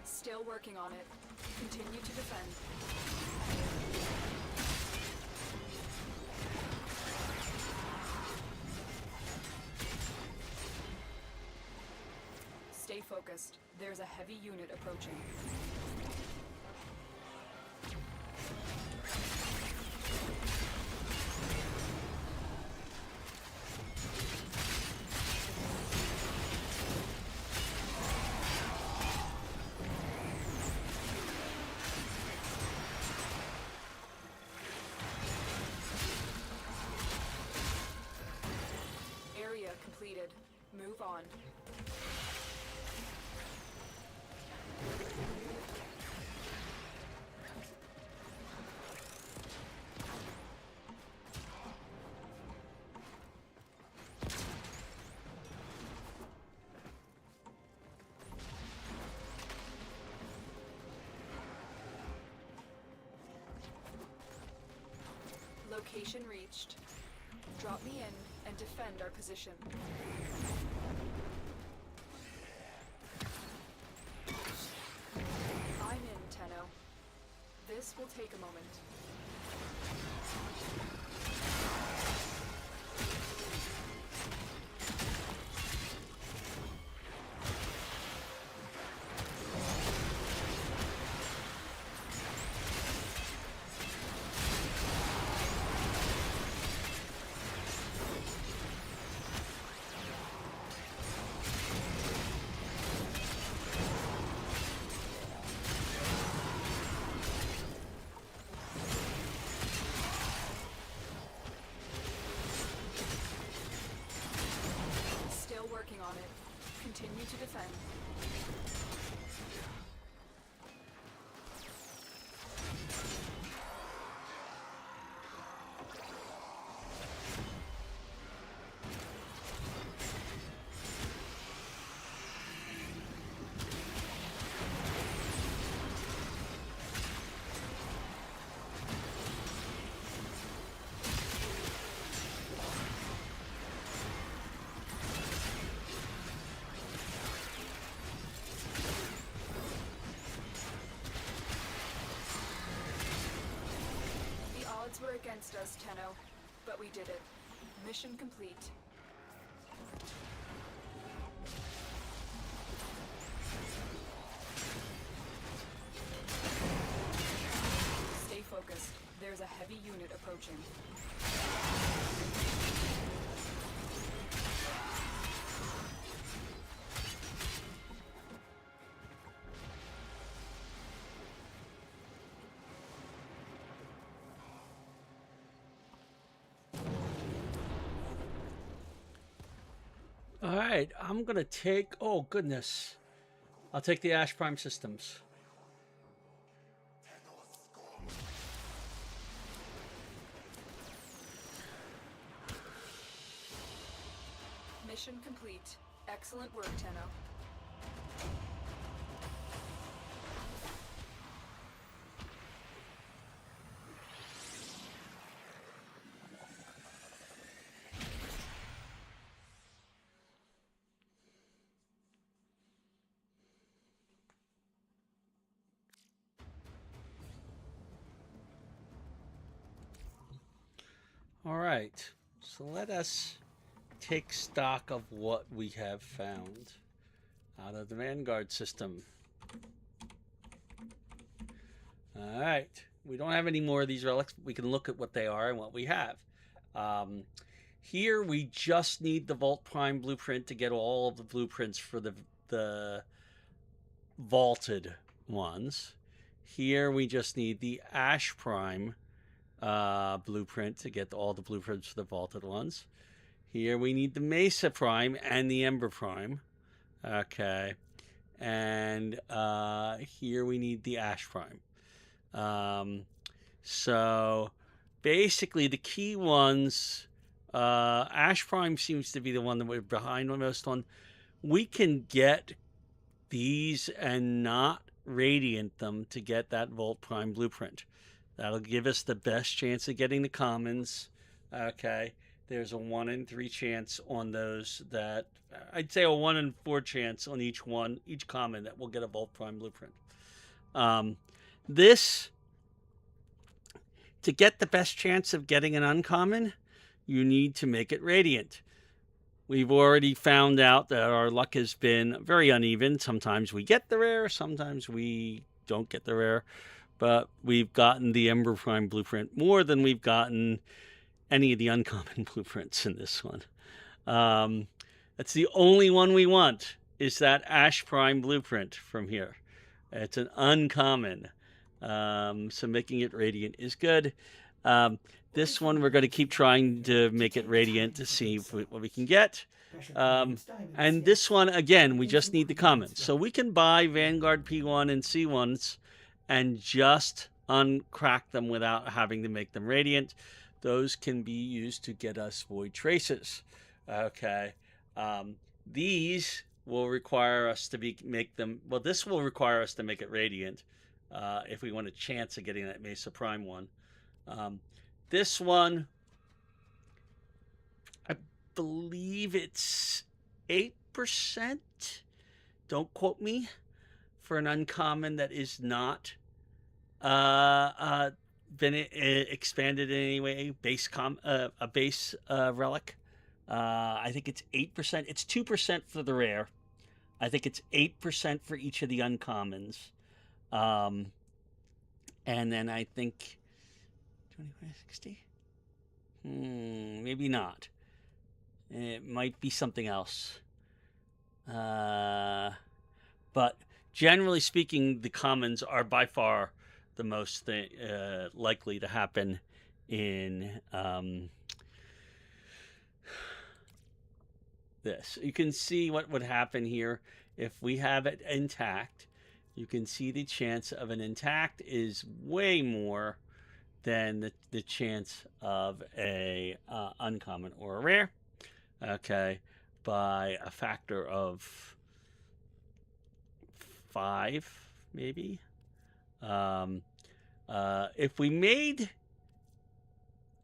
Still working on it. Continue to defend. Stay focused. There's a heavy unit approaching. Area completed. Move on. Location reached. Drop me in and defend our position. I'm in, Tenno. This will take a moment. Still working on it. Continue to defend. The odds were against us, Tenno, but we did it. Mission complete. Stay focused. There's a heavy unit approaching.
All right, I'm gonna take. Oh goodness, I'll take the Ash Prime systems.
Mission complete. Excellent work, Tenno.
All right, so let us take stock of what we have found out of the Vanguard system. All right, we don't have any more of these relics. We can look at what they are and what we have. Here we just need the Vault Prime blueprint to get all of the blueprints for the vaulted ones. Here we just need the Ash Prime blueprint to get all the blueprints for the vaulted ones. Here we need the Mesa Prime and the Ember Prime. Okay. And here we need the Ash Prime. So basically the key ones, Ash Prime seems to be the one that we're behind on most on. We can get these and not radiant them to get that Vault Prime blueprint. That'll give us the best chance of getting the commons. Okay. There's a 1 in 3 chance on those that I'd say a 1 in 4 chance on each common that we'll get a Vault Prime blueprint. This, to get the best chance of getting an uncommon, you need to make it radiant. We've already found out that our luck has been very uneven. Sometimes we get the rare, sometimes we don't get the rare. But we've gotten the Ember Prime blueprint more than we've gotten any of the uncommon blueprints in this one. That's the only one we want, is that Ash Prime blueprint from here. It's an uncommon. So making it radiant is good. This one we're going to keep trying to make it radiant to see what we can get. And this one, again, we just need the commons. So we can buy Vanguard P1 and C1s and just uncrack them without having to make them radiant. Those can be used to get us void traces. Okay. These will require us to make them. Well, this will require us to make it radiant if we want a chance of getting that Mesa Prime one. This one, I believe it's 8%. Don't quote me, for an uncommon that is not been expanded in any way. A base relic. I think it's 8%. It's 2% for the rare. I think it's 8% for each of the uncommons. And then I think 2560. Maybe not. It might be something else. But generally speaking, the commons are by far the most likely to happen in this. You can see what would happen here if we have it intact. You can see the chance of an intact is way more than the chance of a uncommon or a rare. Okay, by a factor of 5, maybe. If we made,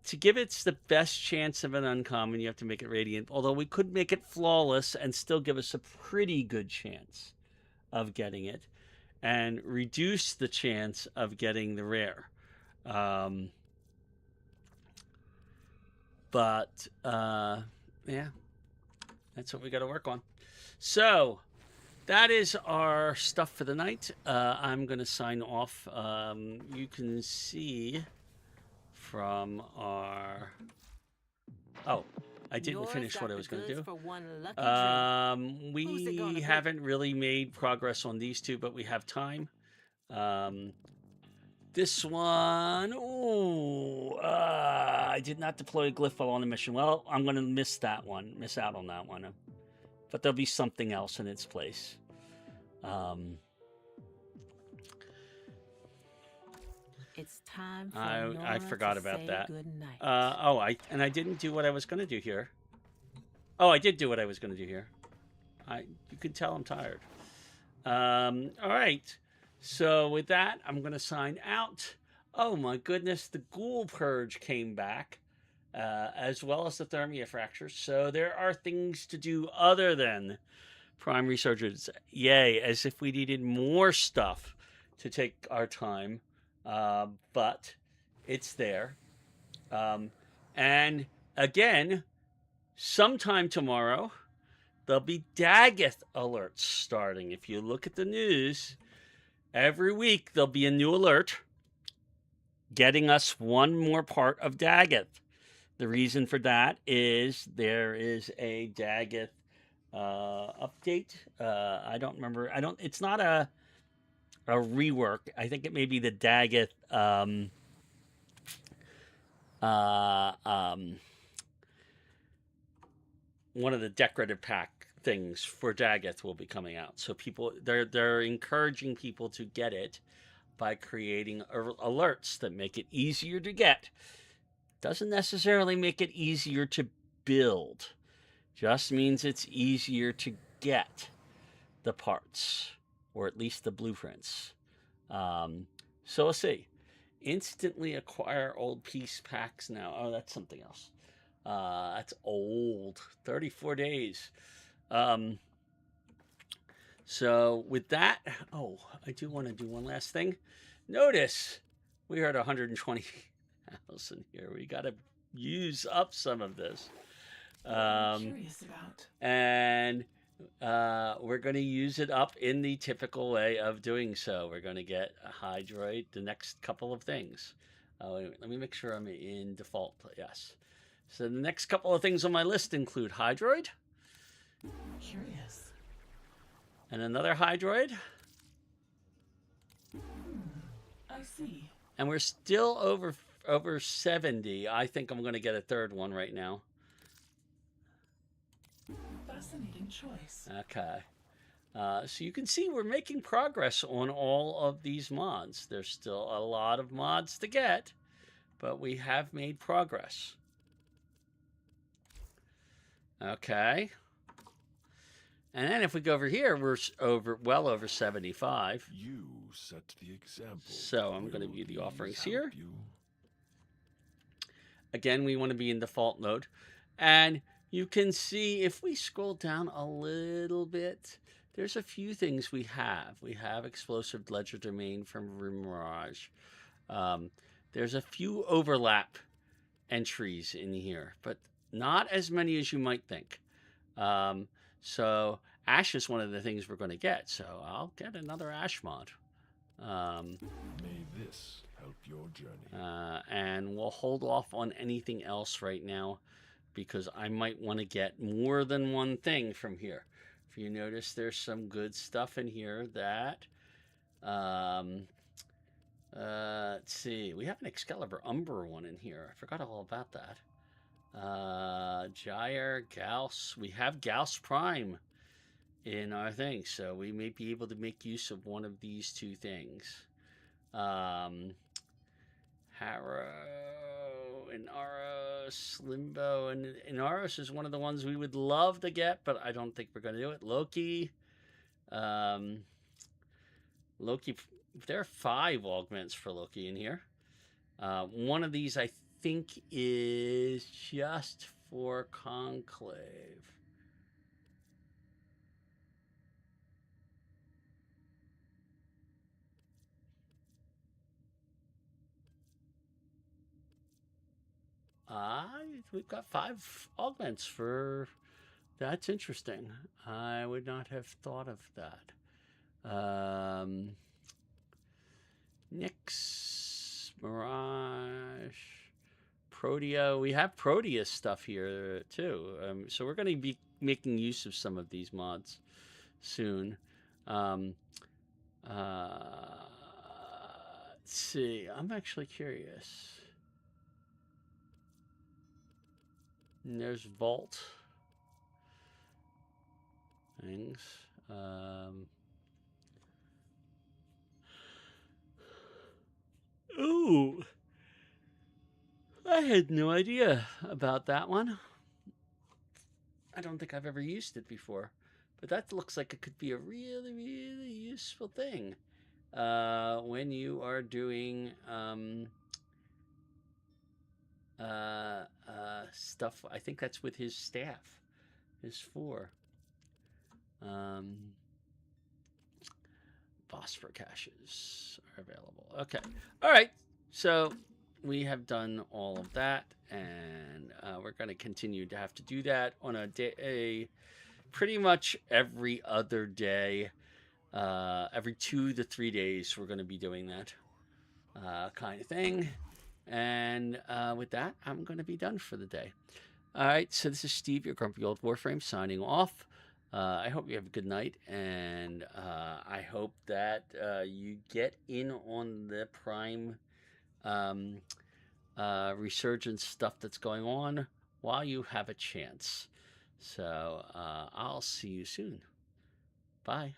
to give it the best chance of an uncommon, you have to make it radiant. Although we could make it flawless and still give us a pretty good chance of getting it, and reduce the chance of getting the rare. Yeah, that's what we got to work on. So that is our stuff for the night. I'm going to sign off. You can see from our... Oh, I didn't finish what I was going to do. We haven't really made progress on these two, but we have time. This one, I did not deploy a glyph while on the mission. Well, I'm going to miss out on that one. But there'll be something else in its place.
It's time for
I forgot about that.
Goodnight.
I didn't do what I was going to do here. Oh, I did do what I was going to do here. You can tell I'm tired. All right. So with that, I'm going to sign out. Oh my goodness, the Ghoul Purge came back, as well as the Thermia Fracture. So there are things to do other than Prime Resurgence. Yay, as if we needed more stuff to take our time. But it's there. And again, sometime tomorrow, there'll be Daggett alerts starting. If you look at the news, every week there'll be a new alert getting us one more part of Daggett. The reason for that is there is a Daggett update. I don't remember. It's not a rework. I think it may be the Daggett one of the decorative pack things for Daggett will be coming out. So people, they're encouraging people to get it by creating alerts that make it easier to get. Doesn't necessarily make it easier to build. Just means it's easier to get the parts, or at least the blueprints. So we'll see. Instantly acquire old piece packs now. Oh, that's something else. That's old. 34 days. So with that, I do want to do one last thing. Notice we are at 120,000 here. We got to use up some of this.
I'm curious about.
And we're going to use it up in the typical way of doing so. We're going to get a Hydroid, the next couple of things. Let me make sure I'm in default. Yes. So the next couple of things on my list include Hydroid.
Curious.
And another Hydroid.
I see.
And we're still over 70. I think I'm going to get a third one right now.
Fascinating choice.
Okay. So you can see we're making progress on all of these mods. There's still a lot of mods to get, but we have made progress. Okay. And then if we go over here, we're well over 75.
You set the example.
So I'm going to view the
Will
offerings
these
here.
help you?
Again, we want to be in default mode. And you can see if we scroll down a little bit, there's a few things we have. We have Explosive Ledger Domain from Mirage. There's a few overlap entries in here, but not as many as you might think. So Ash is one of the things we're going to get. So I'll get another Ash mod.
May this help your journey.
And we'll hold off on anything else right now because I might want to get more than one thing from here. If you notice, there's some good stuff in here that, let's see, we have an Excalibur Umber one in here. I forgot all about that. Gyre, Gauss, we have Gauss Prime in our thing, so we may be able to make use of one of these two things. Harrow, Inaros, Limbo, and Inaros is one of the ones we would love to get, but I don't think we're going to do it. Loki, Loki, there are 5 augments for Loki in here. One of these I think is just for Conclave. We've got 5 augments for... That's interesting. I would not have thought of that. Nyx, Mirage, Proteo. We have Proteus stuff here too. So we're going to be making use of some of these mods soon. Let's see. I'm actually curious. And there's Vault things. Ooh, I had no idea about that one. I don't think I've ever used it before, but that looks like it could be a really, really useful thing when you are doing stuff. I think that's with his staff, his 4. Phosphor caches are available. Okay. All right. So we have done all of that, and we're going to continue to have to do that on a day, pretty much every other day. Every 2 to 3 days, we're going to be doing that kind of thing. And with that, I'm going to be done for the day. All right. So this is Steve, your grumpy old Warframe, signing off. I hope you have a good night, and I hope that you get in on the Prime resurgence stuff that's going on while you have a chance. So I'll see you soon. Bye.